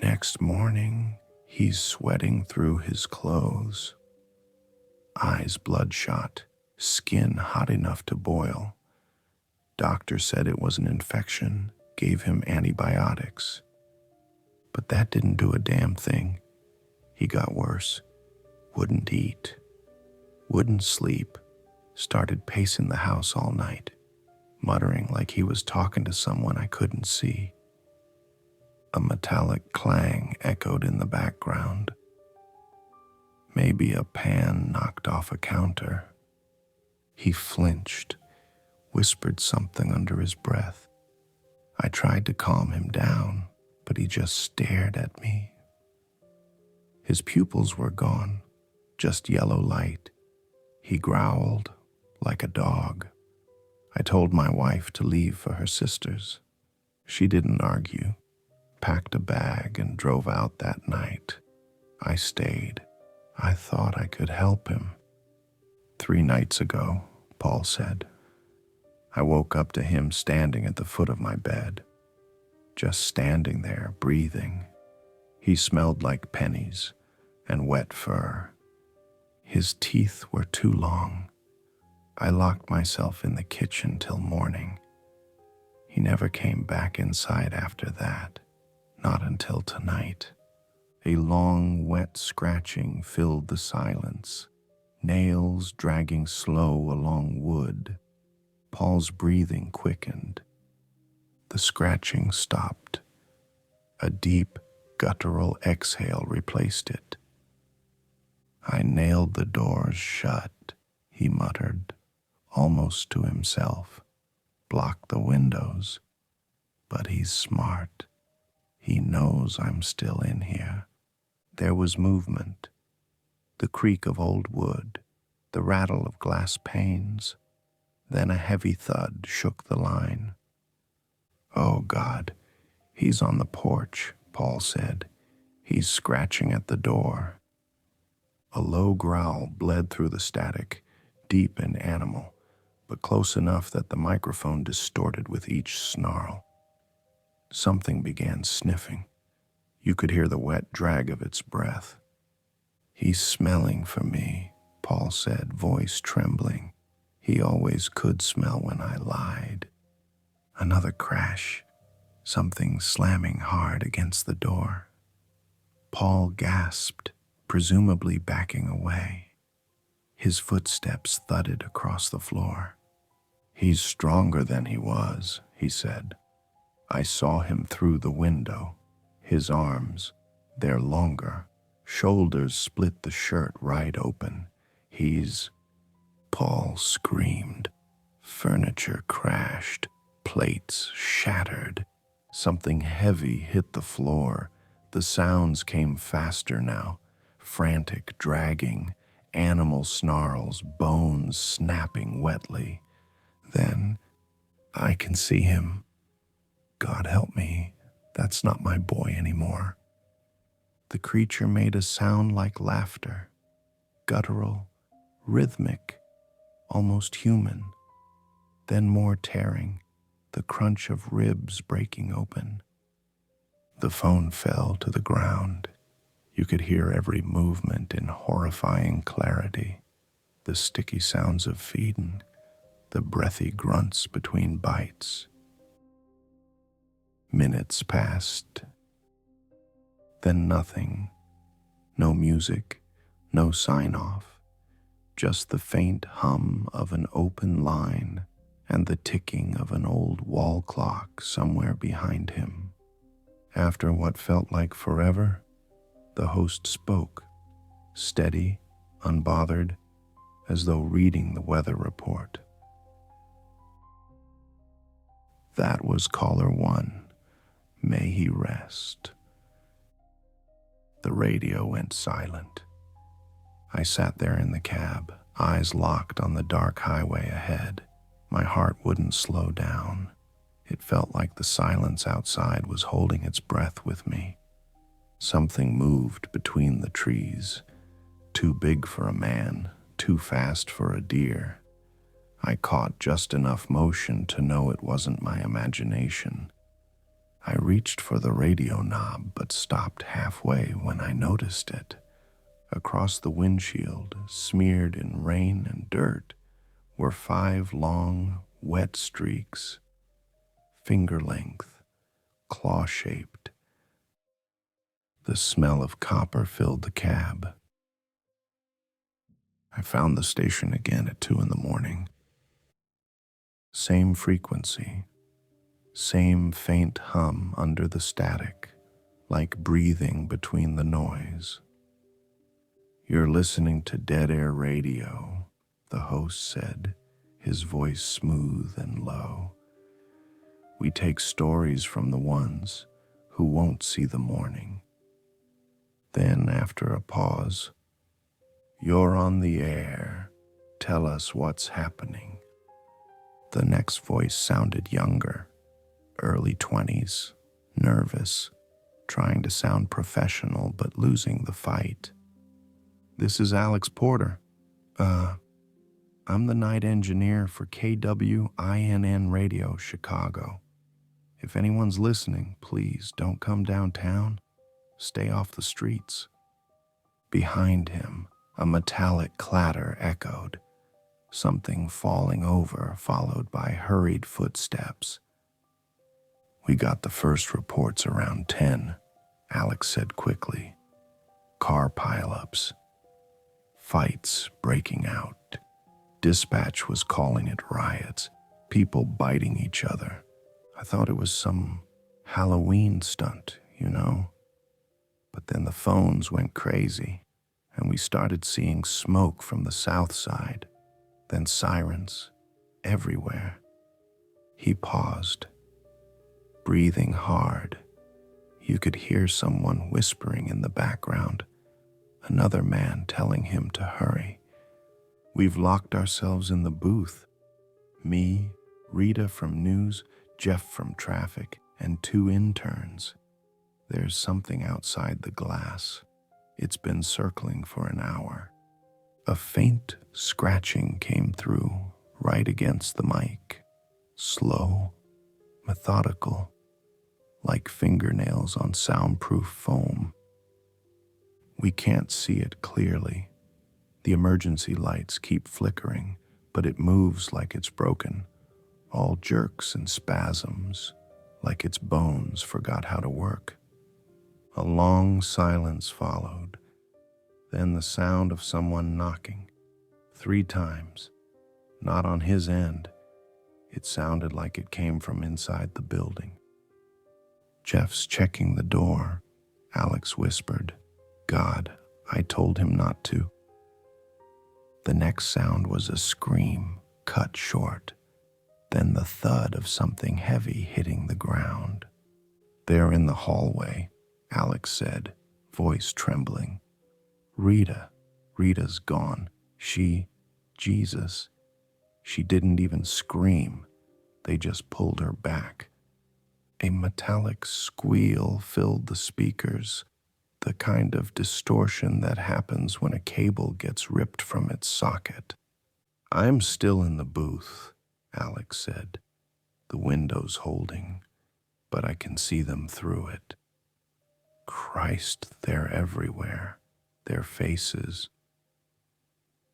Next morning, he's sweating through his clothes. Eyes bloodshot, skin hot enough to boil. Doctor said it was an infection, gave him antibiotics. But that didn't do a damn thing. He got worse. Wouldn't eat. Wouldn't sleep. started pacing the house all night, muttering like he was talking to someone I couldn't see. A metallic clang echoed in the background. Maybe a pan knocked off a counter. He flinched, whispered something under his breath. I tried to calm him down, but he just stared at me. His pupils were gone, just yellow light. He growled like a dog. I told my wife to leave for her sisters. She didn't argue, packed a bag and drove out that night. I stayed. I thought I could help him. 3 nights ago, Paul said, I woke up to him standing at the foot of my bed, just standing there, breathing. He smelled like pennies and wet fur. His teeth were too long. I locked myself in the kitchen till morning. He never came back inside after that, not until tonight. A long, wet scratching filled the silence, nails dragging slow along wood. Paul's breathing quickened. The scratching stopped. A deep, guttural exhale replaced it. I nailed the doors shut, he muttered, almost to himself. Blocked the windows. But he's smart. He knows I'm still in here. There was movement. The creak of old wood, the rattle of glass panes. Then a heavy thud shook the line. Oh, God, he's on the porch, Paul said. He's scratching at the door. A low growl bled through the static, deep and animal, but close enough that the microphone distorted with each snarl. Something began sniffing. You could hear the wet drag of its breath. He's smelling for me, Paul said, voice trembling. He always could smell when I lied. Another crash, something slamming hard against the door. Paul gasped, presumably backing away. His footsteps thudded across the floor. He's stronger than he was, he said. I saw him through the window. His arms, they're longer. Shoulders split the shirt right open. Paul screamed. Furniture crashed. Plates shattered. Something heavy hit the floor. The sounds came faster now. Frantic dragging. Animal snarls, bones snapping wetly. Then, I can see him. God help me, that's not my boy anymore. The creature made a sound like laughter, guttural, rhythmic, almost human. Then more tearing, the crunch of ribs breaking open. The phone fell to the ground. You could hear every movement in horrifying clarity, the sticky sounds of feeding, the breathy grunts between bites. Minutes passed. Then nothing. No music, no sign-off, just the faint hum of an open line and the ticking of an old wall clock somewhere behind him. After what felt like forever, the host spoke, steady, unbothered, as though reading the weather report. That was caller 1. May he rest. The radio went silent. I sat there in the cab, eyes locked on the dark highway ahead. My heart wouldn't slow down. It felt like the silence outside was holding its breath with me. Something moved between the trees, too big for a man, too fast for a deer. I caught just enough motion to know it wasn't my imagination. I reached for the radio knob but stopped halfway when I noticed it. Across the windshield, smeared in rain and dirt, were 5 long, wet streaks, finger-length, claw-shaped. The smell of copper filled the cab. I found the station again at 2 in the morning. Same frequency, same faint hum under the static, like breathing between the noise. "You're listening to Dead Air Radio," the host said, his voice smooth and low. "We take stories from the ones who won't see the morning." Then, after a pause, "You're on the air. Tell us what's happening." The next voice sounded younger, early 20s, nervous, trying to sound professional but losing the fight. "This is Alex Porter. I'm the night engineer for KWINN Radio Chicago. If anyone's listening, please don't come downtown. Stay off the streets." Behind him, a metallic clatter echoed, something falling over, followed by hurried footsteps. "We got the first reports around 10, Alex said quickly. "Car pileups, fights breaking out. Dispatch was calling it riots, people biting each other. I thought it was some Halloween stunt, you know? But then the phones went crazy, and we started seeing smoke from the south side, then sirens everywhere." He paused, breathing hard. You could hear someone whispering in the background, another man telling him to hurry. "We've locked ourselves in the booth. Me, Rita from news, Jeff from traffic, and 2 interns. There's something outside the glass. It's been circling for an hour." A faint scratching came through right against the mic, slow, methodical, like fingernails on soundproof foam. "We can't see it clearly. The emergency lights keep flickering, but it moves like it's broken, all jerks and spasms, like its bones forgot how to work." A long silence followed, then the sound of someone knocking, 3 times, not on his end. It sounded like it came from inside the building. "Jeff's checking the door," Alex whispered. "God, I told him not to." The next sound was a scream, cut short, then the thud of something heavy hitting the ground. "They're in the hallway," Alex said, voice trembling. Rita's gone. Jesus. She didn't even scream. They just pulled her back." A metallic squeal filled the speakers, the kind of distortion that happens when a cable gets ripped from its socket. "I'm still in the booth," Alex said, the windows holding, "but I can see them through it. Christ, they're everywhere, their faces."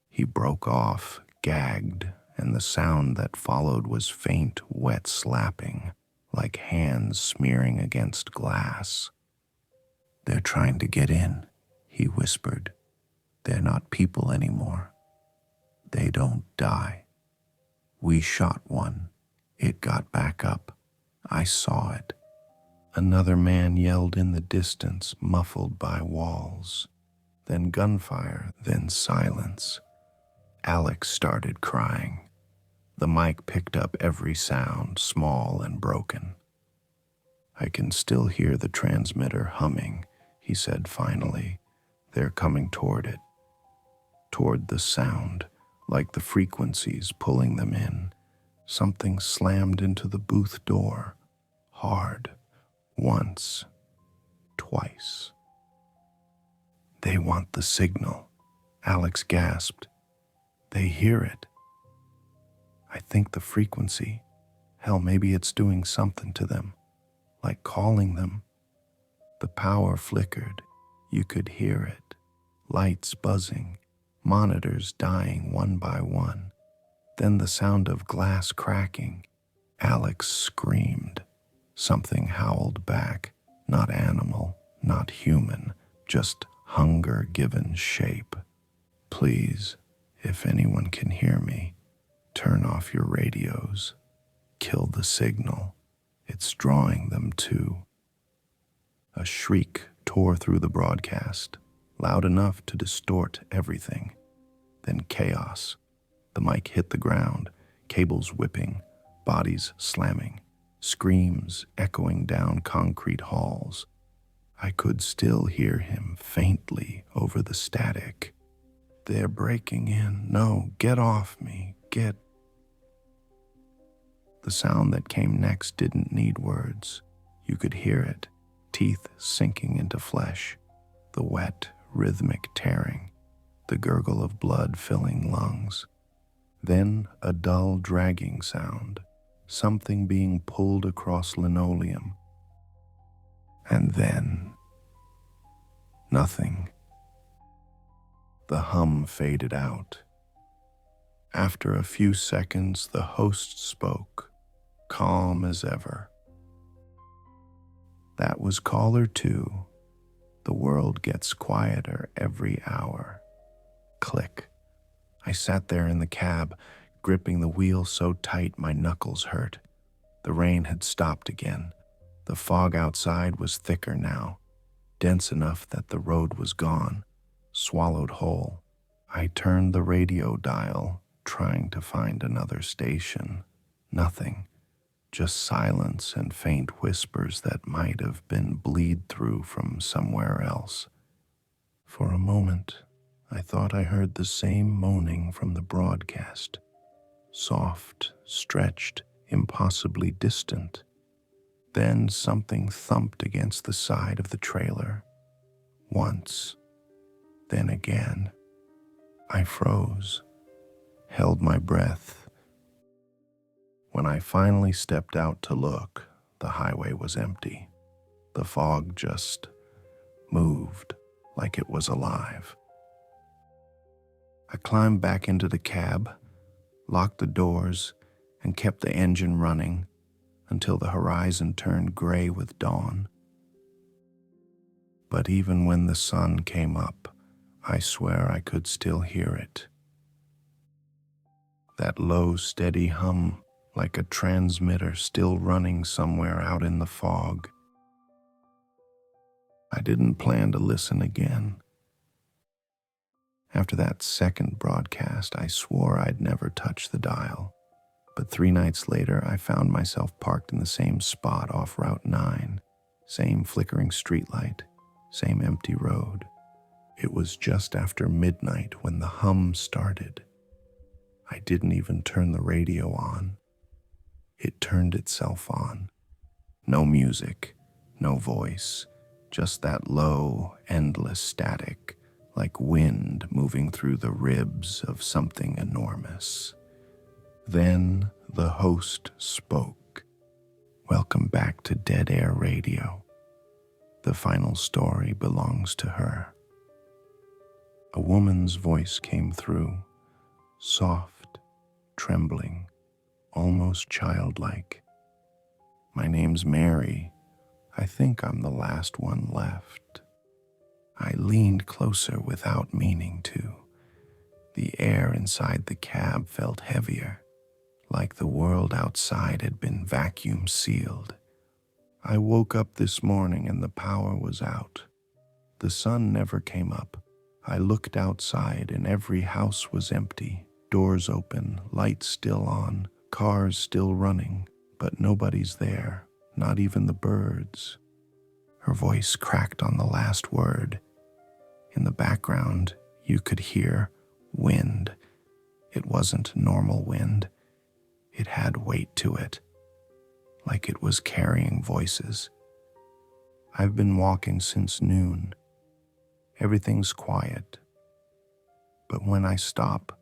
He broke off, gagged, and the sound that followed was faint, wet slapping, like hands smearing against glass. "They're trying to get in," he whispered. "They're not people anymore. They don't die. We shot one. It got back up. I saw it." Another man yelled in the distance, muffled by walls. Then gunfire, then silence. Alex started crying. The mic picked up every sound, small and broken. "I can still hear the transmitter humming," he said finally. "They're coming toward it. Toward the sound, like the frequencies pulling them in." Something slammed into the booth door, hard, once, twice. "They want the signal," Alex gasped. "They hear it. I think the frequency, hell, maybe it's doing something to them, like calling them." The power flickered. You could hear it. Lights buzzing, monitors dying one by one. Then the sound of glass cracking. Alex screamed. Something howled back, not animal, not human, just hunger given shape. "Please, If anyone can hear me, turn off your radios. Kill the signal. It's drawing them too. A shriek tore through the broadcast, loud enough to distort everything. Then chaos. The mic hit the ground, cables whipping, bodies slamming, screams echoing down concrete halls. I could still hear him faintly over the static. They're breaking in. No, get off me. Get. The sound that came next didn't need words. You could hear it, teeth sinking into flesh, the wet, rhythmic tearing, the gurgle of blood filling lungs. Then a dull dragging sound, something being pulled across linoleum. And then nothing. The hum faded out. After a few seconds, the host spoke, calm as ever. That was caller 2. The world gets quieter every hour. Click. I sat there in the cab, gripping the wheel so tight my knuckles hurt. The rain had stopped again. The fog outside was thicker now, dense enough that the road was gone, swallowed whole. I turned the radio dial, trying to find another station. Nothing. Just silence and faint whispers that might have been bleed through from somewhere else. For a moment, I thought I heard the same moaning from the broadcast. Soft, stretched, impossibly distant. Then something thumped against the side of the trailer. Once. Then again. I froze, held my breath. When I finally stepped out to look, the highway was empty. The fog just moved like it was alive. I climbed back into the cab, locked the doors, and kept the engine running until the horizon turned gray with dawn. But even when the sun came up, I swear I could still hear it. That low, steady hum, like a transmitter still running somewhere out in the fog. I didn't plan to listen again. After that second broadcast, I swore I'd never touch the dial. But 3 nights later, I found myself parked in the same spot off Route 9, same flickering streetlight, same empty road. It was just after midnight when the hum started. I didn't even turn the radio on. It turned itself on. No music, no voice, just that low, endless static, like wind moving through the ribs of something enormous. Then the host spoke. Welcome back to Dead Air Radio. The final story belongs to her. A woman's voice came through, soft, trembling, almost childlike. My name's Mary. I think I'm the last one left. I leaned closer without meaning to. The air inside the cab felt heavier, like the world outside had been vacuum sealed. I woke up this morning and the power was out. The sun never came up. I looked outside and every house was empty, doors open, lights still on, cars still running, but nobody's there, not even the birds. Her voice cracked on the last word. In the background, you could hear wind. It wasn't normal wind. It had weight to it, like it was carrying voices. I've been walking since noon. Everything's quiet. But when I stop,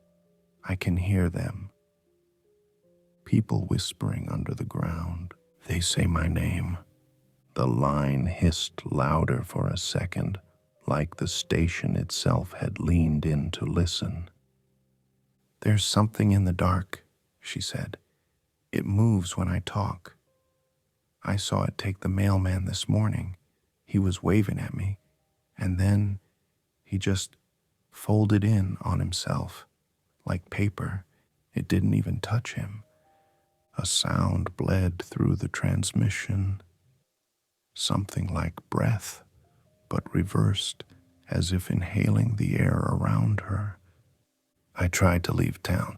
I can hear them. People whispering under the ground. They say my name. The line hissed louder for a second, like the station itself had leaned in to listen. There's something in the dark, she said. It moves when I talk. I saw it take the mailman this morning. He was waving at me, and then he just folded in on himself, like paper. It didn't even touch him. A sound bled through the transmission, something like breath, but reversed, as if inhaling the air around her. I tried to leave town.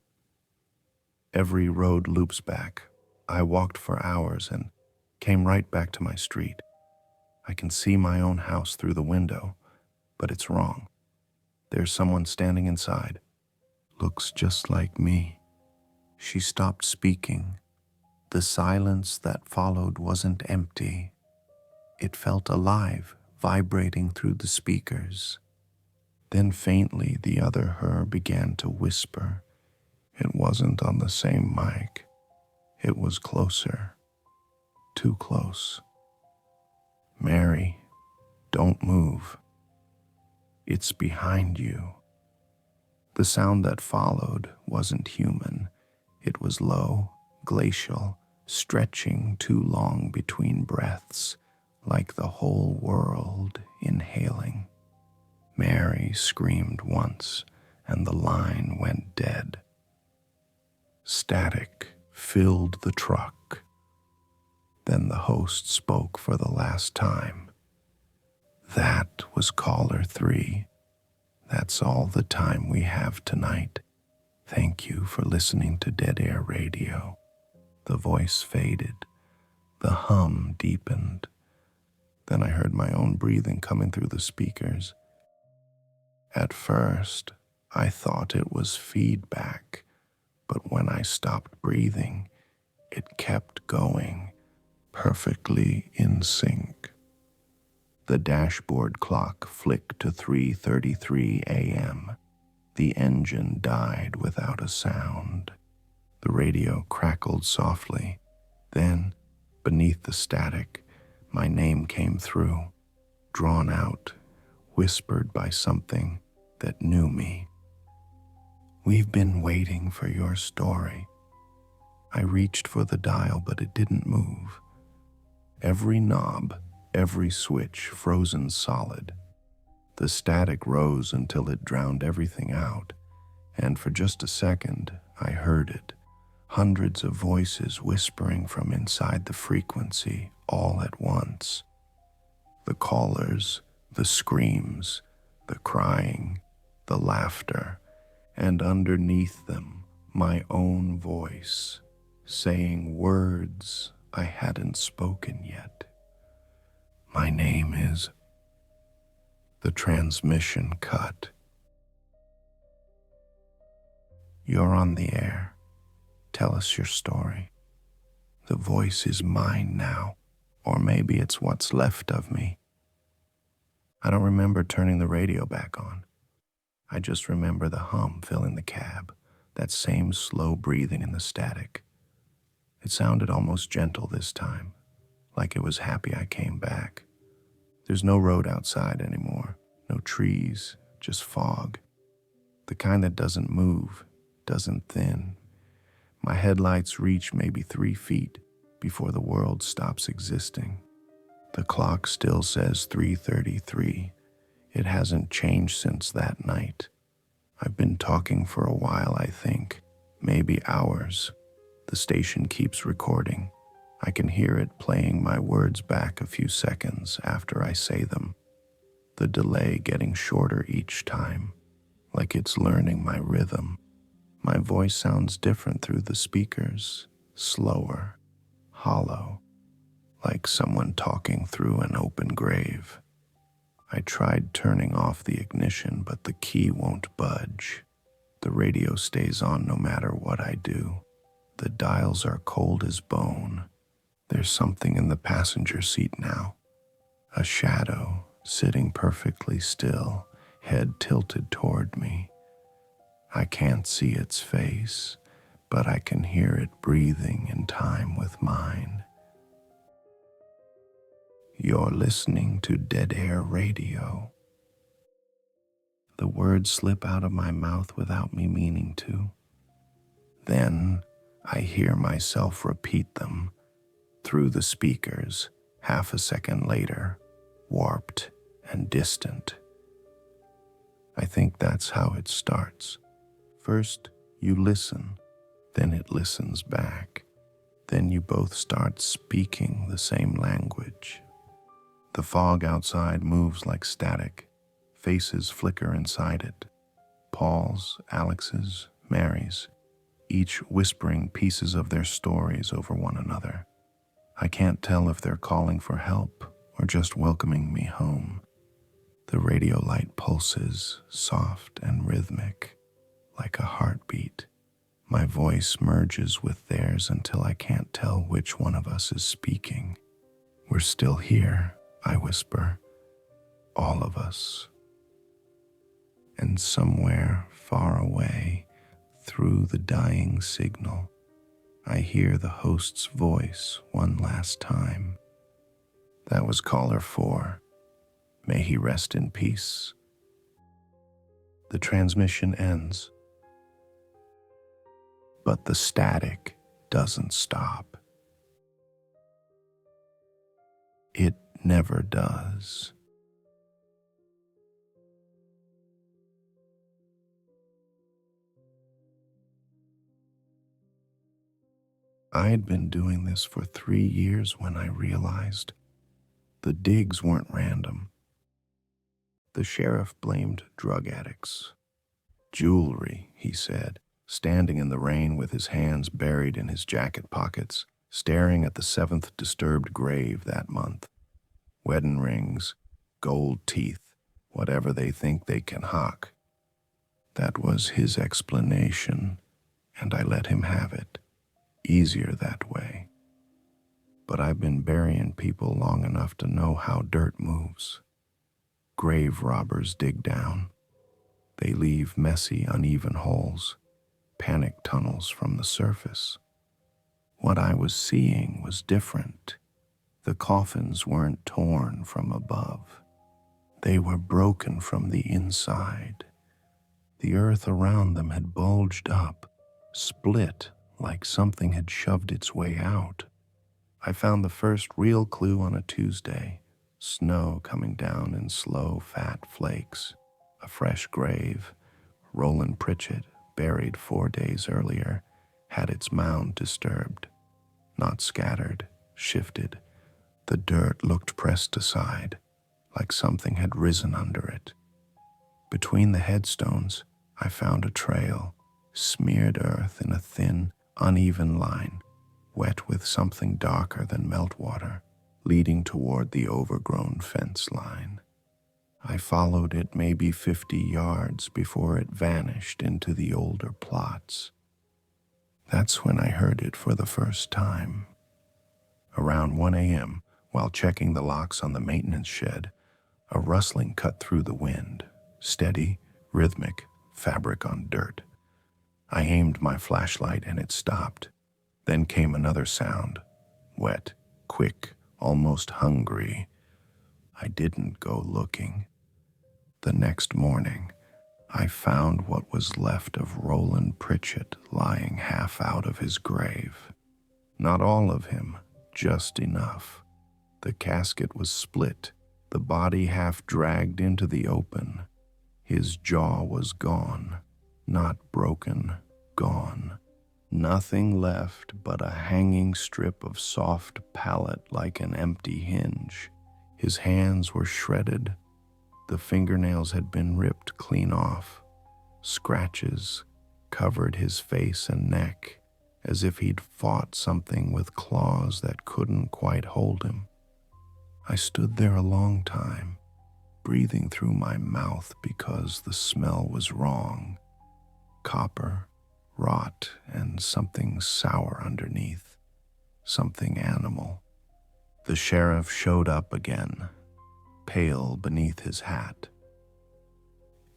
Every road loops back. I walked for hours and came right back to my street. I can see my own house through the window, but it's wrong. There's someone standing inside. Looks just like me. She stopped speaking. The silence that followed wasn't empty. It felt alive, vibrating through the speakers. Then faintly, the other her began to whisper. It wasn't on the same mic. It was closer. Too close. Mary, don't move. It's behind you. The sound that followed wasn't human. It was low, glacial, stretching too long between breaths, like the whole world inhaling. Mary screamed once, and the line went dead. Static filled the truck. Then the host spoke for the last time. That was caller 3. That's all the time we have tonight. Thank you for listening to Dead Air Radio. The voice faded. The hum deepened. Then I heard my own breathing coming through the speakers. At first, I thought it was feedback, but when I stopped breathing, it kept going, perfectly in sync. The dashboard clock flicked to 3:33 a.m. The engine died without a sound. The radio crackled softly. Then, beneath the static, my name came through, drawn out, whispered by something that knew me. We've been waiting for your story. I reached for the dial, but it didn't move. Every knob, every switch frozen solid. The static rose until it drowned everything out, and for just a second, I heard it. Hundreds of voices whispering from inside the frequency, all at once. The callers, the screams, the crying, the laughter, and underneath them, my own voice, saying words I hadn't spoken yet. My name is... The transmission cut. You're on the air. Tell us your story. The voice is mine now, or maybe it's what's left of me. I don't remember turning the radio back on. I just remember the hum filling the cab, that same slow breathing in the static. It sounded almost gentle this time, like it was happy I came back. There's no road outside anymore, no trees, just fog. The kind that doesn't move, doesn't thin. My headlights reach maybe 3 feet before the world stops existing. The clock still says 3:33. It hasn't changed since that night. I've been talking for a while, I think, maybe hours. The station keeps recording. I can hear it playing my words back a few seconds after I say them. The delay getting shorter each time, like it's learning my rhythm. My voice sounds different through the speakers, slower, hollow, like someone talking through an open grave. I tried turning off the ignition, but the key won't budge. The radio stays on no matter what I do. The dials are cold as bone. There's something in the passenger seat now. A shadow sitting perfectly still, head tilted toward me. I can't see its face, but I can hear it breathing in time with mine. You're listening to Dead Air Radio. The words slip out of my mouth without me meaning to. Then I hear myself repeat them through the speakers, half a second later, warped and distant. I think that's how it starts. First, You listen, then it listens back. Then you both start speaking the same language. The fog outside moves like static. Faces flicker inside it. Paul's, Alex's, Mary's, each whispering pieces of their stories over one another. I can't tell if they're calling for help or just welcoming me home. The radio light pulses, soft and rhythmic, like a heartbeat. My voice merges with theirs until I can't tell which one of us is speaking. We're still here, I whisper. All of us. And somewhere far away, through the dying signal, I hear the host's voice one last time. That was caller 4. May he rest in peace. The transmission ends. But the static doesn't stop. It never does. I had been doing this for 3 years when I realized the digs weren't random. The sheriff blamed drug addicts. Jewelry, he said, standing in the rain with his hands buried in his jacket pockets, staring at the 7th disturbed grave that month. Wedding rings, gold teeth, whatever they think they can hawk. That was his explanation, and I let him have it. Easier that way. But I've been burying people long enough to know how dirt moves. Grave robbers dig down. They leave messy, uneven holes, panic tunnels from the surface. What I was seeing was different. The coffins weren't torn from above. They were broken from the inside. The earth around them had bulged up, split like something had shoved its way out. I found the first real clue on a Tuesday, snow coming down in slow, fat flakes, a fresh grave. Roland Pritchett, buried 4 days earlier, had its mound disturbed, not scattered, shifted. The dirt looked pressed aside, like something had risen under it. Between the headstones, I found a trail, smeared earth in a thin, uneven line, wet with something darker than meltwater, leading toward the overgrown fence line. I followed it maybe 50 yards before it vanished into the older plots. That's when I heard it for the first time. Around 1 a.m., while checking the locks on the maintenance shed, a rustling cut through the wind, steady, rhythmic, fabric on dirt. I aimed my flashlight and it stopped. Then came another sound, wet, quick, almost hungry. I didn't go looking. The next morning, I found what was left of Roland Pritchett lying half out of his grave. Not all of him, just enough. The casket was split, the body half dragged into the open. His jaw was gone, not broken, gone. Nothing left but a hanging strip of soft palate like an empty hinge. His hands were shredded. The fingernails had been ripped clean off. Scratches covered his face and neck, as if he'd fought something with claws that couldn't quite hold him. I stood there a long time, breathing through my mouth because the smell was wrong. Copper, rot, and something sour underneath. Something animal. The sheriff showed up again, pale beneath his hat.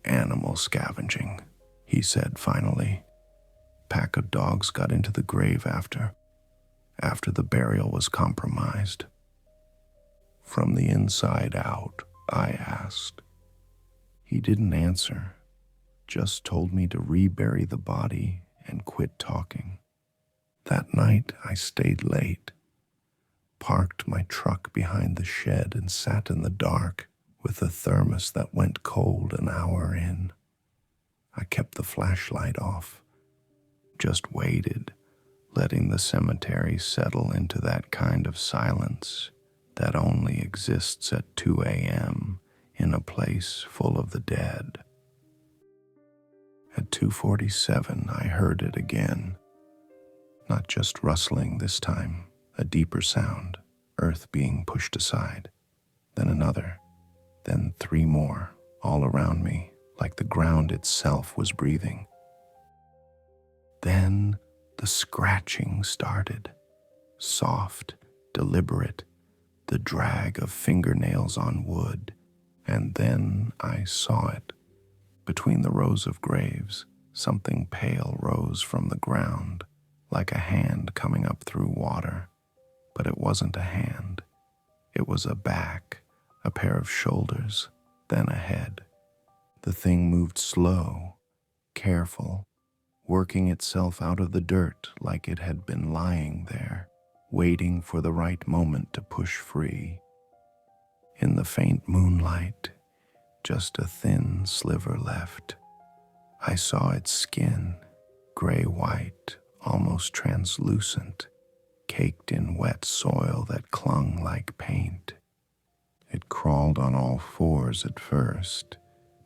"Animal scavenging," he said finally. "Pack of dogs got into the grave after the burial was compromised." "From the inside out?" I asked. He didn't answer, just told me to rebury the body and quit talking. That night I stayed late, parked my truck behind the shed and sat in the dark with a thermos that went cold an hour in. I kept the flashlight off, just waited, letting the cemetery settle into that kind of silence that only exists at 2 a.m. in a place full of the dead. At 2:47, I heard it again. Not just rustling this time, a deeper sound, earth being pushed aside. Then another, then 3 more, all around me, like the ground itself was breathing. Then the scratching started, soft, deliberate, the drag of fingernails on wood, and then I saw it. Between the rows of graves, something pale rose from the ground, like a hand coming up through water. But it wasn't a hand. It was a back, a pair of shoulders, then a head. The thing moved slow, careful, working itself out of the dirt like it had been lying there, waiting for the right moment to push free. In the faint moonlight, just a thin sliver left. I saw its skin, gray-white, almost translucent, caked in wet soil that clung like paint. It crawled on all fours at first,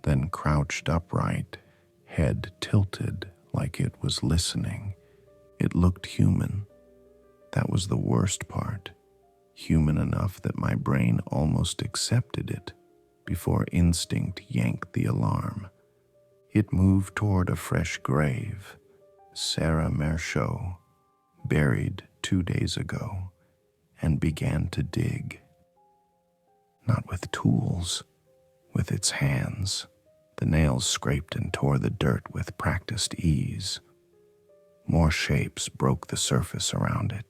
then crouched upright, head tilted like it was listening. It looked human. That was the worst part. Human enough that my brain almost accepted it before instinct yanked the alarm. It moved toward a fresh grave, Sarah Merchaud, buried 2 days ago, and began to dig. Not with tools, with its hands. The nails scraped and tore the dirt with practiced ease. More shapes broke the surface around it.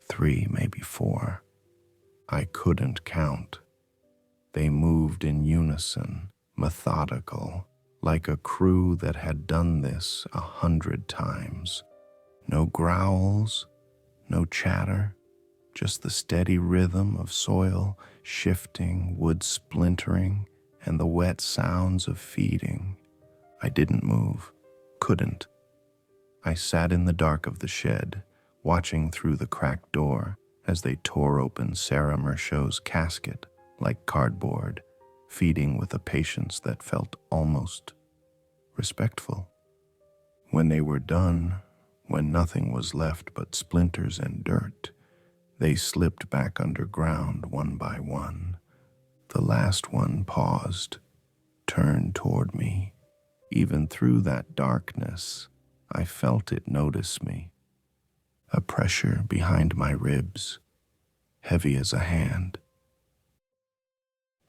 3, maybe 4. I couldn't count. They moved in unison, methodical, like a crew that had done this 100 times. No growls, no chatter, just the steady rhythm of soil shifting, wood splintering, and the wet sounds of feeding. I didn't move, couldn't. I sat in the dark of the shed, watching through the cracked door as they tore open Sarah Merchaud's casket like cardboard, feeding with a patience that felt almost respectful. When they were done, when nothing was left but splinters and dirt, they slipped back underground one by one. The last one paused, turned toward me. Even through that darkness, I felt it notice me. A pressure behind my ribs, heavy as a hand.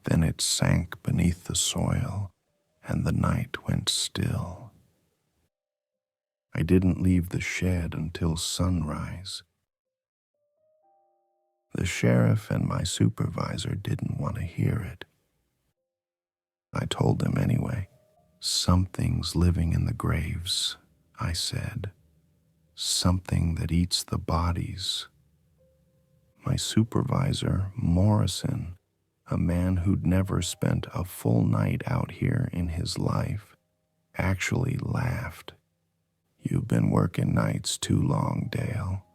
Then it sank beneath the soil, and the night went still. I didn't leave the shed until sunrise. The sheriff and my supervisor didn't want to hear it. I told them anyway. Something's living in the graves, I said. Something that eats the bodies. My supervisor, Morrison, a man who'd never spent a full night out here in his life, actually laughed. "You've been working nights too long, Dale.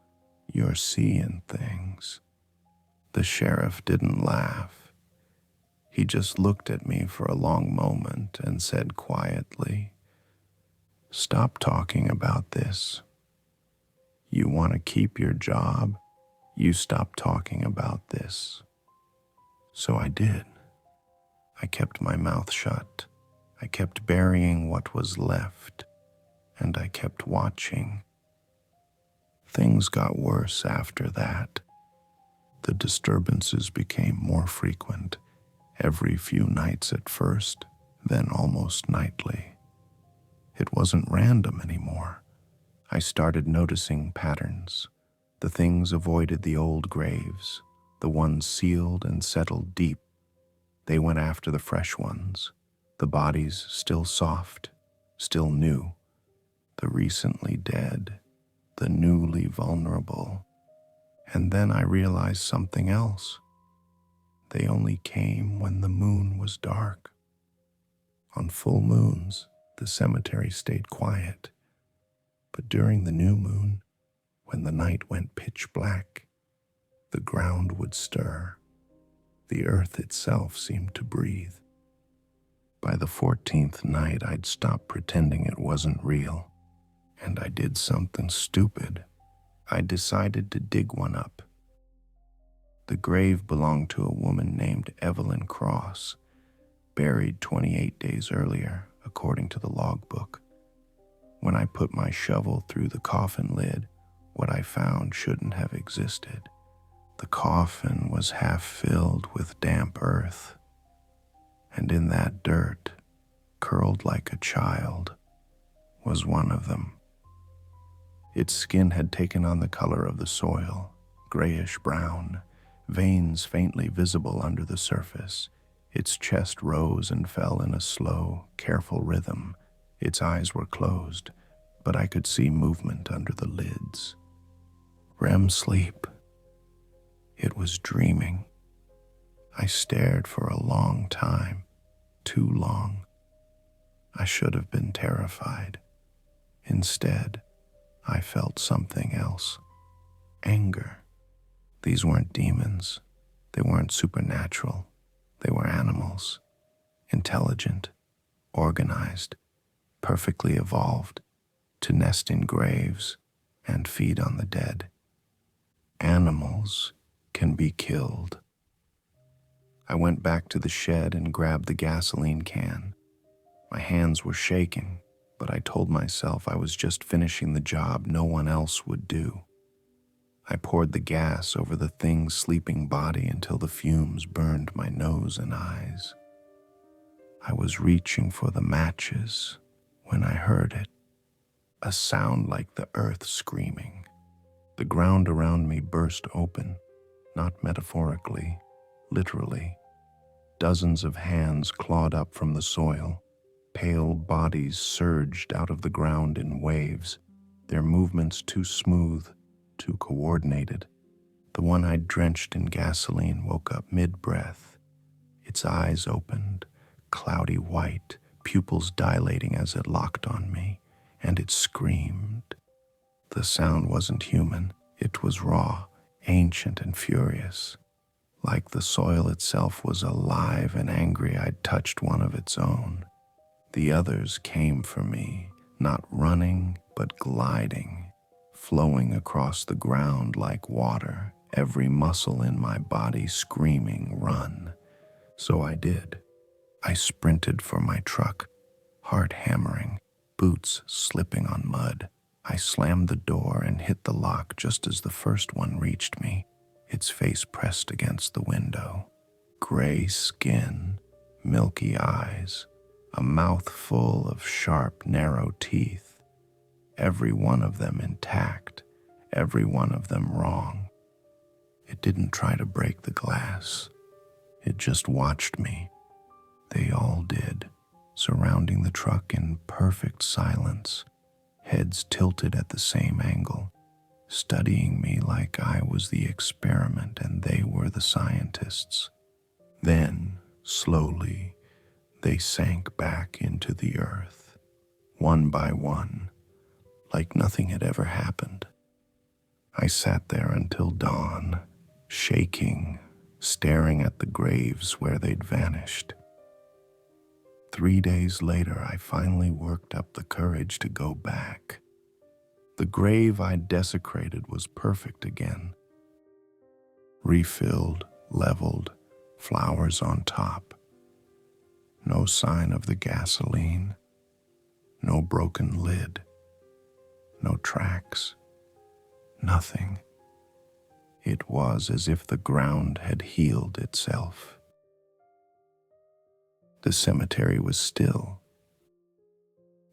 You're seeing things." The sheriff didn't laugh. He just looked at me for a long moment and said quietly, "Stop talking about this. You want to keep your job? You stop talking about this." So I did. I kept my mouth shut. I kept burying what was left, and I kept watching. Things got worse after that. The disturbances became more frequent, every few nights at first, then almost nightly. It wasn't random anymore. I started noticing patterns. The things avoided the old graves, the ones sealed and settled deep. They went after the fresh ones, the bodies still soft, still new, the recently dead, the newly vulnerable. And then I realized something else. They only came when the moon was dark. On full moons, the cemetery stayed quiet. But during the new moon, when the night went pitch black, the ground would stir. The earth itself seemed to breathe. By the 14th night, I'd stopped pretending it wasn't real, and I did something stupid. I decided to dig one up. The grave belonged to a woman named Evelyn Cross, buried 28 days earlier, according to the logbook. When I put my shovel through the coffin lid, what I found shouldn't have existed. The coffin was half filled with damp earth, and in that dirt, curled like a child, was one of them. Its skin had taken on the color of the soil, grayish-brown, veins faintly visible under the surface. Its chest rose and fell in a slow, careful rhythm. Its eyes were closed, but I could see movement under the lids. REM sleep. It was dreaming. I stared for a long time, too long. I should have been terrified. Instead, I felt something else. Anger. These weren't demons. They weren't supernatural. They were animals. Intelligent, organized, perfectly evolved to nest in graves and feed on the dead. Animals can be killed. I went back to the shed and grabbed the gasoline can. My hands were shaking, but I told myself I was just finishing the job no one else would do. I poured the gas over the thing's sleeping body until the fumes burned my nose and eyes. I was reaching for the matches when I heard it, a sound like the earth screaming. The ground around me burst open, not metaphorically, literally. Dozens of hands clawed up from the soil. Pale bodies surged out of the ground in waves, their movements too smooth, too coordinated. The one I'd drenched in gasoline woke up mid-breath. Its eyes opened, cloudy white, pupils dilating as it locked on me, and it screamed. The sound wasn't human. It was raw, ancient, and furious. Like the soil itself was alive and angry I'd touched one of its own. The others came for me, not running, but gliding, flowing across the ground like water, every muscle in my body screaming, "Run." So I did. I sprinted for my truck, heart hammering, boots slipping on mud. I slammed the door and hit the lock just as the first one reached me, its face pressed against the window. Gray skin, milky eyes, a mouth full of sharp, narrow teeth, every one of them intact, every one of them wrong. It didn't try to break the glass. It just watched me. They all did, surrounding the truck in perfect silence, heads tilted at the same angle, studying me like I was the experiment and they were the scientists. Then, slowly, they sank back into the earth, one by one, like nothing had ever happened. I sat there until dawn, shaking, staring at the graves where they'd vanished. 3 days later, I finally worked up the courage to go back. The grave I'd desecrated was perfect again. Refilled, leveled, flowers on top. No sign of the gasoline. No broken lid. No tracks. Nothing. It was as if the ground had healed itself. The cemetery was still.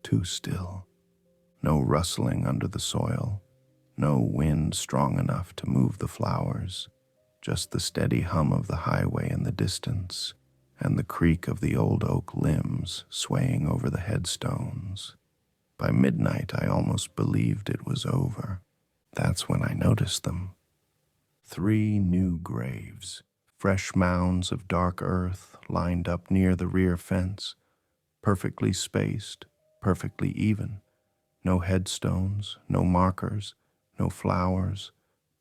Too still. No rustling under the soil. No wind strong enough to move the flowers. Just the steady hum of the highway in the distance, and the creak of the old oak limbs swaying over the headstones. By midnight, I almost believed it was over. That's when I noticed them. 3 new graves, fresh mounds of dark earth lined up near the rear fence, perfectly spaced, perfectly even. No headstones, no markers, no flowers,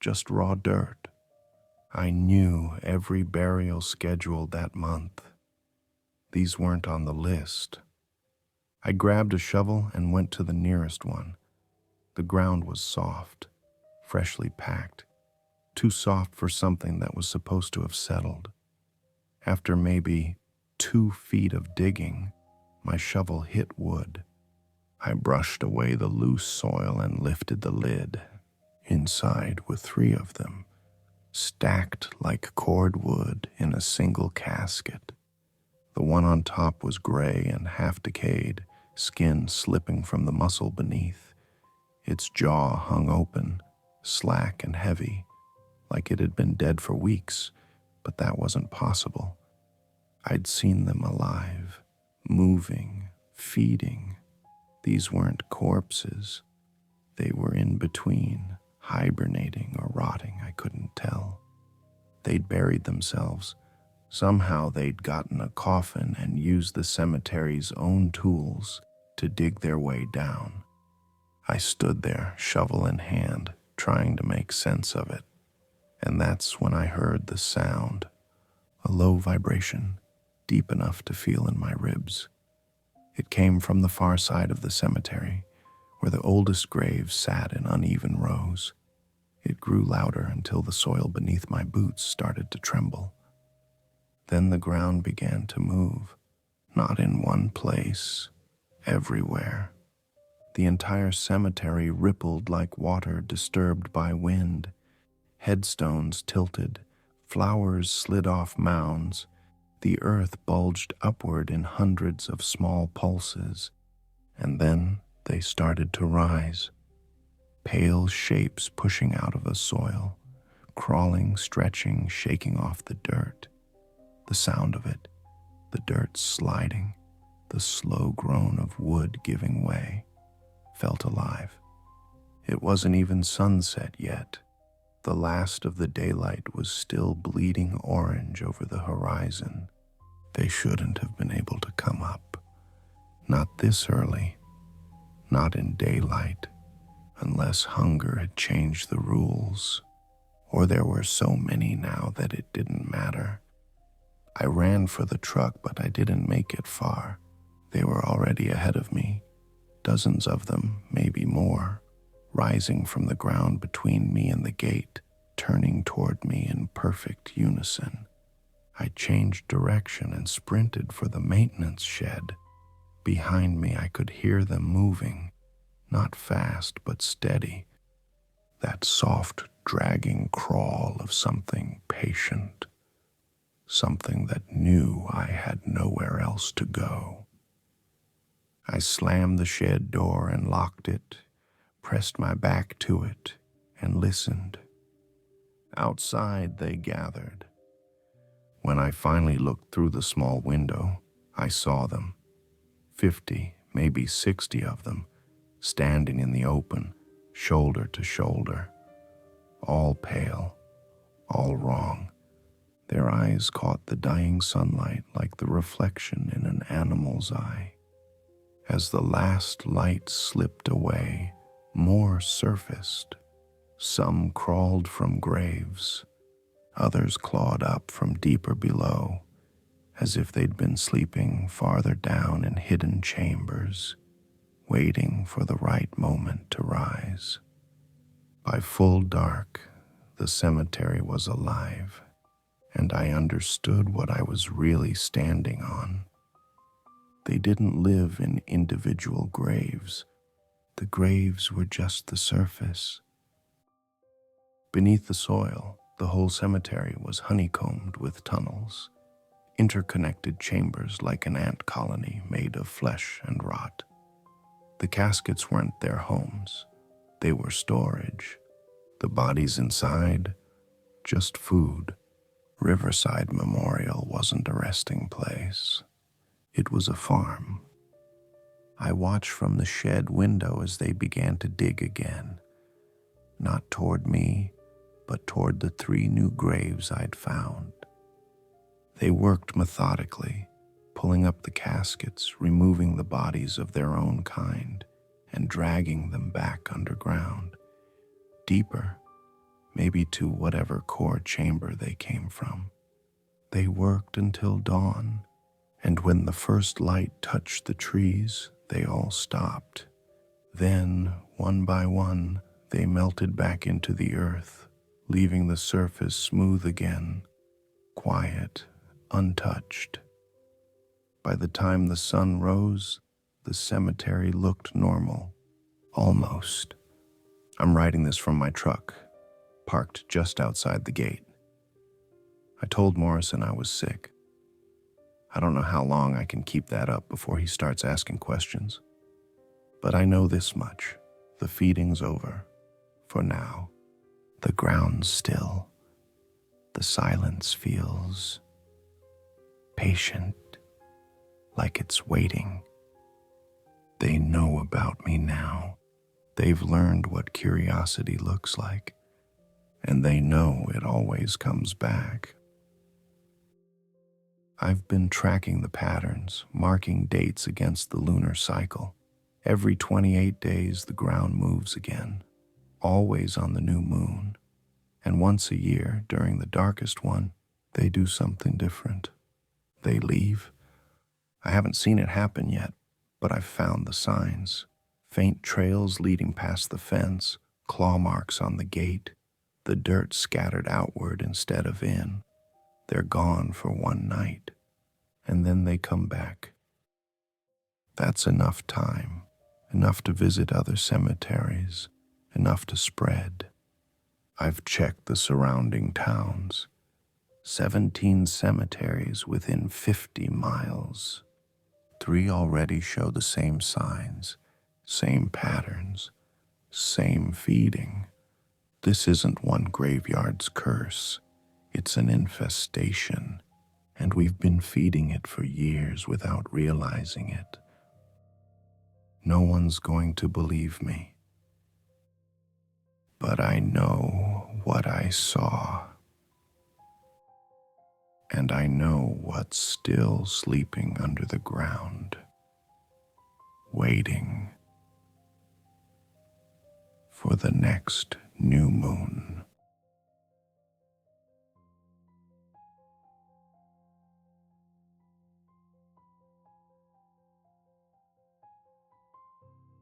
just raw dirt. I knew every burial scheduled that month. These weren't on the list. I grabbed a shovel and went to the nearest one. The ground was soft, freshly packed, too soft for something that was supposed to have settled. After maybe 2 feet of digging, my shovel hit wood. I brushed away the loose soil and lifted the lid. Inside were 3 of them, stacked like cordwood in a single casket. The one on top was gray and half decayed, skin slipping from the muscle beneath. Its jaw hung open, slack and heavy, like it had been dead for weeks, but that wasn't possible. I'd seen them alive, moving, feeding. These weren't corpses. They were in between, hibernating or rotting, I couldn't tell. They'd buried themselves. Somehow they'd gotten a coffin and used the cemetery's own tools to dig their way down. I stood there, shovel in hand, trying to make sense of it. And that's when I heard the sound, a low vibration, deep enough to feel in my ribs. It came from the far side of the cemetery, where the oldest graves sat in uneven rows. It grew louder until the soil beneath my boots started to tremble. Then the ground began to move, not in one place, everywhere. The entire cemetery rippled like water disturbed by wind. Headstones tilted, flowers slid off mounds. The earth bulged upward in hundreds of small pulses, and then they started to rise. Pale shapes pushing out of the soil, crawling, stretching, shaking off the dirt. The sound of it, the dirt sliding, the slow groan of wood giving way, felt alive. It wasn't even sunset yet. The last of the daylight was still bleeding orange over the horizon. They shouldn't have been able to come up. Not this early, not in daylight, unless hunger had changed the rules, or there were so many now that it didn't matter. I ran for the truck, but I didn't make it far. They were already ahead of me, dozens of them, maybe more, rising from the ground between me and the gate, turning toward me in perfect unison. I changed direction and sprinted for the maintenance shed. Behind me, I could hear them moving, not fast but steady. That soft, dragging crawl of something patient, something that knew I had nowhere else to go. I slammed the shed door and locked it, pressed my back to it, and listened. Outside they gathered. When I finally looked through the small window, I saw them. 50, maybe 60 of them, standing in the open, shoulder to shoulder. All pale, all wrong. Their eyes caught the dying sunlight like the reflection in an animal's eye. As the last light slipped away, more surfaced. Some crawled from graves. Others clawed up from deeper below, as if they'd been sleeping farther down in hidden chambers, waiting for the right moment to rise. By full dark, the cemetery was alive, and I understood what I was really standing on. They didn't live in individual graves. The graves were just the surface. Beneath the soil, the whole cemetery was honeycombed with tunnels, interconnected chambers like an ant colony made of flesh and rot. The caskets weren't their homes. They were storage. The bodies inside, just food. Riverside Memorial wasn't a resting place. It was a farm. I watched from the shed window as they began to dig again, not toward me, but toward the 3 new graves I'd found. They worked methodically, pulling up the caskets, removing the bodies of their own kind, and dragging them back underground, deeper, maybe to whatever core chamber they came from. They worked until dawn, and when the first light touched the trees, they all stopped. Then, one by one, they melted back into the earth, leaving the surface smooth again, quiet, untouched. By the time the sun rose, the cemetery looked normal. Almost. I'm writing this from my truck, parked just outside the gate. I told Morrison I was sick. I don't know how long I can keep that up before he starts asking questions. But I know this much. The feeding's over. For now. The ground's still. The silence feels patient, like it's waiting. They know about me now. They've learned what curiosity looks like, and they know it always comes back. I've been tracking the patterns, marking dates against the lunar cycle. Every 28 days, the ground moves again, always on the new moon. And once a year, during the darkest one, they do something different. They leave. I haven't seen it happen yet, but I've found the signs. Faint trails leading past the fence, claw marks on the gate, the dirt scattered outward instead of in. They're gone for one night, and then they come back. That's enough time, enough to visit other cemeteries, enough to spread. I've checked the surrounding towns. 17 cemeteries within 50 miles. 3 already show the same signs, same patterns, same feeding. This isn't one graveyard's curse. It's an infestation, and we've been feeding it for years without realizing it. No one's going to believe me. But I know what I saw. And I know what's still sleeping under the ground, waiting for the next new moon.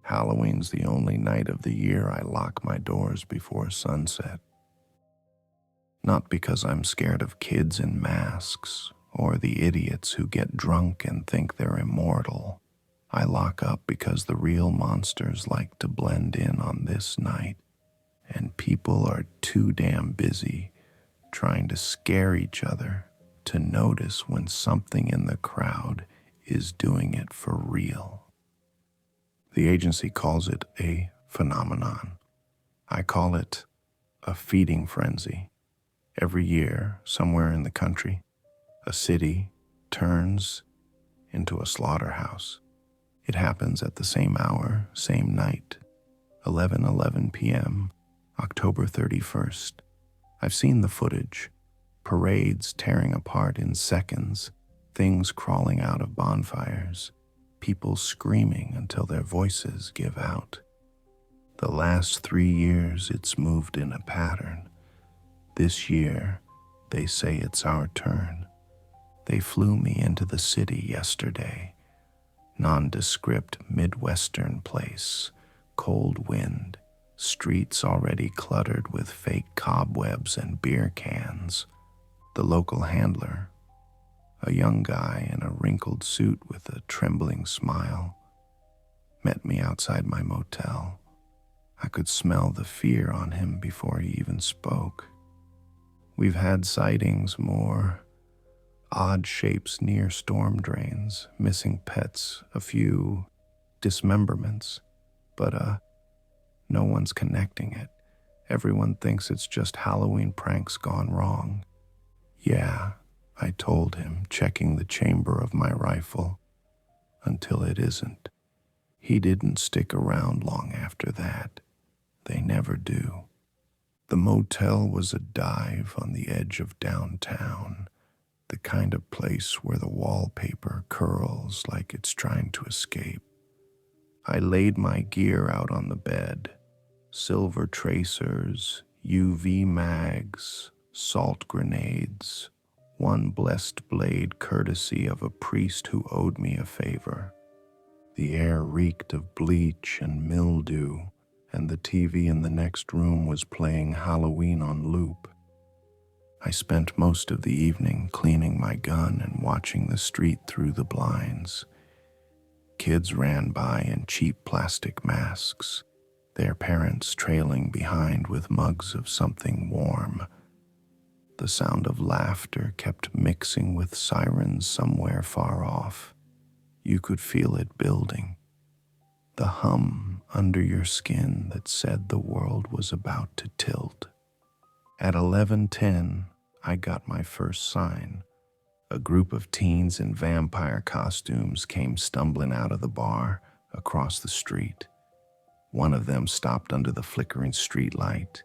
Halloween's the only night of the year I lock my doors before sunset. Not because I'm scared of kids in masks or the idiots who get drunk and think they're immortal. I lock up because the real monsters like to blend in on this night, and people are too damn busy trying to scare each other to notice when something in the crowd is doing it for real. The agency calls it a phenomenon. I call it a feeding frenzy. Every year, somewhere in the country, a city turns into a slaughterhouse. It happens at the same hour, same night, 11:11 p.m., October 31st. I've seen the footage, parades tearing apart in seconds, things crawling out of bonfires, people screaming until their voices give out. The last 3 years, it's moved in a pattern. This year, they say it's our turn. They flew me into the city yesterday. Nondescript Midwestern place, cold wind, streets already cluttered with fake cobwebs and beer cans. The local handler, a young guy in a wrinkled suit with a trembling smile, met me outside my motel. I could smell the fear on him before he even spoke. We've had sightings, more odd shapes near storm drains, missing pets, a few dismemberments, but no one's connecting it. Everyone thinks it's just Halloween pranks gone wrong. Yeah, I told him, checking the chamber of my rifle, until it isn't. He didn't stick around long after that. They never do. The motel was a dive on the edge of downtown, the kind of place where the wallpaper curls like it's trying to escape. I laid my gear out on the bed. Silver tracers, UV mags, salt grenades, one blessed blade courtesy of a priest who owed me a favor. The air reeked of bleach and mildew, and the TV in the next room was playing Halloween on loop. I spent most of the evening cleaning my gun and watching the street through the blinds. Kids ran by in cheap plastic masks, their parents trailing behind with mugs of something warm. The sound of laughter kept mixing with sirens somewhere far off. You could feel it building, the hum under your skin that said the world was about to tilt. At 11:10, I got my first sign. A group of teens in vampire costumes came stumbling out of the bar across the street. One of them stopped under the flickering streetlight,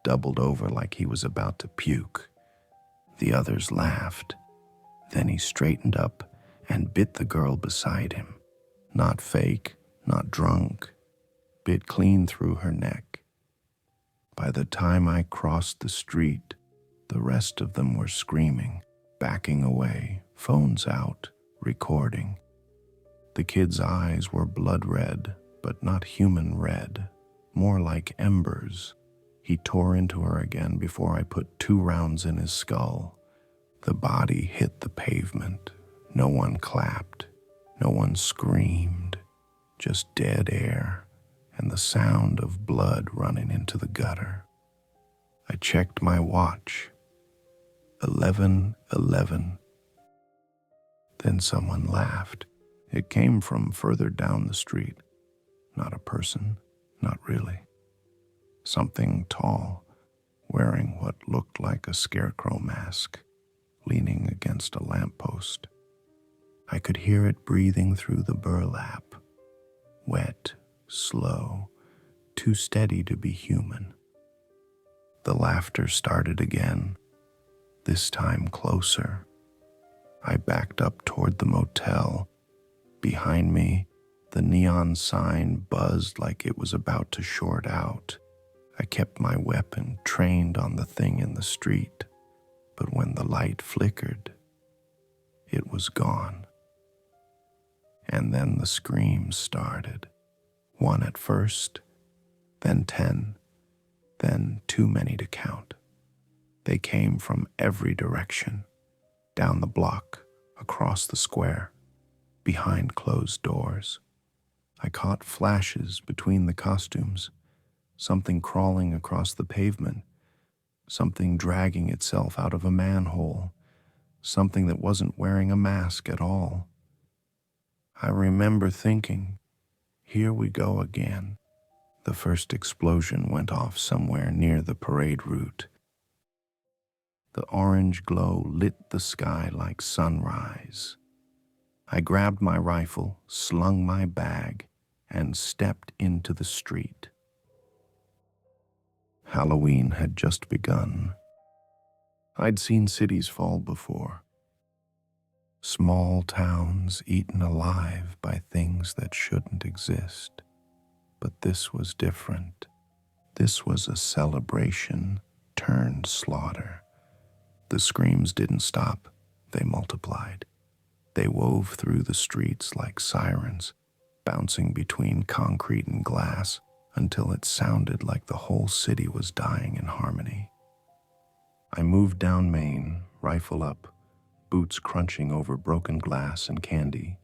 doubled over like he was about to puke. The others laughed. Then he straightened up and bit the girl beside him. Not fake, not drunk, bit clean through her neck. By the time I crossed the street, the rest of them were screaming, backing away, phones out, recording. The kid's eyes were blood red, but not human red, more like embers. He tore into her again before I put 2 rounds in his skull. The body hit the pavement. No one clapped. No one screamed. Just dead air and the sound of blood running into the gutter. I checked my watch. 11:11. Then someone laughed. It came from further down the street. Not a person, not really. Something tall, wearing what looked like a scarecrow mask, leaning against a lamppost. I could hear it breathing through the burlap. Wet, slow, too steady to be human. The laughter started again, this time closer. I backed up toward the motel. Behind me, the neon sign buzzed like it was about to short out. I kept my weapon trained on the thing in the street, but when the light flickered, it was gone. And then the screams started. 1 at first, then 10, then too many to count. They came from every direction, down the block, across the square, behind closed doors. I caught flashes between the costumes, something crawling across the pavement, something dragging itself out of a manhole, something that wasn't wearing a mask at all. I remember thinking, here we go again. The first explosion went off somewhere near the parade route. The orange glow lit the sky like sunrise. I grabbed my rifle, slung my bag, and stepped into the street. Halloween had just begun. I'd seen cities fall before. Small towns eaten alive by things that shouldn't exist. But this was different. This was a celebration turned slaughter. The screams didn't stop. They multiplied. They wove through the streets like sirens, bouncing between concrete and glass until it sounded like the whole city was dying in harmony. I moved down Main, rifle up, boots crunching over broken glass and candy.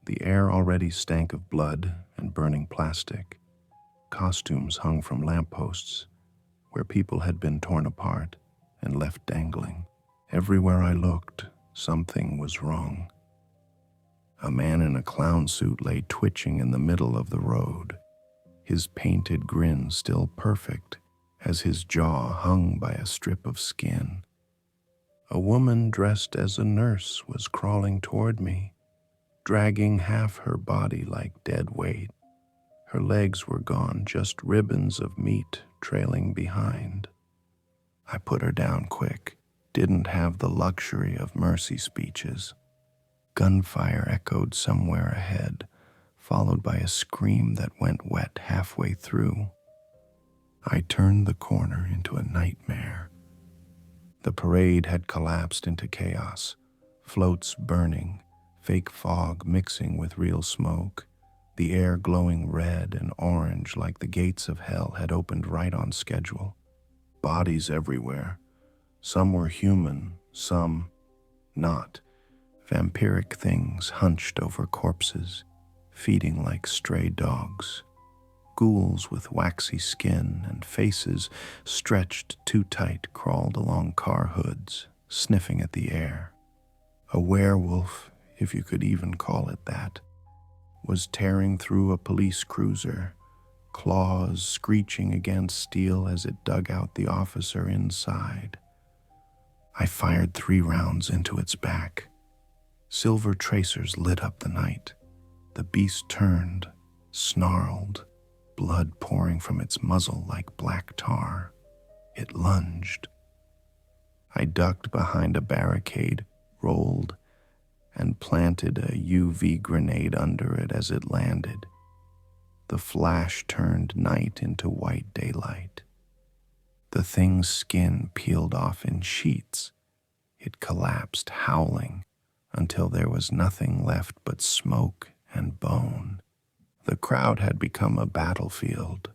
The air already stank of blood and burning plastic. Costumes hung from lampposts, where people had been torn apart and left dangling. Everywhere I looked, something was wrong. A man in a clown suit lay twitching in the middle of the road, his painted grin still perfect as his jaw hung by a strip of skin. A woman dressed as a nurse was crawling toward me, dragging half her body like dead weight. Her legs were gone, just ribbons of meat trailing behind. I put her down quick, didn't have the luxury of mercy speeches. Gunfire echoed somewhere ahead, followed by a scream that went wet halfway through. I turned the corner into a nightmare. The parade had collapsed into chaos, floats burning, fake fog mixing with real smoke, the air glowing red and orange like the gates of hell had opened right on schedule. Bodies everywhere. Some were human, some not. Vampiric things hunched over corpses, feeding like stray dogs. Ghouls with waxy skin and faces stretched too tight crawled along car hoods, sniffing at the air. A werewolf, if you could even call it that, was tearing through a police cruiser, claws screeching against steel as it dug out the officer inside. I fired 3 rounds into its back. Silver tracers lit up the night. The beast turned, snarled, blood pouring from its muzzle like black tar. It lunged. I ducked behind a barricade, rolled, and planted a UV grenade under it as it landed. The flash turned night into white daylight. The thing's skin peeled off in sheets. It collapsed, howling, until there was nothing left but smoke and bone. The crowd had become a battlefield.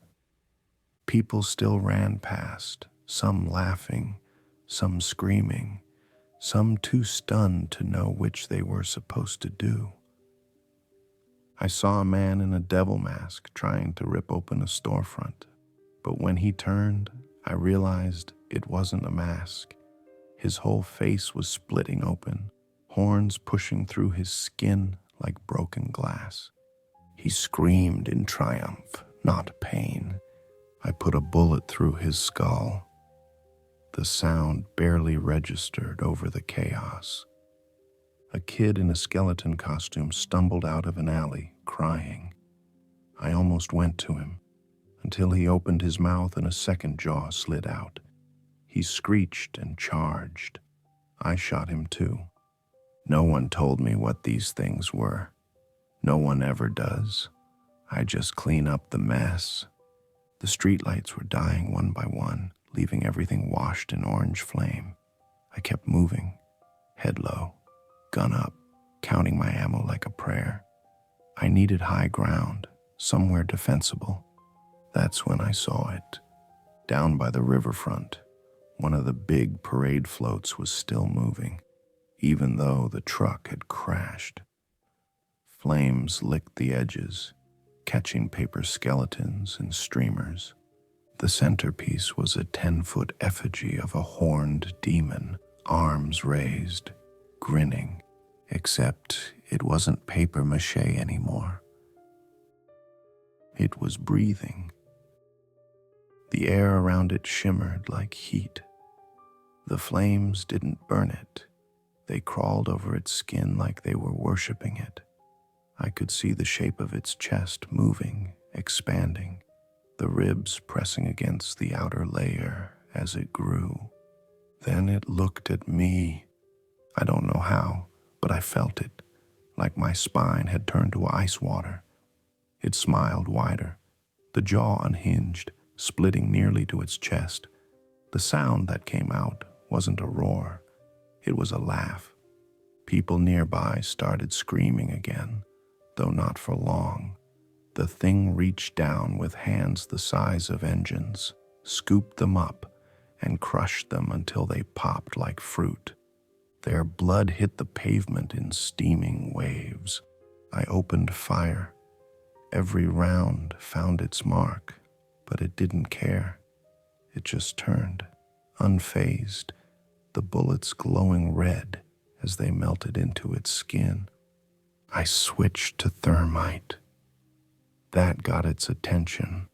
People still ran past, some laughing, some screaming, some too stunned to know which they were supposed to do. I saw a man in a devil mask trying to rip open a storefront, but when he turned, I realized it wasn't a mask. His whole face was splitting open, horns pushing through his skin like broken glass. He screamed in triumph, not pain. I put a bullet through his skull. The sound barely registered over the chaos. A kid in a skeleton costume stumbled out of an alley, crying. I almost went to him, until he opened his mouth and a second jaw slid out. He screeched and charged. I shot him too. No one told me what these things were. No one ever does. I just clean up the mess. The streetlights were dying one by one, leaving everything washed in orange flame. I kept moving, head low, gun up, counting my ammo like a prayer. I needed high ground, somewhere defensible. That's when I saw it. Down by the riverfront, one of the big parade floats was still moving, even though the truck had crashed. Flames licked the edges, catching paper skeletons and streamers. The centerpiece was a 10-foot effigy of a horned demon, arms raised, grinning, except it wasn't paper mache anymore. It was breathing. The air around it shimmered like heat. The flames didn't burn it. They crawled over its skin like they were worshiping it. I could see the shape of its chest moving, expanding, the ribs pressing against the outer layer as it grew. Then it looked at me. I don't know how, but I felt it, like my spine had turned to ice water. It smiled wider, the jaw unhinged, splitting nearly to its chest. The sound that came out wasn't a roar. It was a laugh. People nearby started screaming again, though not for long. The thing reached down with hands the size of engines, scooped them up, and crushed them until they popped like fruit. Their blood hit the pavement in steaming waves. I opened fire. Every round found its mark, but it didn't care. It just turned, unfazed, the bullets glowing red as they melted into its skin. I switched to thermite. That got its attention.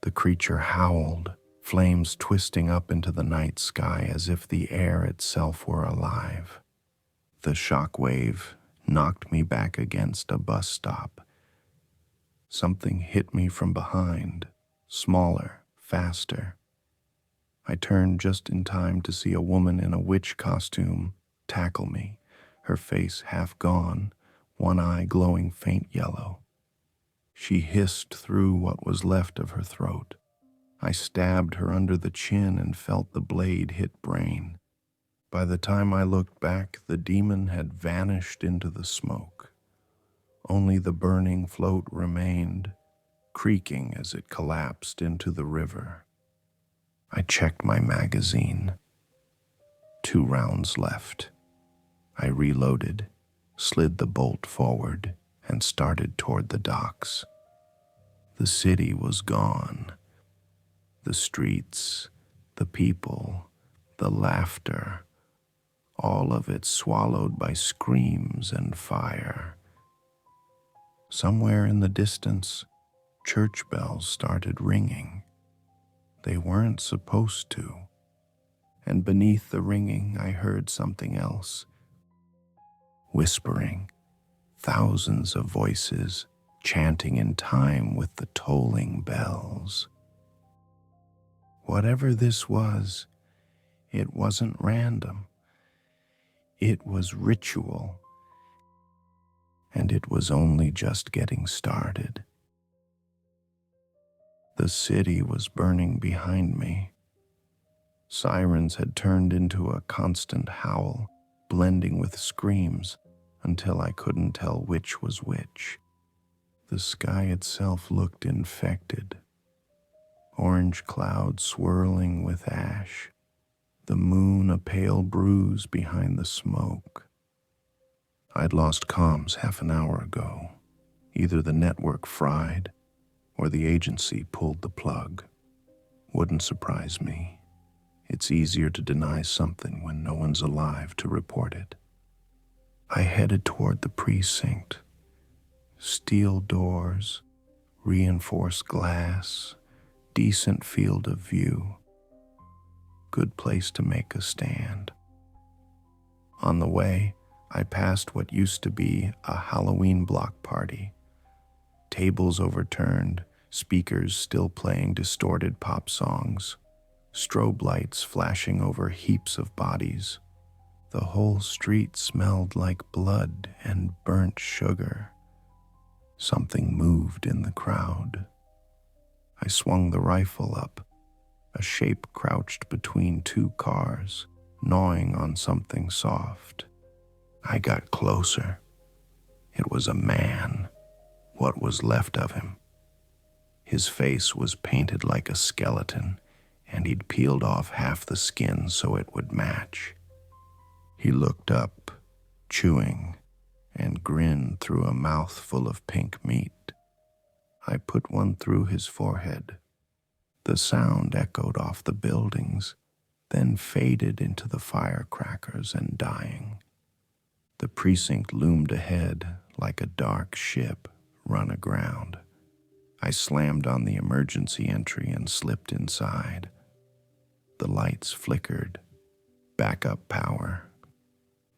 The creature howled, flames twisting up into the night sky as if the air itself were alive. The shock wave knocked me back against a bus stop. Something hit me from behind, smaller, faster. I turned just in time to see a woman in a witch costume tackle me, her face half gone, one eye glowing faint yellow. She hissed through what was left of her throat. I stabbed her under the chin and felt the blade hit brain. By the time I looked back, the demon had vanished into the smoke. Only the burning float remained, creaking as it collapsed into the river. I checked my magazine. 2 rounds left. I reloaded, slid the bolt forward, and started toward the docks. The city was gone. The streets, the people, the laughter, all of it swallowed by screams and fire. Somewhere in the distance, church bells started ringing. They weren't supposed to. And beneath the ringing, I heard something else. Whispering, thousands of voices chanting in time with the tolling bells. Whatever this was, it wasn't random. It was ritual, and it was only just getting started. The city was burning behind me. Sirens had turned into a constant howl, blending with screams until I couldn't tell which was which. The sky itself looked infected. Orange clouds swirling with ash, the moon a pale bruise behind the smoke. I'd lost comms half an hour ago. Either the network fried or the agency pulled the plug. Wouldn't surprise me. It's easier to deny something when no one's alive to report it. I headed toward the precinct. Steel doors, reinforced glass, decent field of view. Good place to make a stand. On the way, I passed what used to be a Halloween block party. Tables overturned, speakers still playing distorted pop songs, strobe lights flashing over heaps of bodies. The whole street smelled like blood and burnt sugar. Something moved in the crowd. I swung the rifle up. A shape crouched between 2 cars, gnawing on something soft. I got closer. It was a man, what was left of him. His face was painted like a skeleton, and he'd peeled off half the skin so it would match. He looked up, chewing, and grinned through a mouth full of pink meat. I put one through his forehead. The sound echoed off the buildings, then faded into the firecrackers and dying. The precinct loomed ahead like a dark ship run aground. I slammed on the emergency entry and slipped inside. The lights flickered. Backup power.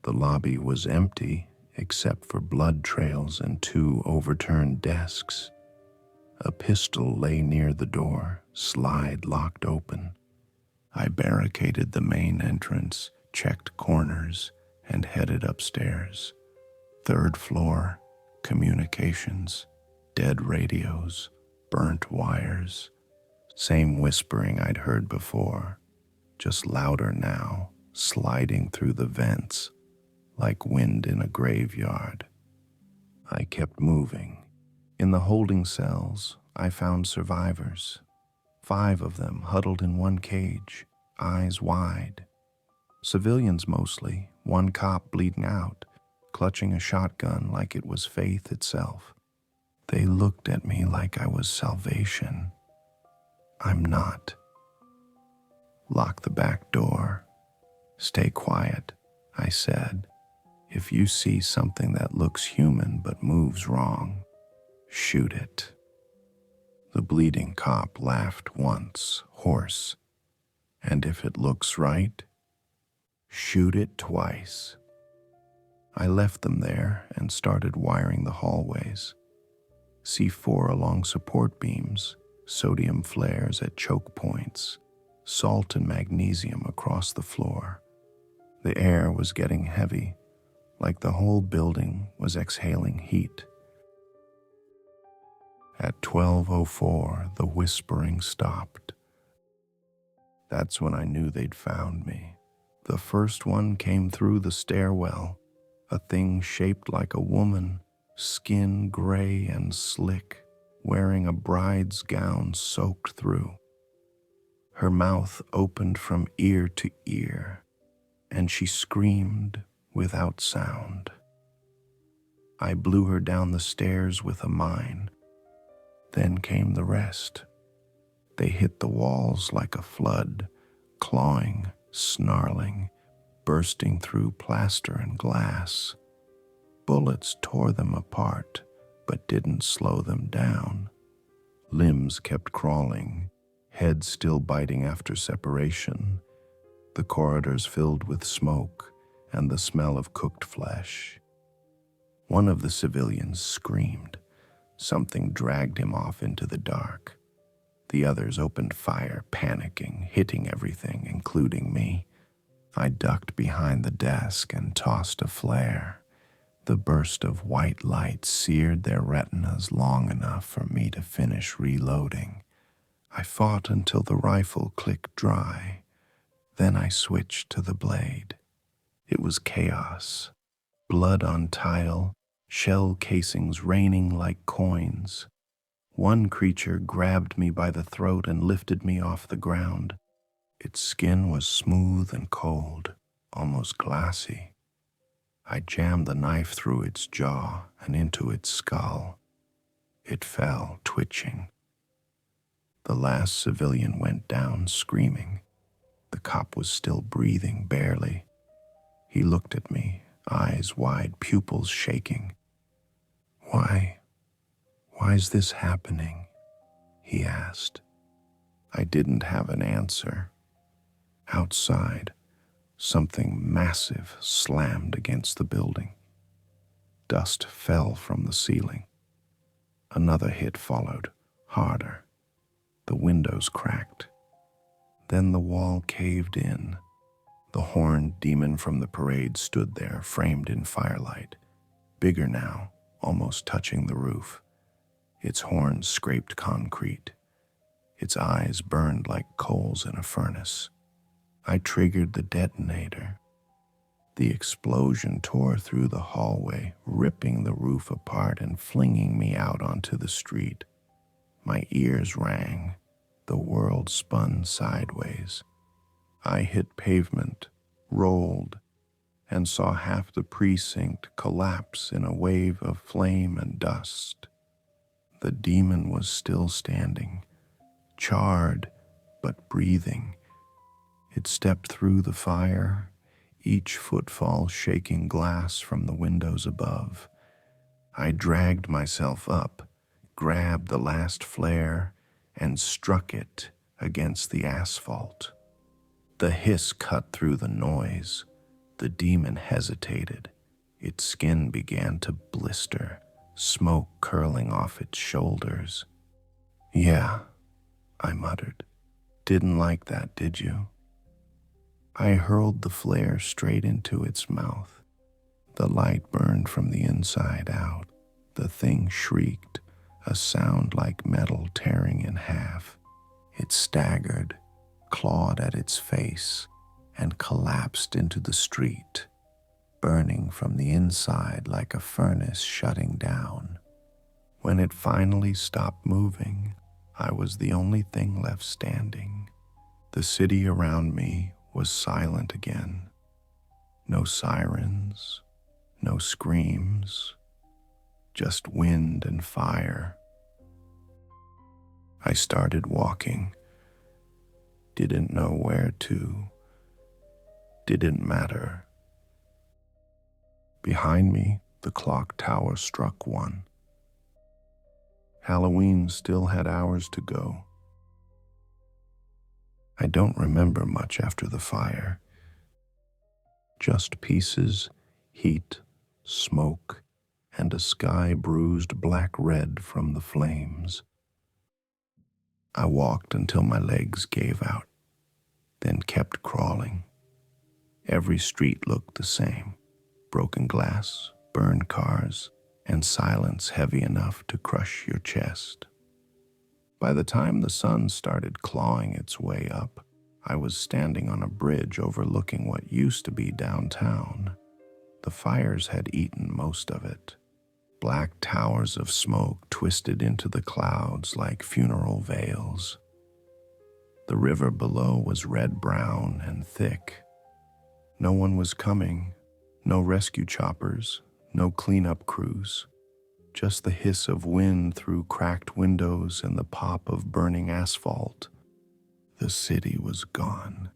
The lobby was empty except for blood trails and 2 overturned desks. A pistol lay near the door, slide locked open. I barricaded the main entrance, checked corners, and headed upstairs. 3rd floor, communications, dead radios, burnt wires. Same whispering I'd heard before, just louder now, sliding through the vents, like wind in a graveyard. I kept moving. In the holding cells, I found survivors. 5 of them huddled in one cage, eyes wide. Civilians mostly, 1 cop bleeding out, clutching a shotgun like it was faith itself. They looked at me like I was salvation. I'm not. Lock the back door. Stay quiet, I said. If you see something that looks human but moves wrong, shoot it. The bleeding cop laughed once, hoarse. And if it looks right, shoot it twice. I left them there and started wiring the hallways. C4 along support beams, sodium flares at choke points, salt and magnesium across the floor. The air was getting heavy, like the whole building was exhaling heat. At 12:04, the whispering stopped. That's when I knew they'd found me. The first one came through the stairwell, a thing shaped like a woman, skin gray and slick, wearing a bride's gown soaked through. Her mouth opened from ear to ear, and she screamed without sound. I blew her down the stairs with a mine. Then came the rest. They hit the walls like a flood, clawing, snarling, bursting through plaster and glass. Bullets tore them apart, but didn't slow them down. Limbs kept crawling, heads still biting after separation. The corridors filled with smoke and the smell of cooked flesh. One of the civilians screamed. Something dragged him off into the dark. The others opened fire, panicking, hitting everything, including me. I ducked behind the desk and tossed a flare. The burst of white light seared their retinas long enough for me to finish reloading. I fought until the rifle clicked dry. Then I switched to the blade. It was chaos. Blood on tile, shell casings raining like coins. One creature grabbed me by the throat and lifted me off the ground. Its skin was smooth and cold, almost glassy. I jammed the knife through its jaw and into its skull. It fell, twitching. The last civilian went down, screaming. The cop was still breathing, barely. He looked at me, eyes wide, pupils shaking. Why's this happening? He asked. I didn't have an answer. Outside, something massive slammed against the building. Dust fell from the ceiling. Another hit followed, harder. The windows cracked. Then the wall caved in. The horned demon from the parade stood there, framed in firelight, bigger now, almost touching the roof. Its horns scraped concrete. Its eyes burned like coals in a furnace. I triggered the detonator. The explosion tore through the hallway, ripping the roof apart and flinging me out onto the street. My ears rang. The world spun sideways. I hit pavement, rolled, and saw half the precinct collapse in a wave of flame and dust. The demon was still standing, charred but breathing. It stepped through the fire, each footfall shaking glass from the windows above. I dragged myself up, grabbed the last flare, and struck it against the asphalt. The hiss cut through the noise. The demon hesitated. Its skin began to blister, smoke curling off its shoulders. "Yeah," I muttered. "Didn't like that, did you?" I hurled the flare straight into its mouth. The light burned from the inside out. The thing shrieked, a sound like metal tearing in half. It staggered, clawed at its face, and collapsed into the street, burning from the inside like a furnace shutting down. When it finally stopped moving, I was the only thing left standing. The city around me was silent again. No sirens, no screams, just wind and fire. I started walking. Didn't know where to. Didn't matter. Behind me, the clock tower struck 1. Halloween still had hours to go. I don't remember much after the fire. Just pieces, heat, smoke, and a sky bruised black-red from the flames. I walked until my legs gave out, then kept crawling. Every street looked the same. Broken glass, burned cars, and silence heavy enough to crush your chest. By the time the sun started clawing its way up, I was standing on a bridge overlooking what used to be downtown. The fires had eaten most of it. Black towers of smoke twisted into the clouds like funeral veils. The river below was red-brown and thick. No one was coming, no rescue choppers, no cleanup crews. Just the hiss of wind through cracked windows and the pop of burning asphalt. The city was gone.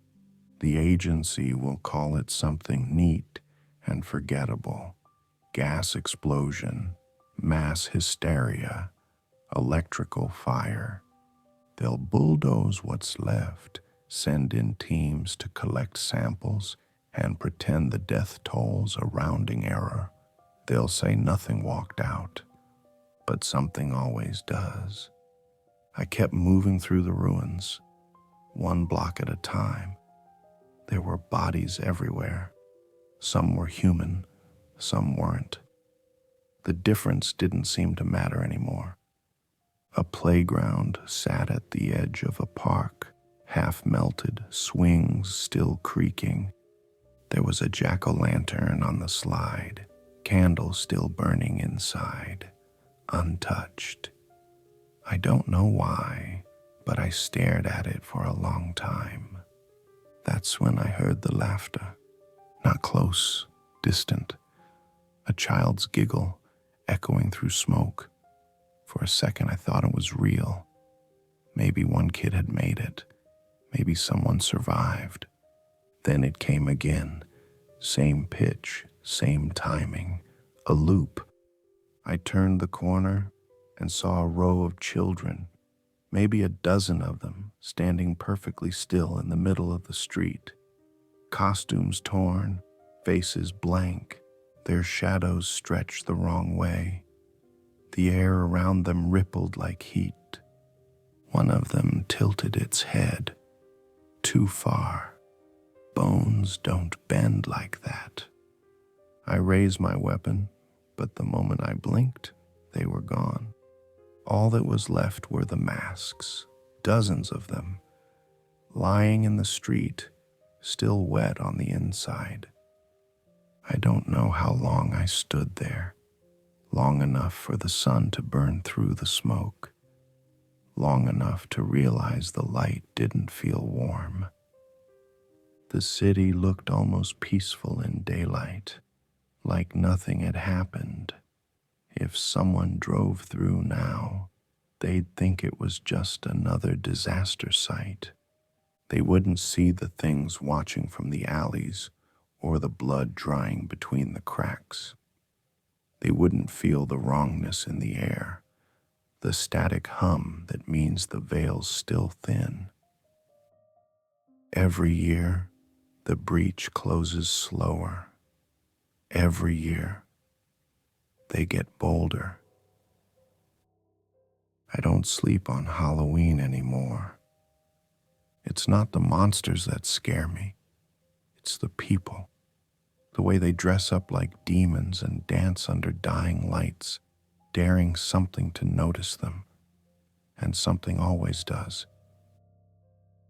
The agency will call it something neat and forgettable. Gas explosion, mass hysteria, electrical fire. They'll bulldoze what's left, send in teams to collect samples, and pretend the death toll's a rounding error. They'll say nothing walked out, but something always does. I kept moving through the ruins, one block at a time. There were bodies everywhere. Some were human, some weren't. The difference didn't seem to matter anymore. A playground sat at the edge of a park, half-melted, swings still creaking. There was a jack-o'-lantern on the slide, candles still burning inside, untouched. I don't know why, but I stared at it for a long time. That's when I heard the laughter. Not close, distant. A child's giggle echoing through smoke. For a second I thought it was real. Maybe one kid had made it. Maybe someone survived. Then it came again. Same pitch, same timing. A loop. I turned the corner and saw a row of children, maybe a dozen of them, standing perfectly still in the middle of the street. Costumes torn, faces blank, their shadows stretched the wrong way. The air around them rippled like heat. One of them tilted its head. Too far. Bones don't bend like that. I raised my weapon, but the moment I blinked, they were gone. All that was left were the masks, dozens of them, lying in the street, still wet on the inside. I don't know how long I stood there. Long enough for the sun to burn through the smoke. Long enough to realize the light didn't feel warm. The city looked almost peaceful in daylight, like nothing had happened. If someone drove through now, they'd think it was just another disaster site. They wouldn't see the things watching from the alleys or the blood drying between the cracks. They wouldn't feel the wrongness in the air, the static hum that means the veil's still thin. Every year, the breach closes slower. Every year, they get bolder. I don't sleep on Halloween anymore. It's not the monsters that scare me. It's the people. The way they dress up like demons and dance under dying lights, daring something to notice them. And something always does.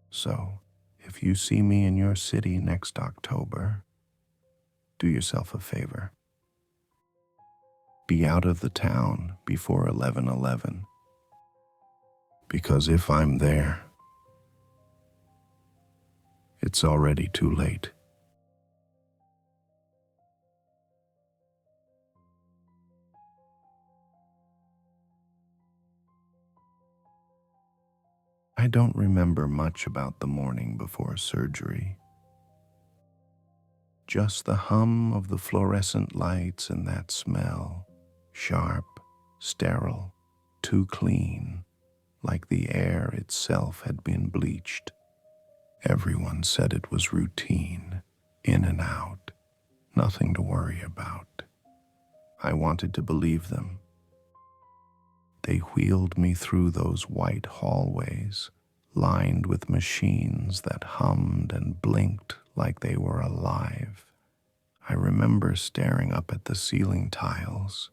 So, if you see me in your city next October, do yourself a favor. Be out of the town before 11:11. Because if I'm there, it's already too late. I don't remember much about the morning before surgery. Just the hum of the fluorescent lights and that smell, sharp, sterile, too clean, like the air itself had been bleached. Everyone said it was routine, in and out, nothing to worry about. I wanted to believe them. They wheeled me through those white hallways, lined with machines that hummed and blinked like they were alive. I remember staring up at the ceiling tiles,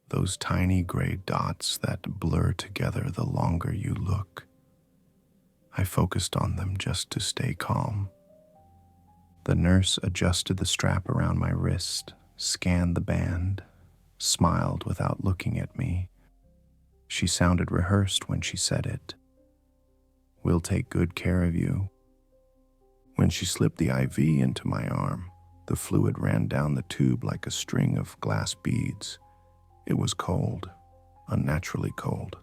those tiny gray dots that blur together the longer you look. I focused on them just to stay calm. The nurse adjusted the strap around my wrist, scanned the band, smiled without looking at me. She sounded rehearsed when she said it. "We'll take good care of you." When she slipped the IV into my arm, the fluid ran down the tube like a string of glass beads. It was cold, unnaturally cold,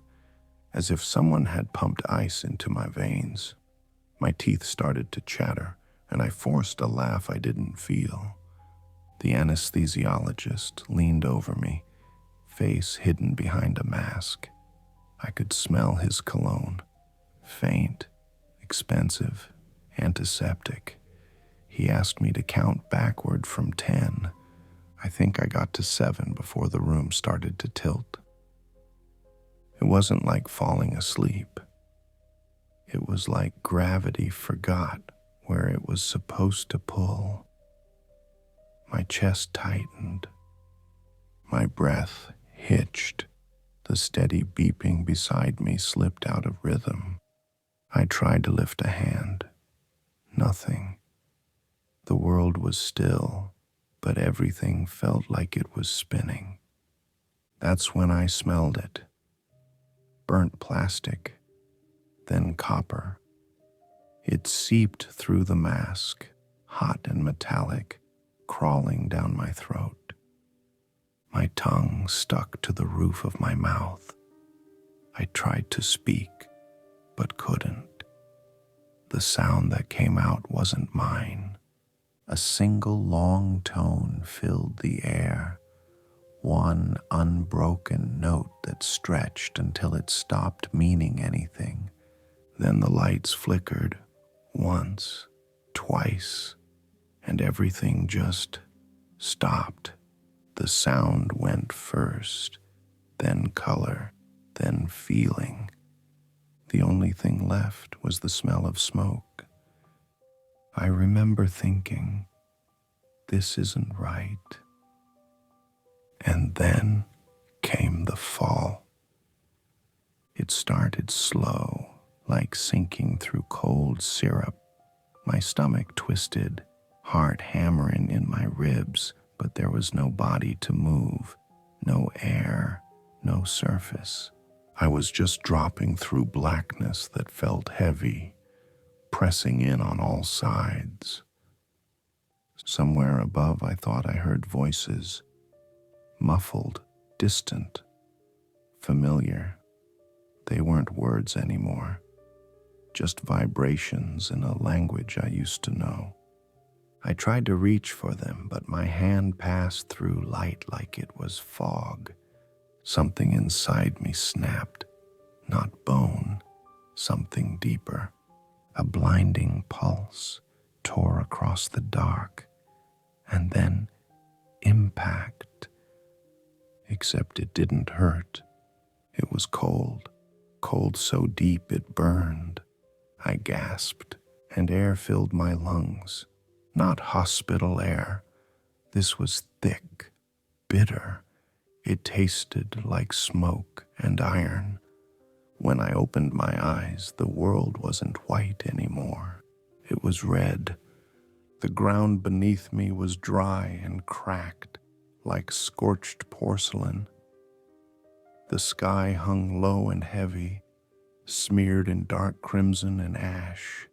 as if someone had pumped ice into my veins. My teeth started to chatter, and I forced a laugh I didn't feel. The anesthesiologist leaned over me, face hidden behind a mask. I could smell his cologne, faint, expensive, antiseptic. He asked me to count backward from 10. I think I got to 7 before the room started to tilt. It wasn't like falling asleep. It was like gravity forgot where it was supposed to pull. My chest tightened. My breath hitched. The steady beeping beside me slipped out of rhythm. I tried to lift a hand. Nothing. The world was still, but everything felt like it was spinning. That's when I smelled it. Burnt plastic, then copper. It seeped through the mask, hot and metallic, crawling down my throat. My tongue stuck to the roof of my mouth. I tried to speak, but couldn't. The sound that came out wasn't mine. A single long tone filled the air, one unbroken note that stretched until it stopped meaning anything. Then the lights flickered, once, twice, and everything just stopped. The sound went first, then color, then feeling. The only thing left was the smell of smoke. I remember thinking, this isn't right. And then came the fall. It started slow, like sinking through cold syrup. My stomach twisted, heart hammering in my ribs, but there was no body to move, no air, no surface. I was just dropping through blackness that felt heavy, pressing in on all sides. Somewhere above, I thought I heard voices, muffled, distant, familiar. They weren't words anymore, just vibrations in a language I used to know. I tried to reach for them, but my hand passed through light like it was fog. Something inside me snapped, not bone, something deeper. A blinding pulse tore across the dark, and then impact. Except it didn't hurt. It was cold, cold so deep it burned. I gasped, and air filled my lungs. Not hospital air. This was thick, bitter. It tasted like smoke and iron. When I opened my eyes, the world wasn't white anymore. It was red. The ground beneath me was dry and cracked, like scorched porcelain. The sky hung low and heavy, smeared in dark crimson and ash.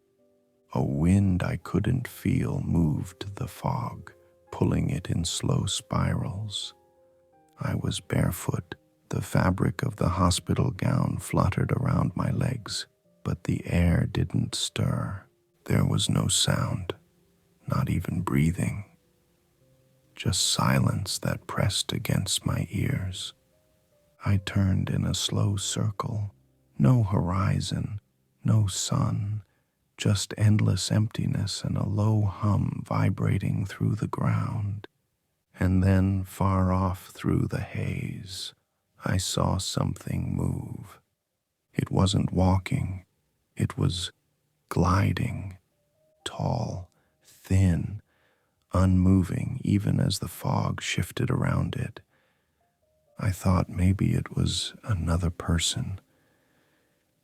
A wind I couldn't feel moved the fog, pulling it in slow spirals. I was barefoot. The fabric of the hospital gown fluttered around my legs, but the air didn't stir. There was no sound, not even breathing. Just silence that pressed against my ears. I turned in a slow circle. No horizon, no sun. Just endless emptiness and a low hum vibrating through the ground. And then, far off through the haze, I saw something move. It wasn't walking. It was gliding, tall, thin, unmoving even as the fog shifted around it. I thought maybe it was another person,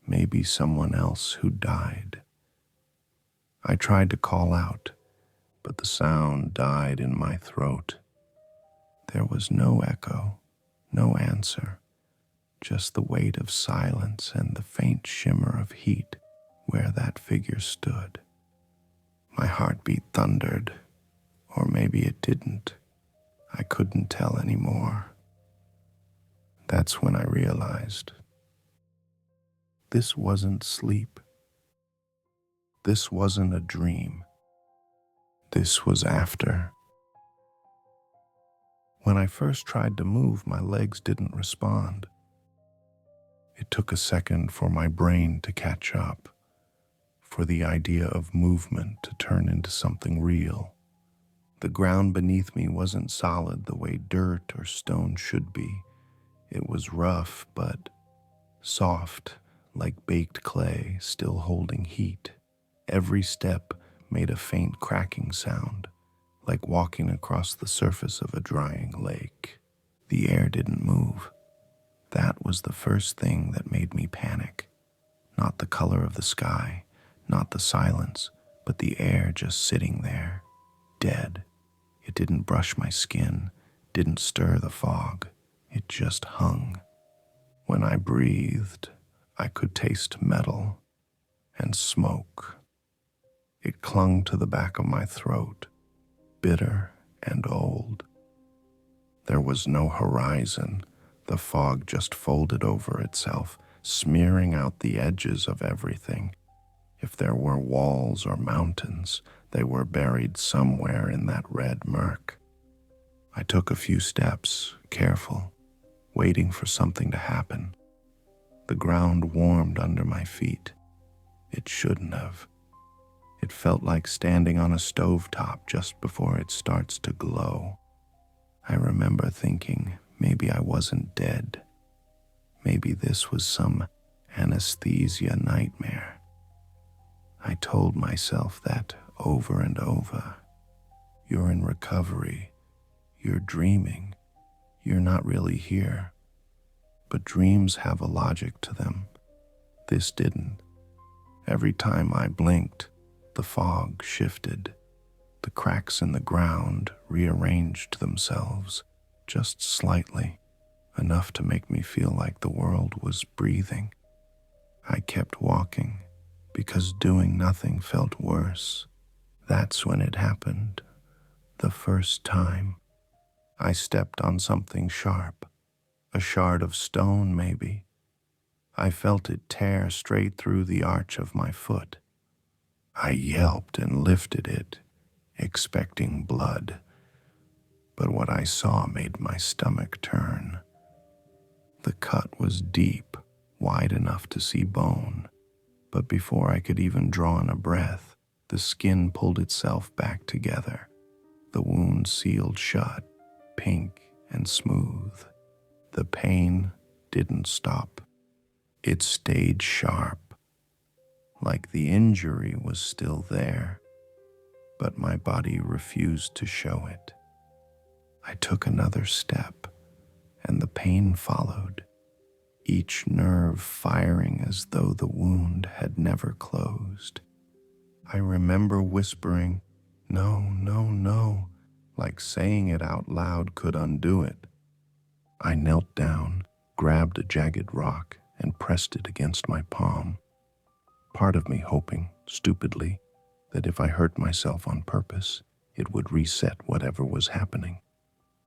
maybe someone else who died. I tried to call out, but the sound died in my throat. There was no echo, no answer, just the weight of silence and the faint shimmer of heat where that figure stood. My heartbeat thundered, or maybe it didn't. I couldn't tell anymore. That's when I realized this wasn't sleep. This wasn't a dream. This was after. When I first tried to move, my legs didn't respond. It took a second for my brain to catch up, for the idea of movement to turn into something real. The ground beneath me wasn't solid the way dirt or stone should be. It was rough, but soft, like baked clay, still holding heat. Every step made a faint cracking sound, like walking across the surface of a drying lake. The air didn't move. That was the first thing that made me panic. Not the color of the sky, not the silence, but the air just sitting there, dead. It didn't brush my skin, didn't stir the fog. It just hung. When I breathed, I could taste metal and smoke. It clung to the back of my throat, bitter and old. There was no horizon. The fog just folded over itself, smearing out the edges of everything. If there were walls or mountains, they were buried somewhere in that red murk. I took a few steps, careful, waiting for something to happen. The ground warmed under my feet. It shouldn't have. It felt like standing on a stovetop just before it starts to glow. I remember thinking maybe I wasn't dead. Maybe this was some anesthesia nightmare. I told myself that over and over. You're in recovery. You're dreaming. You're not really here. But dreams have a logic to them. This didn't. Every time I blinked, the fog shifted. The cracks in the ground rearranged themselves, just slightly, enough to make me feel like the world was breathing. I kept walking, because doing nothing felt worse. That's when it happened. The first time. I stepped on something sharp. A shard of stone, maybe. I felt it tear straight through the arch of my foot. I yelped and lifted it, expecting blood. But what I saw made my stomach turn. The cut was deep, wide enough to see bone. But before I could even draw in a breath, the skin pulled itself back together. The wound sealed shut, pink and smooth. The pain didn't stop. It stayed sharp, like the injury was still there, but my body refused to show it. I took another step, and the pain followed, each nerve firing as though the wound had never closed. I remember whispering, "No, no, no," like saying it out loud could undo it. I knelt down, grabbed a jagged rock, and pressed it against my palm. Part of me hoping, stupidly, that if I hurt myself on purpose, it would reset whatever was happening.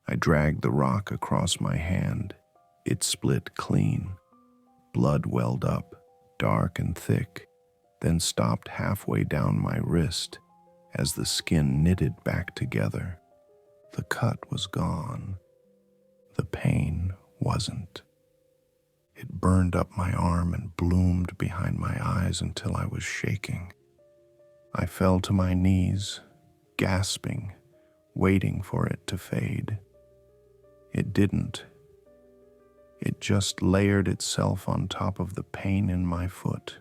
I dragged the rock across my hand. It split clean. Blood welled up, dark and thick, then stopped halfway down my wrist as the skin knitted back together. The cut was gone. The pain wasn't. It burned up my arm and bloomed behind my eyes until I was shaking. I fell to my knees, gasping, waiting for it to fade. It didn't. It just layered itself on top of the pain in my foot.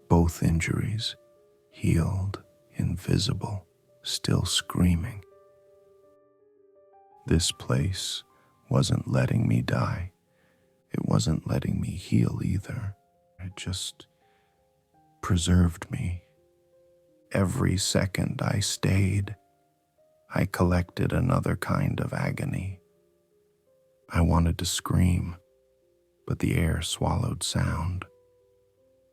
Both injuries, healed, invisible, still screaming. This place wasn't letting me die. It wasn't letting me heal either. It just preserved me. Every second I stayed, I collected another kind of agony. I wanted to scream, but the air swallowed sound.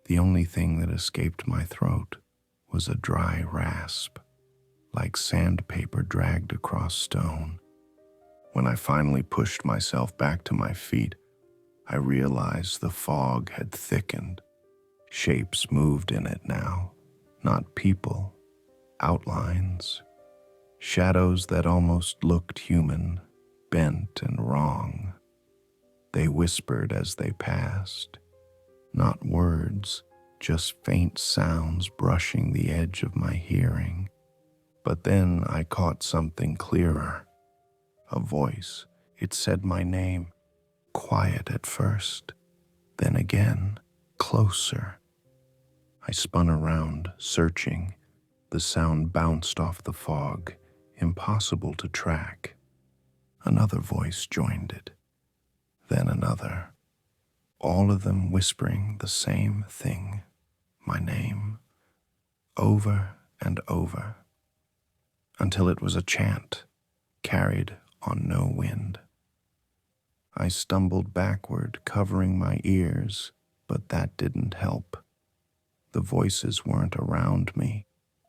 The only thing that escaped my throat was a dry rasp, like sandpaper dragged across stone. When I finally pushed myself back to my feet, I realized the fog had thickened. Shapes moved in it now, not people, outlines, shadows that almost looked human, bent and wrong. They whispered as they passed, not words, just faint sounds brushing the edge of my hearing. But then I caught something clearer, a voice. It said my name, quiet at first, then again, closer. I spun around, searching. The sound bounced off the fog, impossible to track. Another voice joined it, then another, all of them whispering the same thing, my name, over and over, until it was a chant, carried on no wind. I stumbled backward, covering my ears, but that didn't help. The voices weren't around me,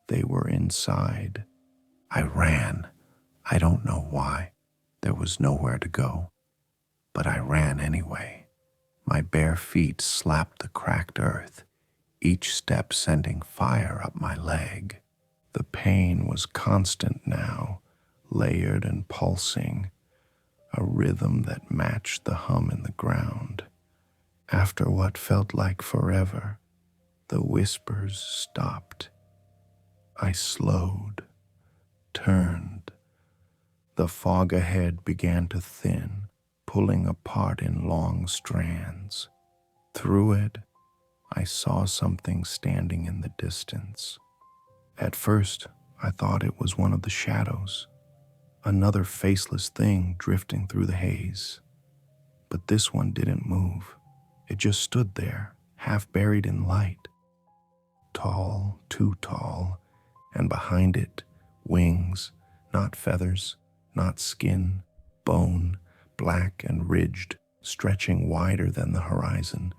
they were inside. I ran. I don't know why. There was nowhere to go. But I ran anyway. My bare feet slapped the cracked earth, each step sending fire up my leg. The pain was constant now, layered and pulsing, a rhythm that matched the hum in the ground. After what felt like forever, the whispers stopped. I slowed, turned. The fog ahead began to thin, pulling apart in long strands. Through it, I saw something standing in the distance. At first, I thought it was one of the shadows, another faceless thing drifting through the haze. But this one didn't move. It just stood there, half buried in light. Tall, too tall, and behind it, wings, not feathers, not skin, bone, black and ridged, stretching wider than the horizon.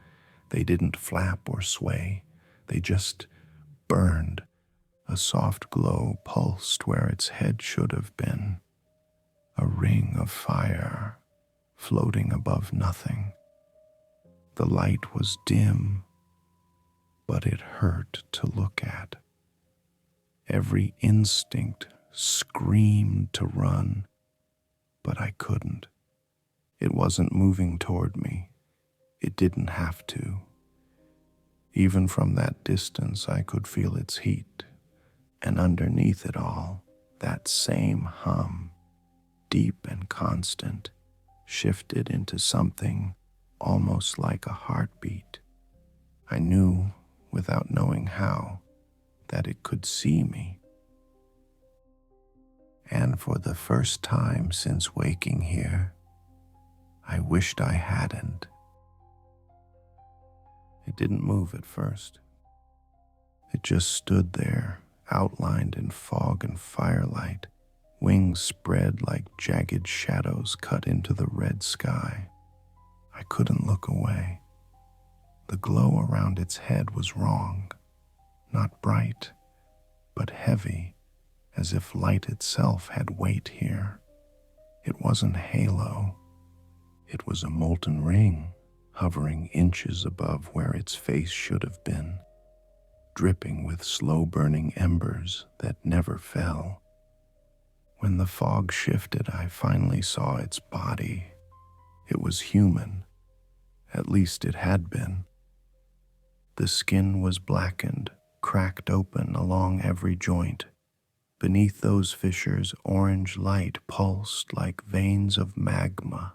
They didn't flap or sway. They just burned. A soft glow pulsed where its head should have been. A ring of fire floating above nothing. The light was dim, but it hurt to look at. Every instinct screamed to run, but I couldn't. It wasn't moving toward me. It didn't have to. Even from that distance, I could feel its heat, and underneath it all, that same hum, deep and constant, shifted into something almost like a heartbeat. I knew, without knowing how, that it could see me. And for the first time since waking here, I wished I hadn't. It didn't move at first. It just stood there, outlined in fog and firelight, wings spread like jagged shadows cut into the red sky. I couldn't look away. The glow around its head was wrong, not bright, but heavy, as if light itself had weight here. It wasn't halo. It was a molten ring, hovering inches above where its face should have been, dripping with slow-burning embers that never fell. When the fog shifted, I finally saw its body. It was human. At least it had been. The skin was blackened, cracked open along every joint. Beneath those fissures, orange light pulsed like veins of magma.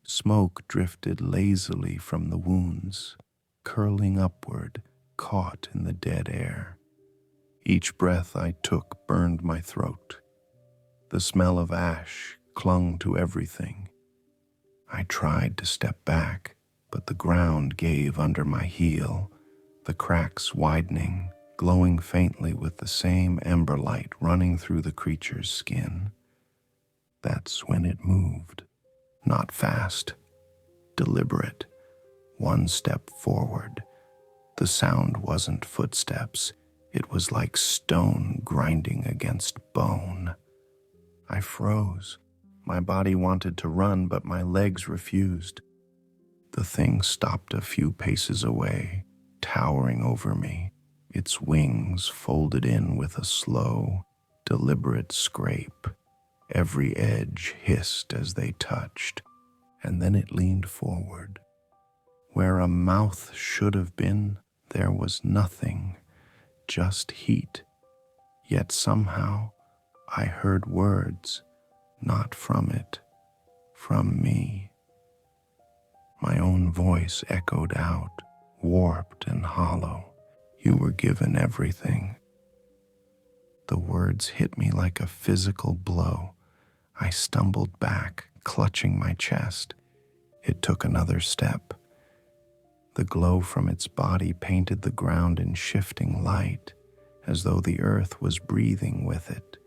Smoke drifted lazily from the wounds, curling upward, caught in the dead air. Each breath I took burned my throat. The smell of ash clung to everything. I tried to step back, but the ground gave under my heel, the cracks widening, glowing faintly with the same ember light running through the creature's skin. That's when it moved. Not fast, deliberate, one step forward. The sound wasn't footsteps. It was like stone grinding against bone. I froze. My body wanted to run, but my legs refused. The thing stopped a few paces away, towering over me, its wings folded in with a slow, deliberate scrape. Every edge hissed as they touched, and then it leaned forward. Where a mouth should have been, there was nothing, just heat. Yet somehow I heard words, not from it, from me. My own voice echoed out, warped and hollow. You were given everything. The words hit me like a physical blow. I stumbled back, clutching my chest. It took another step. The glow from its body painted the ground in shifting light, as though the earth was breathing with it.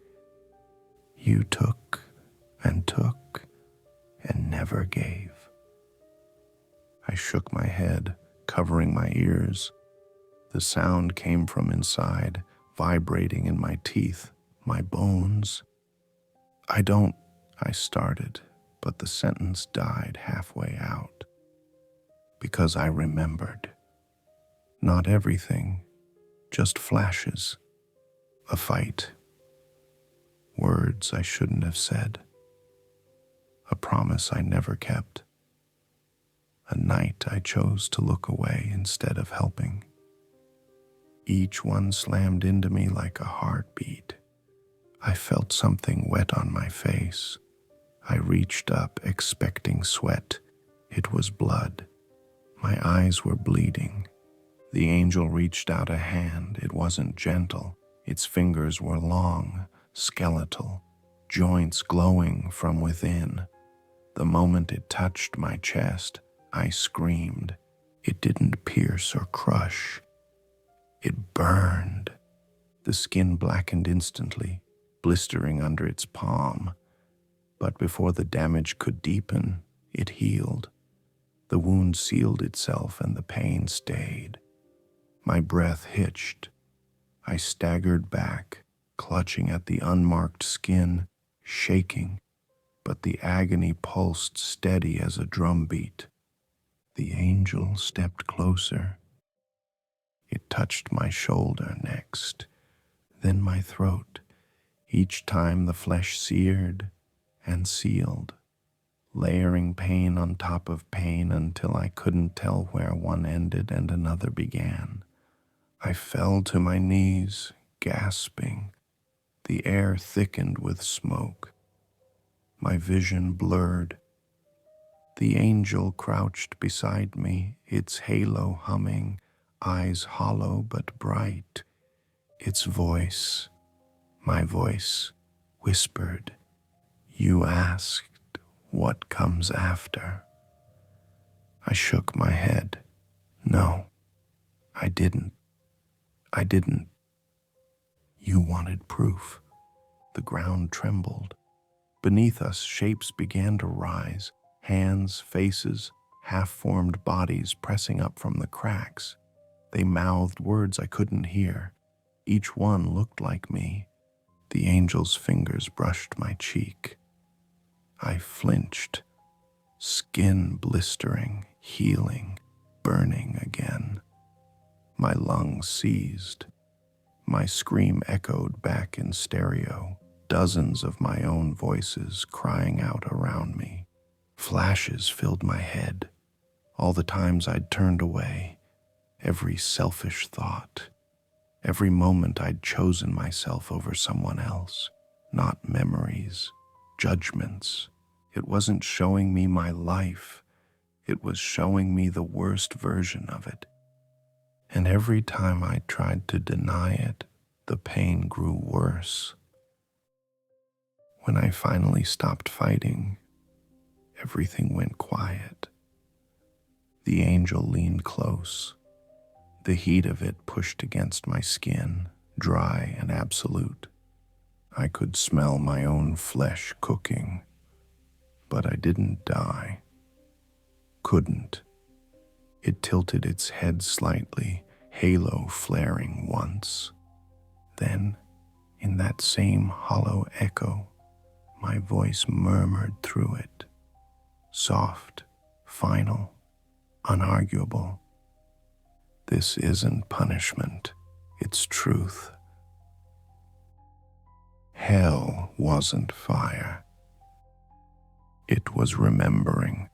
You took and never gave. I shook my head, covering my ears. The sound came from inside, vibrating in my teeth, my bones. I started, but the sentence died halfway out. Because I remembered. Not everything, just flashes. A fight. Words I shouldn't have said. A promise I never kept. A night I chose to look away instead of helping. Each one slammed into me like a heartbeat. I felt something wet on my face. I reached up, expecting sweat. It was blood. My eyes were bleeding. The angel reached out a hand. It wasn't gentle. Its fingers were long, skeletal, joints glowing from within. The moment it touched my chest, I screamed. It didn't pierce or crush. It burned. The skin blackened instantly, blistering under its palm. But before the damage could deepen, it healed. The wound sealed itself and the pain stayed. My breath hitched. I staggered back, clutching at the unmarked skin, shaking, but the agony pulsed steady as a drumbeat. The angel stepped closer. It touched my shoulder next, then my throat. Each time the flesh seared and sealed, layering pain on top of pain until I couldn't tell where one ended and another began. I fell to my knees, gasping. The air thickened with smoke. My vision blurred. The angel crouched beside me, its halo humming, eyes hollow but bright. Its voice, my voice, whispered, "You asked what comes after." I shook my head. No, I didn't. You wanted proof. The ground trembled. Beneath us, shapes began to rise, hands, faces, half-formed bodies pressing up from the cracks. They mouthed words I couldn't hear. Each one looked like me. The angel's fingers brushed my cheek. I flinched, skin blistering, healing, burning again. My lungs seized. My scream echoed back in stereo, dozens of my own voices crying out around me. Flashes filled my head. All the times I'd turned away, every selfish thought, every moment I'd chosen myself over someone else, not memories, judgments. It wasn't showing me my life. It was showing me the worst version of it. And every time I tried to deny it, the pain grew worse. When I finally stopped fighting, Everything went quiet. The angel leaned close. The heat of it pushed against my skin, dry and absolute. I could smell my own flesh cooking, but I didn't die. Couldn't. It tilted its head slightly, halo flaring once. Then, in that same hollow echo, my voice murmured through it. Soft, final, unarguable. This isn't punishment, it's truth. Hell wasn't fire. It was remembering.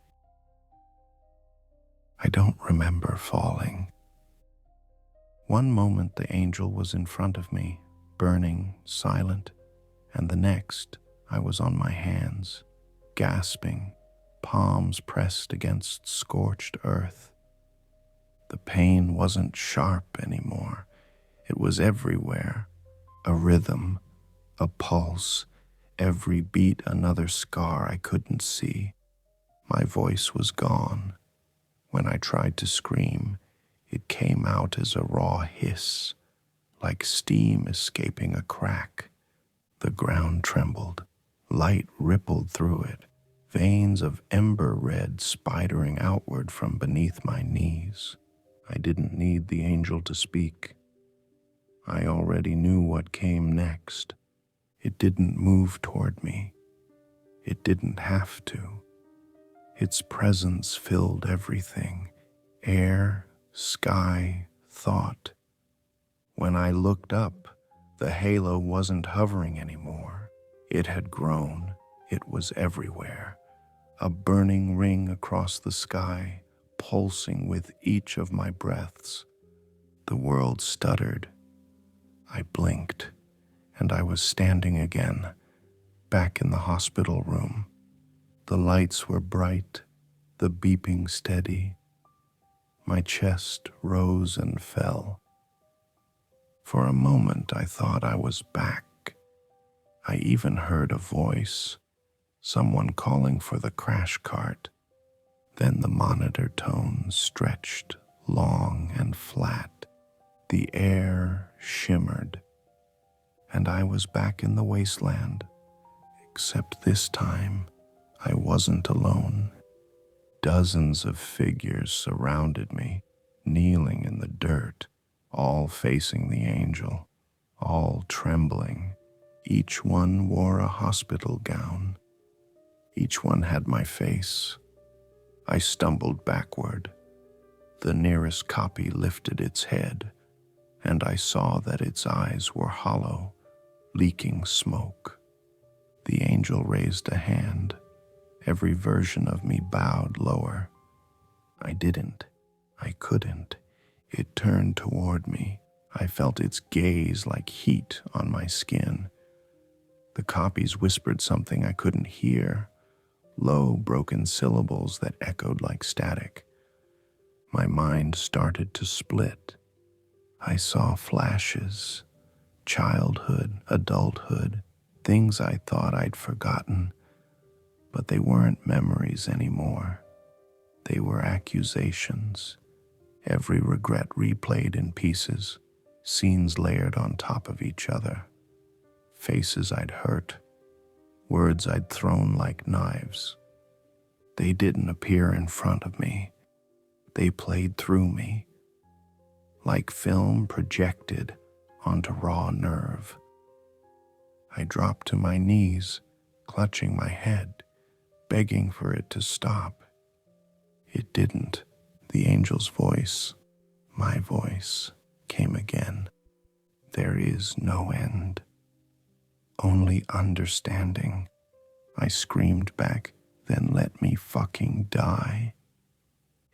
I don't remember falling. One moment the angel was in front of me, burning, silent, and the next I was on my hands, gasping, palms pressed against scorched earth. The pain wasn't sharp anymore. It was everywhere, a rhythm, a pulse, every beat another scar I couldn't see. My voice was gone. When I tried to scream, it came out as a raw hiss, like steam escaping a crack. The ground trembled. Light rippled through it, veins of ember red spidering outward from beneath my knees. I didn't need the angel to speak. I already knew what came next. It didn't move toward me. It didn't have to. Its presence filled everything, air, sky, thought. When I looked up, the halo wasn't hovering anymore. It had grown. It was everywhere. A burning ring across the sky, pulsing with each of my breaths. The world stuttered. I blinked, and I was standing again, back in the hospital room. The lights were bright, the beeping steady. My chest rose and fell. For a moment I thought I was back. I even heard a voice, someone calling for the crash cart. Then the monitor tones stretched, long and flat. The air shimmered, and I was back in the wasteland. Except this time, I wasn't alone. Dozens of figures surrounded me, kneeling in the dirt, all facing the angel, all trembling. Each one wore a hospital gown. Each one had my face. I stumbled backward. The nearest copy lifted its head, and I saw that its eyes were hollow, leaking smoke. The angel raised a hand. Every version of me bowed lower. I didn't. I couldn't. It turned toward me. I felt its gaze like heat on my skin. The copies whispered something I couldn't hear, low, broken syllables that echoed like static. My mind started to split. I saw flashes, childhood, adulthood, things I thought I'd forgotten. But they weren't memories anymore. They were accusations. Every regret replayed in pieces, scenes layered on top of each other. Faces I'd hurt, words I'd thrown like knives. They didn't appear in front of me. They played through me, like film projected onto raw nerve. I dropped to my knees, clutching my head, begging for it to stop. It didn't. The angel's voice, my voice, came again. There is no end. Only understanding. I screamed back, then let me fucking die.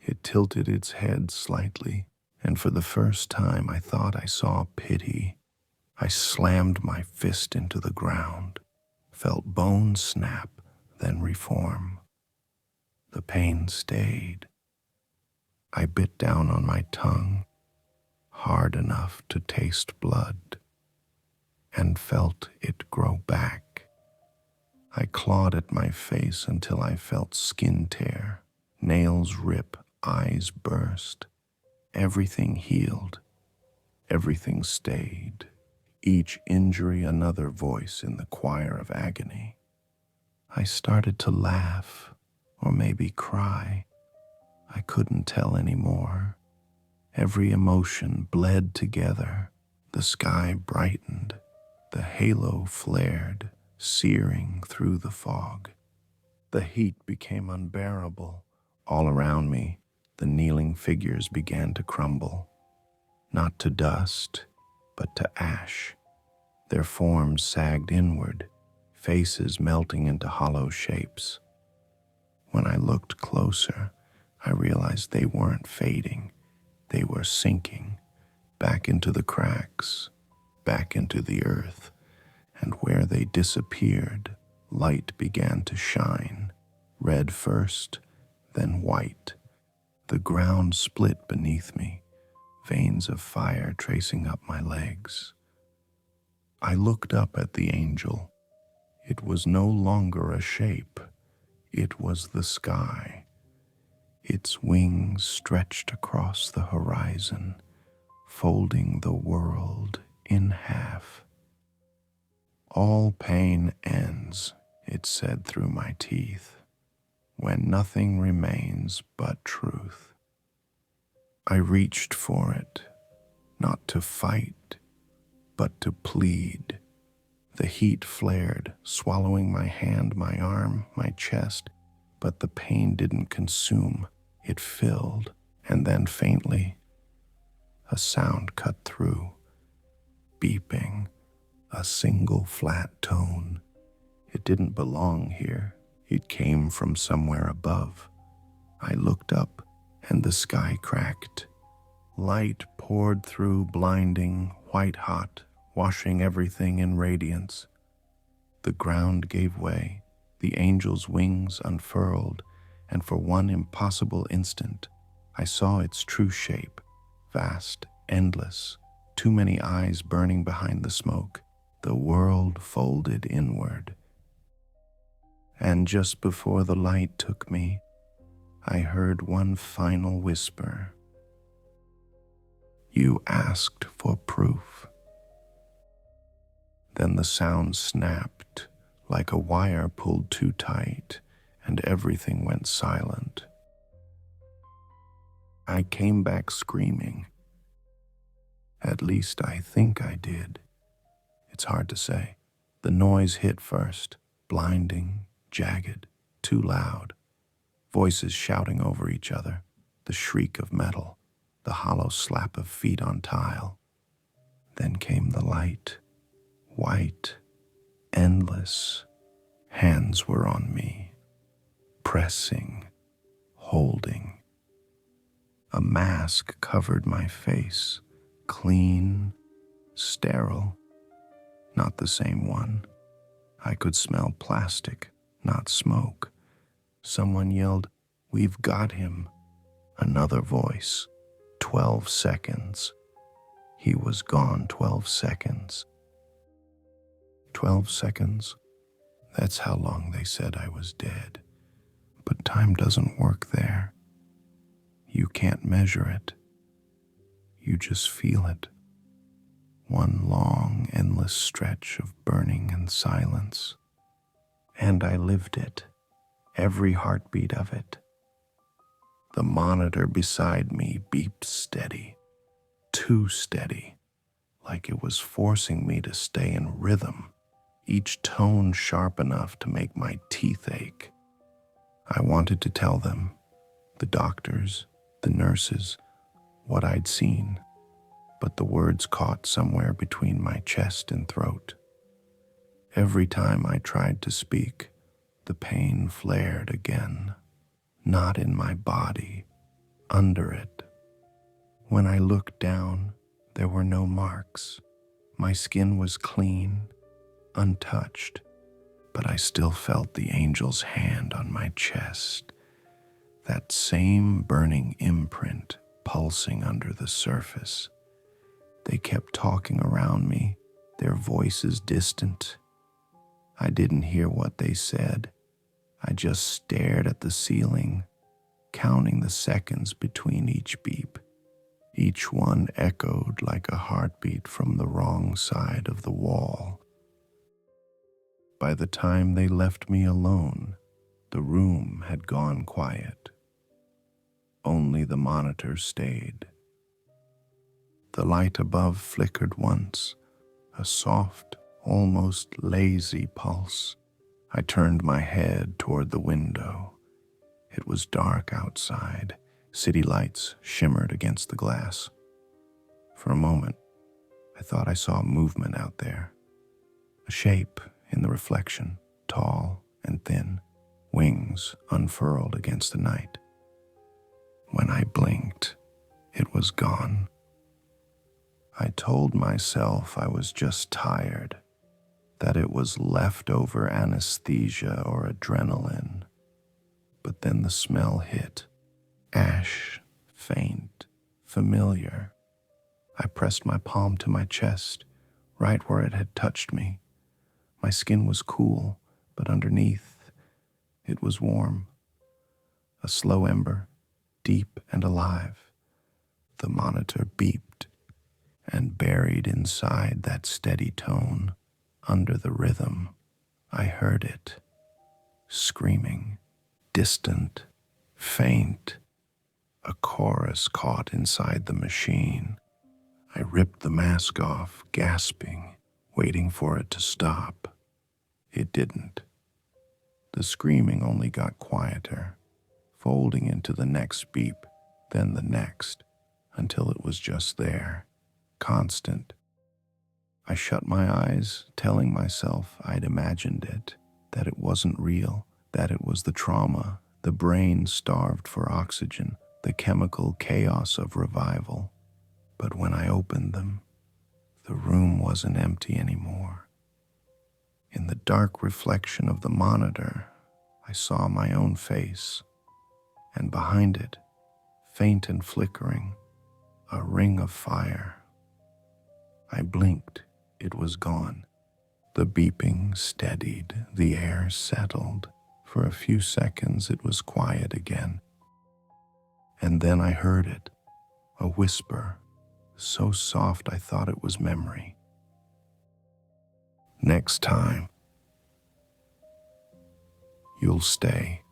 It tilted its head slightly, and for the first time I thought I saw pity. I slammed my fist into the ground, felt bones snap, then reform. The pain stayed. I bit down on my tongue, hard enough to taste blood, and felt it grow back. I clawed at my face until I felt skin tear, nails rip, eyes burst. Everything healed, everything stayed. Each injury another voice in the choir of agony. I started to laugh, or maybe cry. I couldn't tell anymore. Every emotion bled together. The sky brightened. The halo flared, searing through the fog. The heat became unbearable. All around me, the kneeling figures began to crumble, not to dust, but to ash. Their forms sagged inward, faces melting into hollow shapes. When I looked closer, I realized they weren't fading. They were sinking back into the cracks, back into the earth, and where they disappeared, light began to shine, red first, then white. The ground split beneath me, veins of fire tracing up my legs. I looked up at the angel. It was no longer a shape. It was the sky. Its wings stretched across the horizon, folding the world in half. All pain ends, it said through my teeth, when nothing remains but truth. I reached for it, not to fight, but to plead. The heat flared, swallowing my hand, my arm, my chest, but the pain didn't consume. It filled, and then faintly, a sound cut through, beeping, a single flat tone. It didn't belong here. It came from somewhere above. I looked up, and the sky cracked. Light poured through, blinding, white-hot, washing everything in radiance. The ground gave way, the angel's wings unfurled, and for one impossible instant, I saw its true shape, vast, endless, too many eyes burning behind the smoke. The world folded inward. And just before the light took me, I heard one final whisper. You asked for proof. Then the sound snapped like a wire pulled too tight, and everything went silent. I came back screaming. At least I think I did. It's hard to say. The noise hit first, blinding, jagged, too loud. Voices shouting over each other, the shriek of metal, the hollow slap of feet on tile. Then came the light, white, endless. Hands were on me, pressing, holding. A mask covered my face, clean, sterile, not the same one. I could smell plastic, not smoke. Someone yelled, "We've got him." Another voice, 12 seconds. He was gone 12 seconds. 12 seconds? That's how long they said I was dead. But time doesn't work there. You can't measure it. You just feel it. One long, endless stretch of burning and silence. And I lived it, every heartbeat of it. The monitor beside me beeped steady, too steady, like it was forcing me to stay in rhythm, each tone sharp enough to make my teeth ache. I wanted to tell them, the doctors, the nurses, what I'd seen, but the words caught somewhere between my chest and throat. Every time I tried to speak, the pain flared again, not in my body, under it. When I looked down, there were no marks. My skin was clean, untouched, but I still felt the angel's hand on my chest, that same burning imprint pulsing under the surface. They kept talking around me, their voices distant. I didn't hear what they said. I just stared at the ceiling, counting the seconds between each beep. Each one echoed like a heartbeat from the wrong side of the wall. By the time they left me alone, the room had gone quiet. Only the monitor stayed. The light above flickered once, a soft, almost lazy pulse. I turned my head toward the window. It was dark outside. City lights shimmered against the glass. For a moment, I thought I saw movement out there. A shape in the reflection, tall and thin, wings unfurled against the night. When I blinked, it was gone. I told myself I was just tired, that it was leftover anesthesia or adrenaline. But then the smell hit. Ash, faint, familiar. I pressed my palm to my chest, right where it had touched me. My skin was cool, but underneath, it was warm. A slow ember, deep and alive. The monitor beeped, and buried inside that steady tone, under the rhythm, I heard it, screaming, distant, faint, a chorus caught inside the machine. I ripped the mask off, gasping, waiting for it to stop. It didn't. The screaming only got quieter, folding into the next beep, then the next, until it was just there, constant. I shut my eyes, telling myself I'd imagined it, that it wasn't real, that it was the trauma, the brain starved for oxygen, the chemical chaos of revival. But when I opened them, the room wasn't empty anymore. In the dark reflection of the monitor, I saw my own face, and behind it, faint and flickering, a ring of fire. I blinked, it was gone. The beeping steadied, the air settled. For a few seconds it was quiet again. And then I heard it, a whisper, so soft I thought it was memory. Next time, you'll stay.